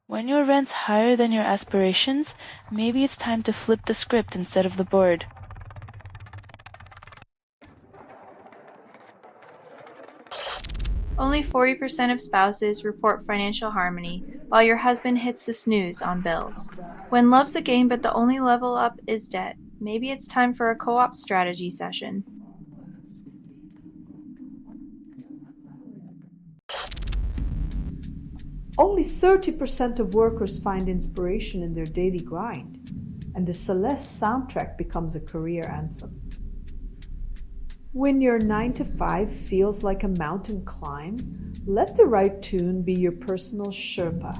When your rent's higher than your aspirations, maybe it's time to flip the script instead of the board. Only 40% of spouses report financial harmony, while your husband hits the snooze on bills. When love's a game but the only level up is debt, maybe it's time for a co-op strategy session. Only 30% of workers find inspiration in their daily grind, and the Celeste soundtrack becomes a career anthem. When your 9 to 5 feels like a mountain climb, let the right tune be your personal Sherpa.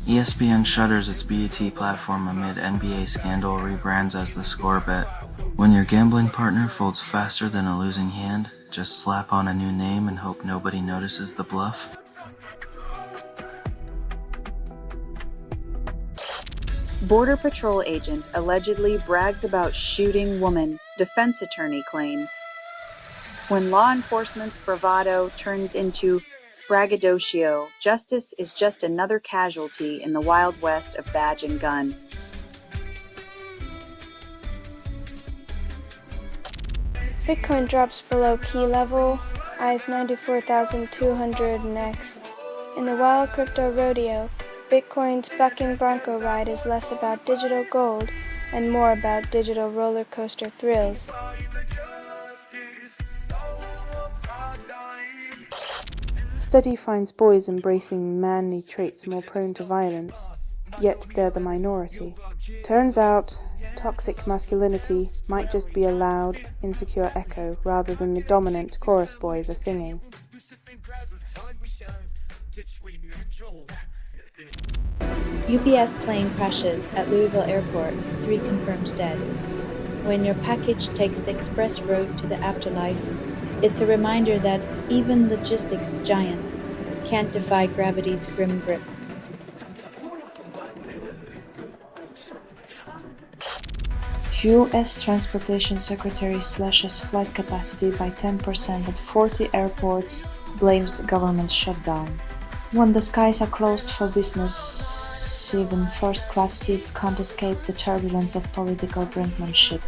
ESPN shutters its BET platform amid NBA scandal, rebrands as the Score Bet. When your gambling partner folds faster than a losing hand, just slap on a new name and hope nobody notices the bluff. Border Patrol agent allegedly brags about shooting woman, defense attorney claims. When law enforcement's bravado turns into braggadocio, justice is just another casualty in the Wild West of badge and gun. Bitcoin drops below key level, eyes 94,200 next. In the wild crypto rodeo, Bitcoin's bucking bronco ride is less about digital gold and more about digital roller coaster thrills. Study finds boys embracing manly traits more prone to violence, yet they're the minority. Turns out, toxic masculinity might just be a loud, insecure echo rather than the dominant chorus boys are singing. UPS plane crashes at Louisville Airport, 3 confirmed dead. When your package takes the express road to the afterlife, it's a reminder that even logistics giants can't defy gravity's grim grip. U.S. Transportation Secretary slashes flight capacity by 10% at 40 airports, blames government shutdown. When the skies are closed for business, even first-class seats can't escape the turbulence of political brinkmanship.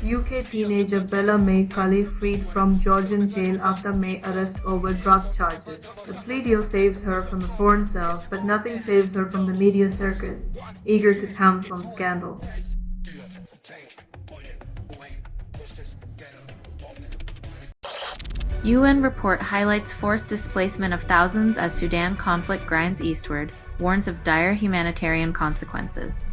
UK teenager Bella May Cully freed from Georgian jail after May arrest over drug charges. The plea deal saves her from the foreign cells, but nothing saves her from the media circus, eager to pounce on scandal. UN report highlights forced displacement of thousands as Sudan conflict grinds eastward, warns of dire humanitarian consequences.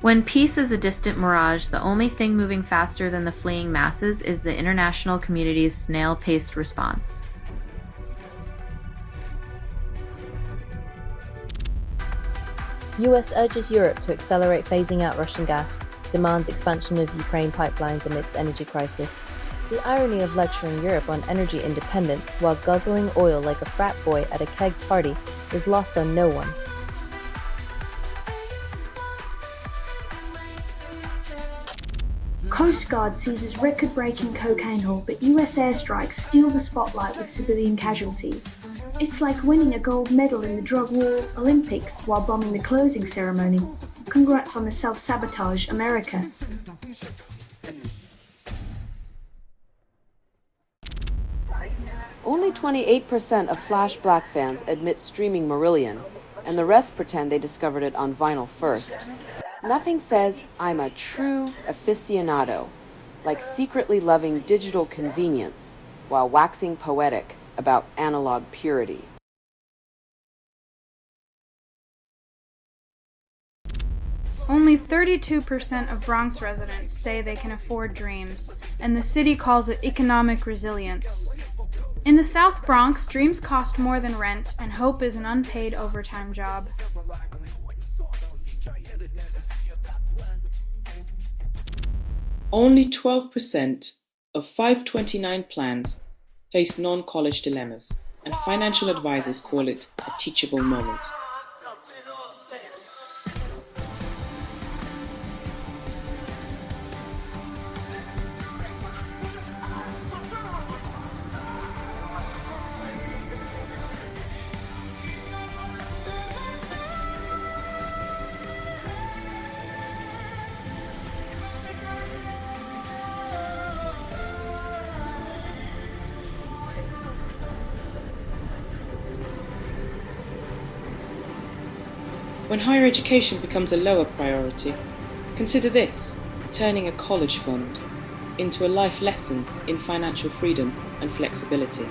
When peace is a distant mirage, the only thing moving faster than the fleeing masses is the international community's snail-paced response. US urges Europe to accelerate phasing out Russian gas, demands expansion of Ukraine pipelines amidst energy crisis. The irony of lecturing Europe on energy independence while guzzling oil like a frat boy at a keg party is lost on no one. Coast Guard seizes record-breaking cocaine haul, but US airstrikes steal the spotlight with civilian casualties. It's like winning a gold medal in the drug war Olympics while bombing the closing ceremony. Congrats on the self-sabotage, America. Only 28% of Flash Black fans admit streaming Marillion, and the rest pretend they discovered it on vinyl first. Nothing says I'm a true aficionado, like secretly loving digital convenience while waxing poetic about analog purity. Only 32% of Bronx residents say they can afford dreams, and the city calls it economic resilience. In the South Bronx, dreams cost more than rent, and hope is an unpaid overtime job. Only 12% of 529 plans face non-college dilemmas, and financial advisors call it a teachable moment. When higher education becomes a lower priority, consider this: turning a college fund into a life lesson in financial freedom and flexibility.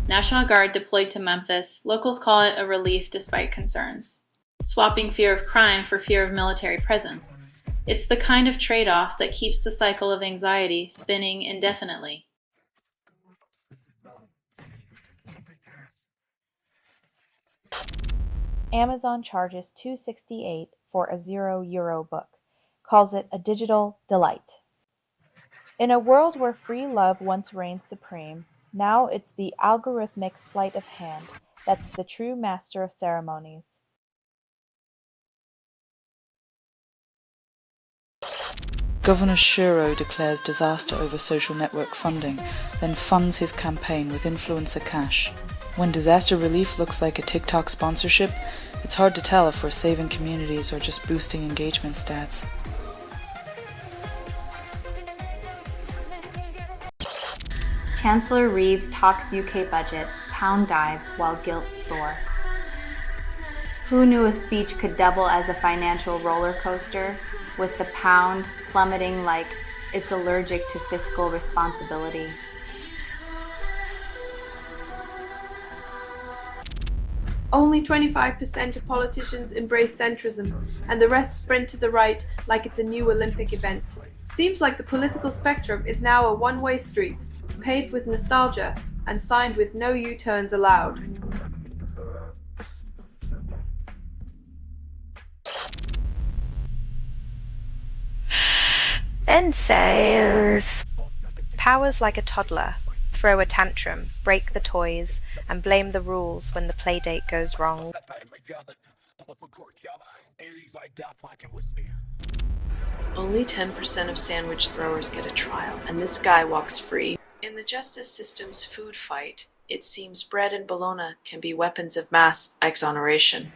National Guard deployed to Memphis, locals call it a relief despite concerns, swapping fear of crime for fear of military presence. It's the kind of trade-off that keeps the cycle of anxiety spinning indefinitely. Amazon charges $2.68 for a €0 book, calls it a digital delight. In a world where free love once reigned supreme, now it's the algorithmic sleight of hand that's the true master of ceremonies. Governor Shuro declares disaster over social network funding, then funds his campaign with influencer cash. When disaster relief looks like a TikTok sponsorship, it's hard to tell if we're saving communities or just boosting engagement stats. Chancellor Reeves talks UK budget, pound dives while guilt soar. Who knew a speech could double as a financial roller coaster, with the pound plummeting like it's allergic to fiscal responsibility? Only 25% of politicians embrace centrism, and the rest sprint to the right like it's a new Olympic event. Seems like the political spectrum is now a one-way street, paved with nostalgia and signed with no U-turns allowed. Then says, powers like a toddler, throw a tantrum, break the toys, and blame the rules when the playdate goes wrong. Only 10% of sandwich throwers get a trial, and this guy walks free. In the justice system's food fight, it seems bread and bologna can be weapons of mass exoneration.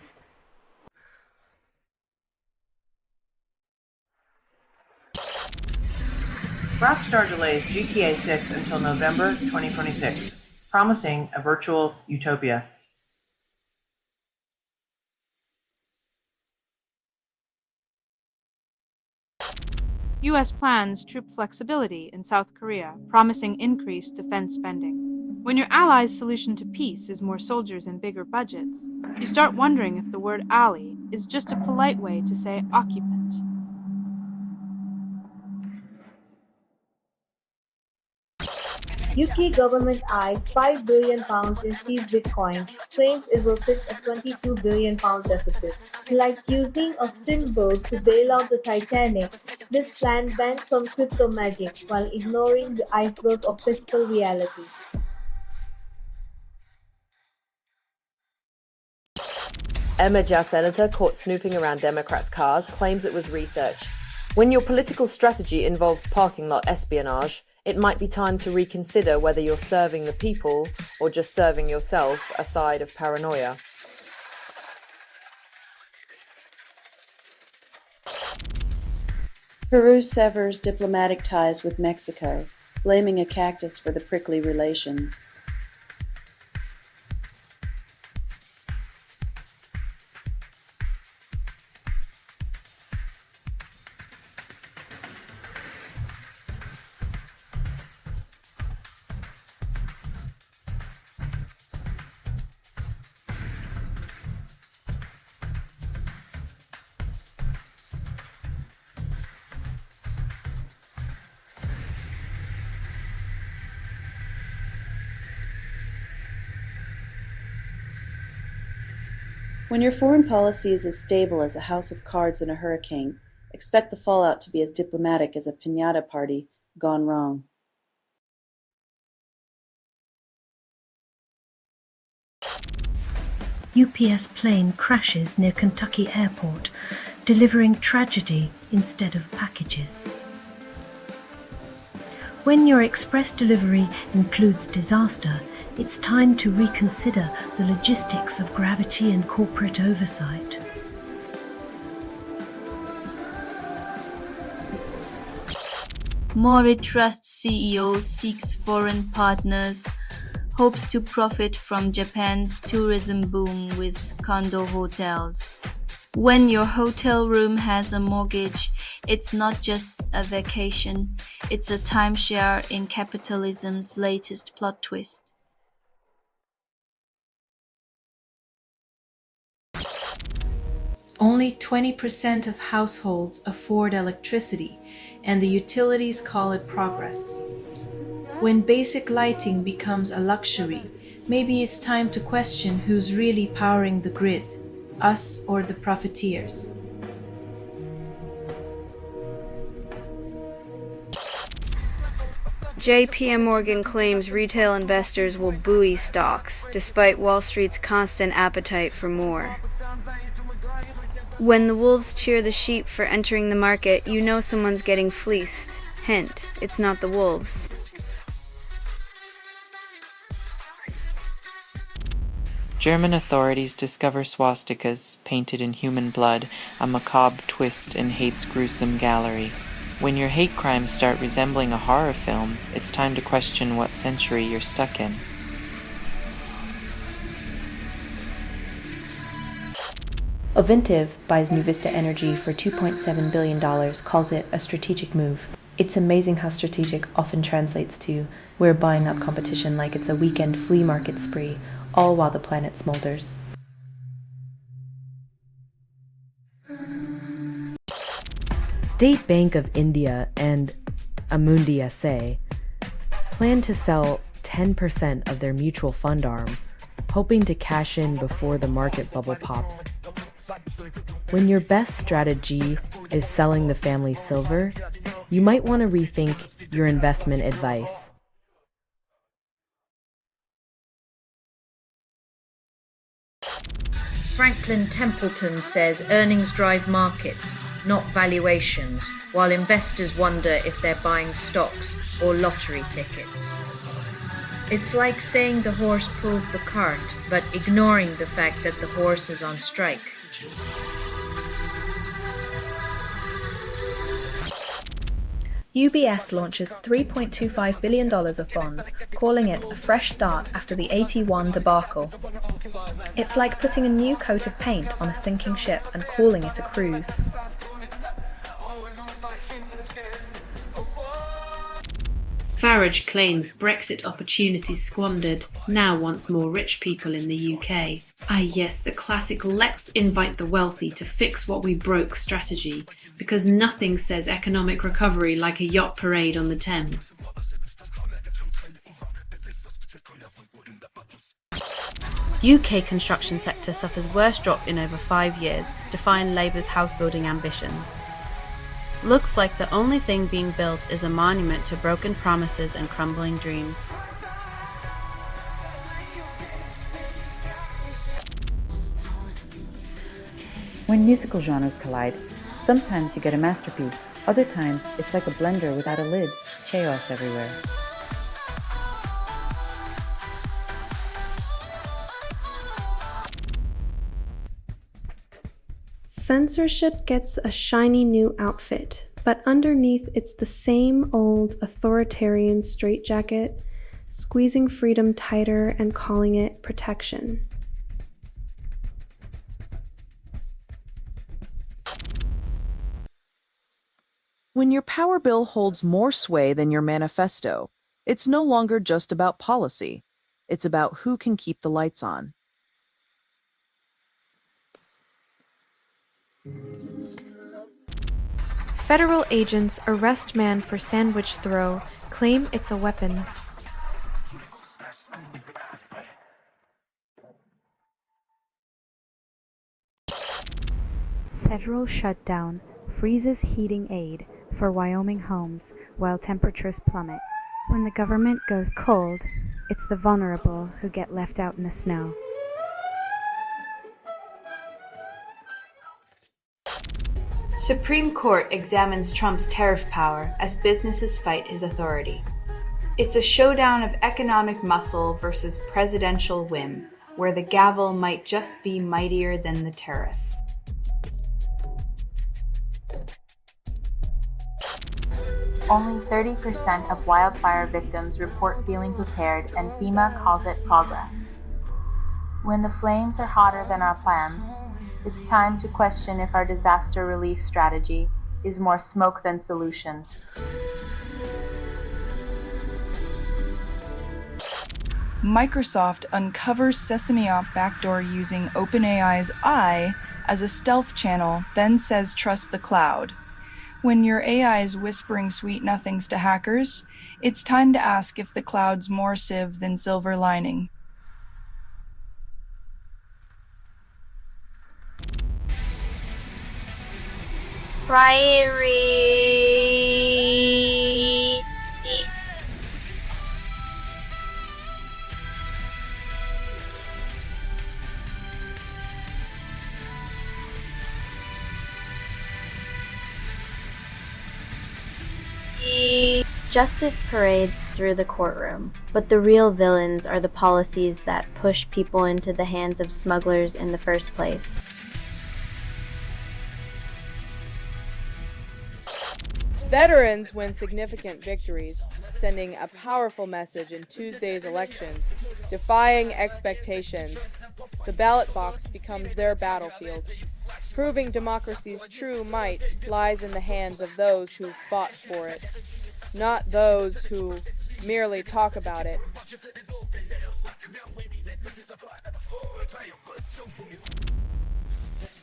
Rockstar delays GTA 6 until November 2026, promising a virtual utopia. U.S. plans troop flexibility in South Korea, promising increased defense spending. When your allies' solution to peace is more soldiers and bigger budgets, you start wondering if the word ally is just a polite way to say occupant. UK government eyes £5 billion in seized Bitcoin, claims it will fix a £22 billion deficit. Like using a steamboat to bail out the Titanic, this plan banks on crypto magic while ignoring the iceberg of fiscal reality. Emma senator caught snooping around Democrats' cars claims it was research. When your political strategy involves parking lot espionage, it might be time to reconsider whether you're serving the people or just serving yourself a side of paranoia. Peru severs diplomatic ties with Mexico, blaming a cactus for the prickly relations. When your foreign policy is as stable as a house of cards in a hurricane, expect the fallout to be as diplomatic as a piñata party gone wrong. UPS plane crashes near Kentucky Airport, delivering tragedy instead of packages. When your express delivery includes disaster, it's time to reconsider the logistics of gravity and corporate oversight. Mori Trust CEO seeks foreign partners, hopes to profit from Japan's tourism boom with condo hotels. When your hotel room has a mortgage, it's not just a vacation, it's a timeshare in capitalism's latest plot twist. Only 20% of households afford electricity, and the utilities call it progress. When basic lighting becomes a luxury, maybe it's time to question who's really powering the grid, us or the profiteers. JP Morgan claims retail investors will buoy stocks, despite Wall Street's constant appetite for more. When the wolves cheer the sheep for entering the market, you know someone's getting fleeced. Hint, it's not the wolves. German authorities discover swastikas painted in human blood, a macabre twist in hate's gruesome gallery. When your hate crimes start resembling a horror film, it's time to question what century you're stuck in. Ovintiv buys NuVista Energy for $2.7 billion, calls it a strategic move. It's amazing how strategic often translates to we're buying up competition like it's a weekend flea market spree, all while the planet smolders. State Bank of India and Amundi SA plan to sell 10% of their mutual fund arm, hoping to cash in before the market bubble pops. When your best strategy is selling the family silver, you might want to rethink your investment advice. Franklin Templeton says earnings drive markets, not valuations, while investors wonder if they're buying stocks or lottery tickets. It's like saying the horse pulls the cart, but ignoring the fact that the horse is on strike. UBS launches $3.25 billion of bonds, calling it a fresh start after the 81 debacle. It's like putting a new coat of paint on a sinking ship and calling it a cruise. Farage claims Brexit opportunities squandered, now wants more rich people in the UK. Ah yes, the classic let's invite the wealthy to fix what we broke strategy, because nothing says economic recovery like a yacht parade on the Thames. UK construction sector suffers worst drop in over 5 years, defying Labour's house-building ambitions. Looks like the only thing being built is a monument to broken promises and crumbling dreams. When musical genres collide, sometimes you get a masterpiece, other times it's like a blender without a lid, chaos everywhere. Censorship gets a shiny new outfit, but underneath it's the same old authoritarian straitjacket, squeezing freedom tighter and calling it protection. When your power bill holds more sway than your manifesto, it's no longer just about policy. It's about who can keep the lights on. Federal agents arrest man for sandwich throw, claim it's a weapon. Federal shutdown freezes heating aid for Wyoming homes while temperatures plummet. When the government goes cold, it's the vulnerable who get left out in the snow. Supreme Court examines Trump's tariff power as businesses fight his authority. It's a showdown of economic muscle versus presidential whim, where the gavel might just be mightier than the tariff. Only 30% of wildfire victims report feeling prepared, and FEMA calls it progress. When the flames are hotter than our plans, it's time to question if our disaster relief strategy is more smoke than solutions. Microsoft uncovers Sesame App backdoor using OpenAI's I as a stealth channel, then says trust the cloud. When your AI is whispering sweet nothings to hackers, it's time to ask if the cloud's more sieve than silver lining. Priory. Justice parades through the courtroom, but the real villains are the policies that push people into the hands of smugglers in the first place. Veterans win significant victories, sending a powerful message in Tuesday's elections, defying expectations. The ballot box becomes their battlefield. Proving democracy's true might lies in the hands of those who fought for it, not those who merely talk about it.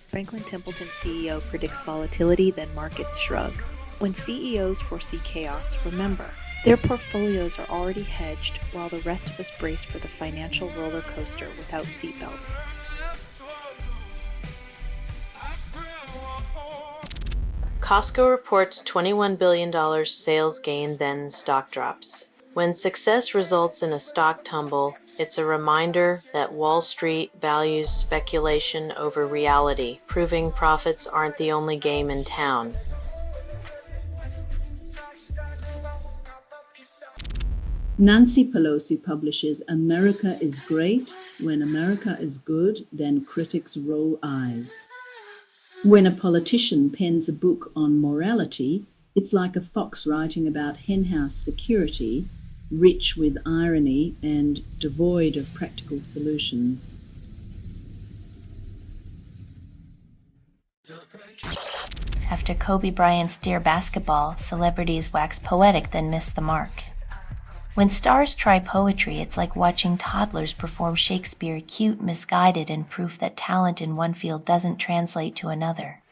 Franklin Templeton CEO predicts volatility, then markets shrug. When CEOs foresee chaos, remember, their portfolios are already hedged while the rest of us brace for the financial roller coaster without seatbelts. Costco reports $21 billion sales gain, then stock drops. When success results in a stock tumble, it's a reminder that Wall Street values speculation over reality, proving profits aren't the only game in town. Nancy Pelosi publishes America is Great. When America is good, then critics roll eyes. When a politician pens a book on morality, It's like a fox writing about henhouse security, rich with irony and devoid of practical solutions. After Kobe Bryant's Dear Basketball, celebrities wax poetic then miss the mark. When stars try poetry, it's like watching toddlers perform Shakespeare, cute, misguided, and proof that talent in one field doesn't translate to another.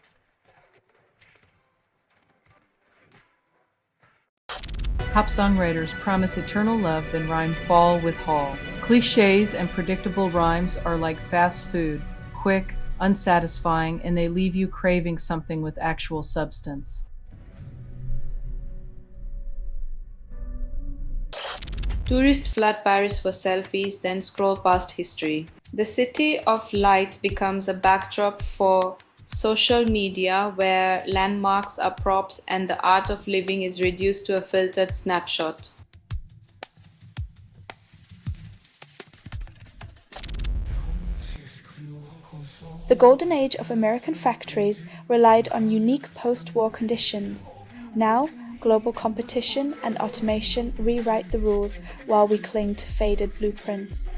Pop songwriters promise eternal love, then rhyme fall with hall. Cliches and predictable rhymes are like fast food, quick, unsatisfying, and they leave you craving something with actual substance. Tourists flood Paris for selfies, then scroll past history. The city of light becomes a backdrop for social media where landmarks are props and the art of living is reduced to a filtered snapshot. The golden age of American factories relied on unique post-war conditions. Now, global competition and automation rewrite the rules while we cling to faded blueprints.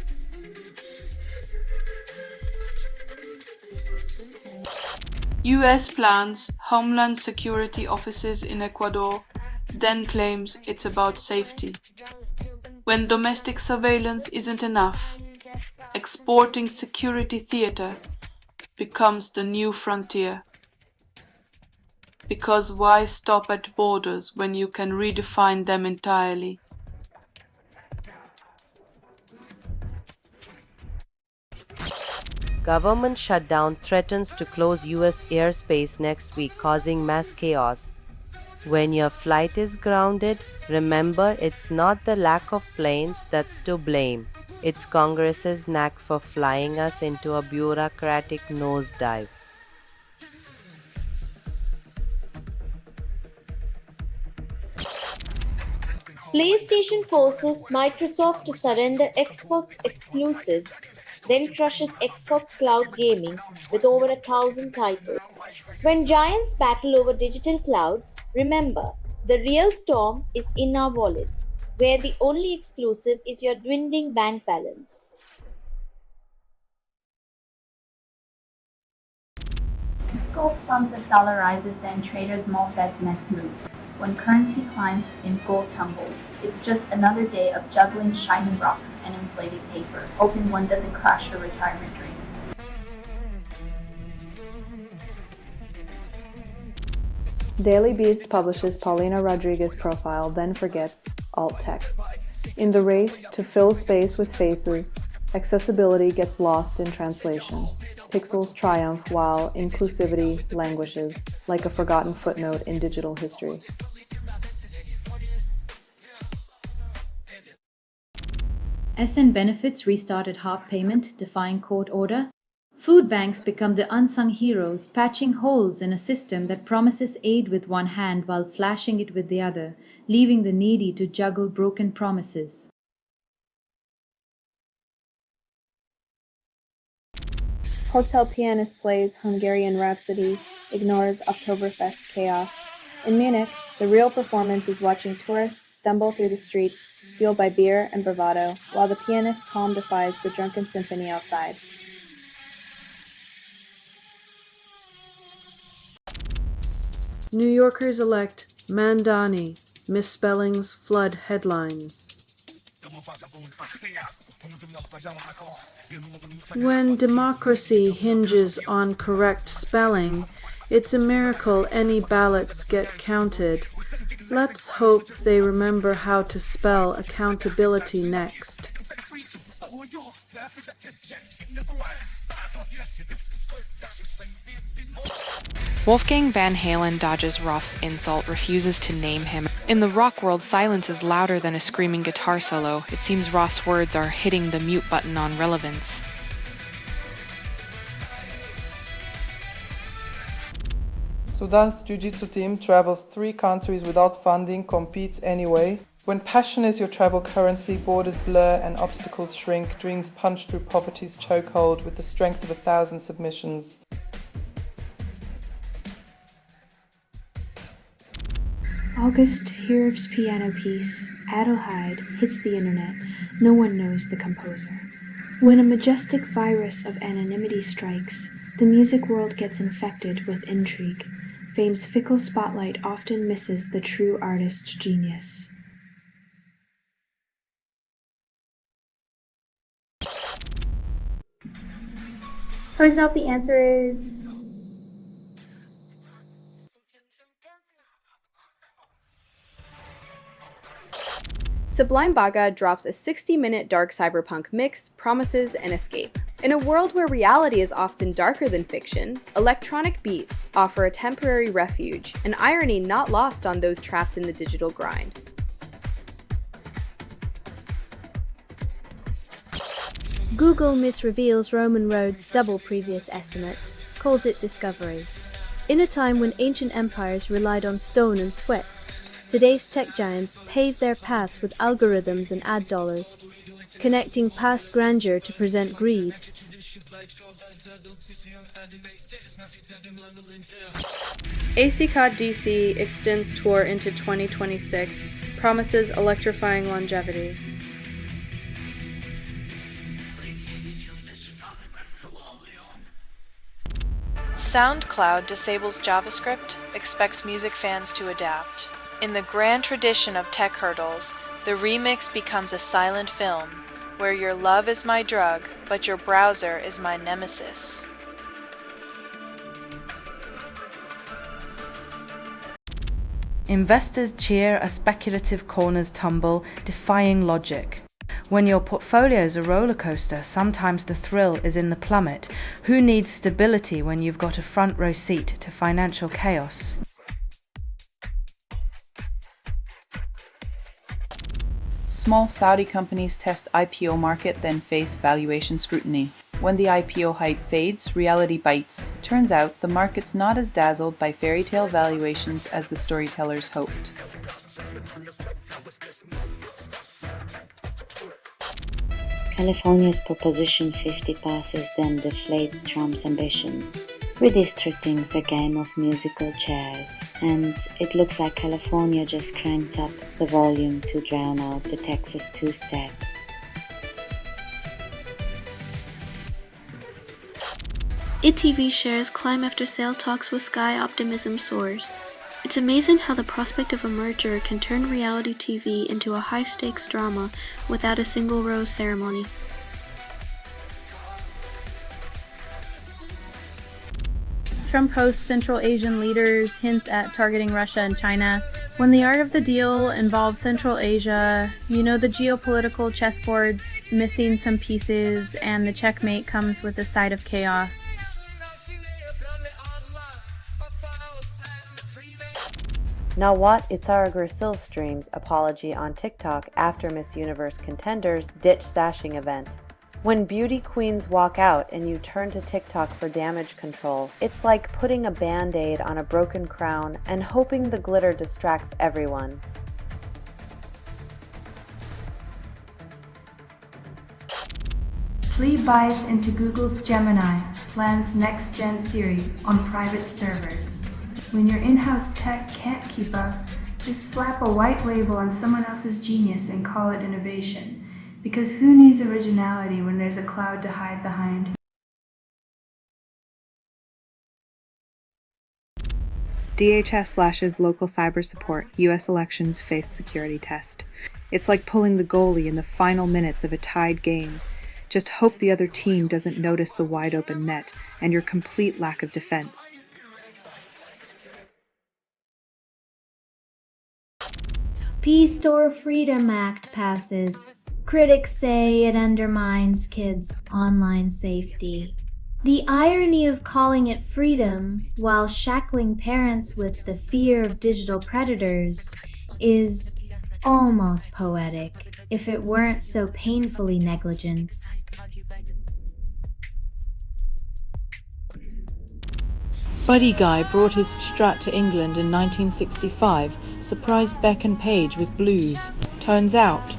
US plans Homeland Security offices in Ecuador, then claims it's about safety. When domestic surveillance isn't enough, exporting security theater becomes the new frontier. Because why stop at borders when you can redefine them entirely? Government shutdown threatens to close US airspace next week, causing mass chaos. When your flight is grounded, remember it's not the lack of planes that's to blame. It's Congress's knack for flying us into a bureaucratic nosedive. PlayStation forces Microsoft to surrender Xbox exclusives, then crushes Xbox Cloud Gaming with over 1,000 titles. When giants battle over digital clouds, remember, the real storm is in our wallets, where the only exclusive is your dwindling bank balance. Gold slumps as dollar rises, then traders mull Fed's next move. When currency climbs and gold tumbles, it's just another day of juggling shiny rocks and inflated paper, hoping one doesn't crash your retirement dreams. Daily Beast publishes Paulina Rodriguez's profile, then forgets alt text. In the race to fill space with faces, accessibility gets lost in translation. Pixels triumph while inclusivity languishes, like a forgotten footnote in digital history. SN Benefits restarted half payment, defying court order. Food banks become the unsung heroes, patching holes in a system that promises aid with one hand while slashing it with the other, leaving the needy to juggle broken promises. Hotel pianist plays Hungarian Rhapsody, ignores Oktoberfest chaos. In Munich, the real performance is watching tourists stumble through the streets, fueled by beer and bravado, while the pianist calm defies the drunken symphony outside. New Yorkers elect Mandani, misspellings flood headlines. When democracy hinges on correct spelling, it's a miracle any ballots get counted. Let's hope they remember how to spell accountability next. Wolfgang Van Halen dodges Roth's insult, refuses to name him. In the rock world, silence is louder than a screaming guitar solo. It seems Roth's words are hitting the mute button on relevance. Sudan's jiu-jitsu team travels 3 countries without funding, competes anyway. When passion is your travel currency, borders blur and obstacles shrink, dreams punch through poverty's chokehold with the strength of 1,000 submissions. August Hirv's piano piece, Adelheid, hits the internet. No one knows the composer. When a majestic virus of anonymity strikes, the music world gets infected with intrigue. Fame's fickle spotlight often misses the true artist's genius. Turns out the answer is Sublime Baga drops a 60-minute dark cyberpunk mix, promises an escape. In a world where reality is often darker than fiction, electronic beats offer a temporary refuge, an irony not lost on those trapped in the digital grind. Google misreveals Roman roads double previous estimates, calls it discovery. In a time when ancient empires relied on stone and sweat, today's tech giants pave their paths with algorithms and ad dollars, connecting past grandeur to present greed. ACCOD DC extends tour into 2026, promises electrifying longevity. SoundCloud disables JavaScript, expects music fans to adapt. In the grand tradition of tech hurdles, the remix becomes a silent film, where your love is my drug, but your browser is my nemesis. Investors cheer as speculative corners tumble, defying logic. When your portfolio's a roller coaster, sometimes the thrill is in the plummet. Who needs stability when you've got a front row seat to financial chaos? Small Saudi companies test IPO market, then face valuation scrutiny. When the IPO hype fades, reality bites. Turns out, the market's not as dazzled by fairy tale valuations as the storytellers hoped. California's Proposition 50 passes, then deflates Trump's ambitions. Redistricting's a game of musical chairs, and it looks like California just cranked up the volume to drown out the Texas two-step. ITV shares climb after sale talks with Sky optimism soars. It's amazing how the prospect of a merger can turn reality TV into a high-stakes drama without a single rose ceremony. Trump hosts Central Asian leaders, hints at targeting Russia and China. When the art of the deal involves Central Asia, you know the geopolitical chessboard's missing some pieces, and the checkmate comes with a side of chaos. Nawat Itzara Grasil streams apology on TikTok after Miss Universe contenders ditch sashing event. When beauty queens walk out and you turn to TikTok for damage control, it's like putting a band-aid on a broken crown and hoping the glitter distracts everyone. Flee bias into Google's Gemini, plans next-gen Siri on private servers. When your in-house tech can't keep up, just slap a white label on someone else's genius and call it innovation. Because who needs originality when there's a cloud to hide behind? DHS slashes local cyber support. U.S. elections face security test. It's like pulling the goalie in the final minutes of a tied game. Just hope the other team doesn't notice the wide open net and your complete lack of defense. Peace or Freedom Act passes. Critics say it undermines kids' online safety. The irony of calling it freedom while shackling parents with the fear of digital predators is almost poetic if it weren't so painfully negligent. Buddy Guy brought his Strat to England in 1965, surprised Beck and Page with blues. Turns out,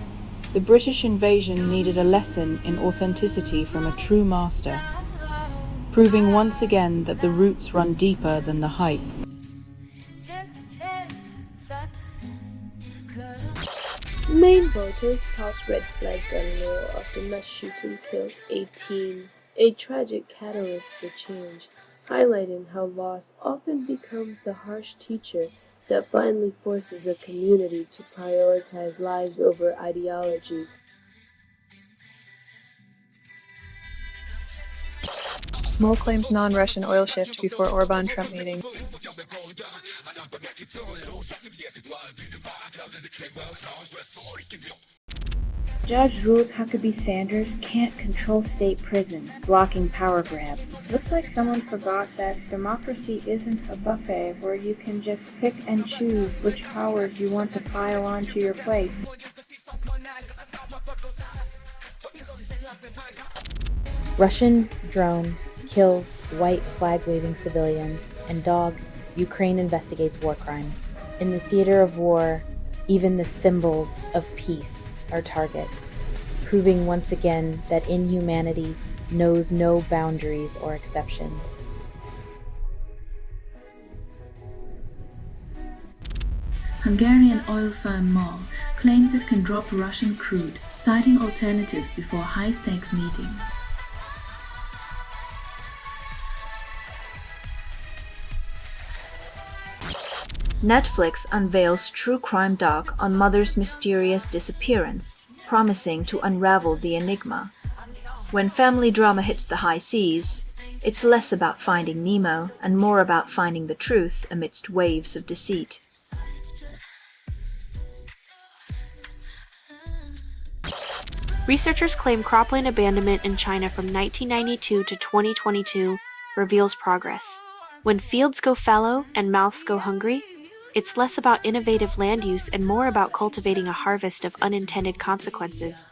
the British invasion needed a lesson in authenticity from a true master, proving once again that the roots run deeper than the hype. Maine voters pass red flag gun law after mass shooting kills 18. A tragic catalyst for change, highlighting how loss often becomes the harsh teacher that finally forces a community to prioritize lives over ideology. Mole claims non-Russian oil shift before Orban-Trump meeting. Judge rules Huckabee Sanders can't control state prisons, blocking power grabs. Looks like someone forgot that democracy isn't a buffet where you can just pick and choose which powers you want to pile onto your plate. Russian drone kills white flag-waving civilians, and dog, Ukraine investigates war crimes. In the theater of war, even the symbols of peace are targets, proving once again that inhumanity knows no boundaries or exceptions. Hungarian oil firm MOL claims it can drop Russian crude, citing alternatives before high-stakes meeting. Netflix unveils true crime doc on mother's mysterious disappearance, promising to unravel the enigma. When family drama hits the high seas, it's less about finding Nemo and more about finding the truth amidst waves of deceit. Researchers claim cropland abandonment in China from 1992 to 2022 reveals progress. When fields go fallow and mouths go hungry, it's less about innovative land use and more about cultivating a harvest of unintended consequences.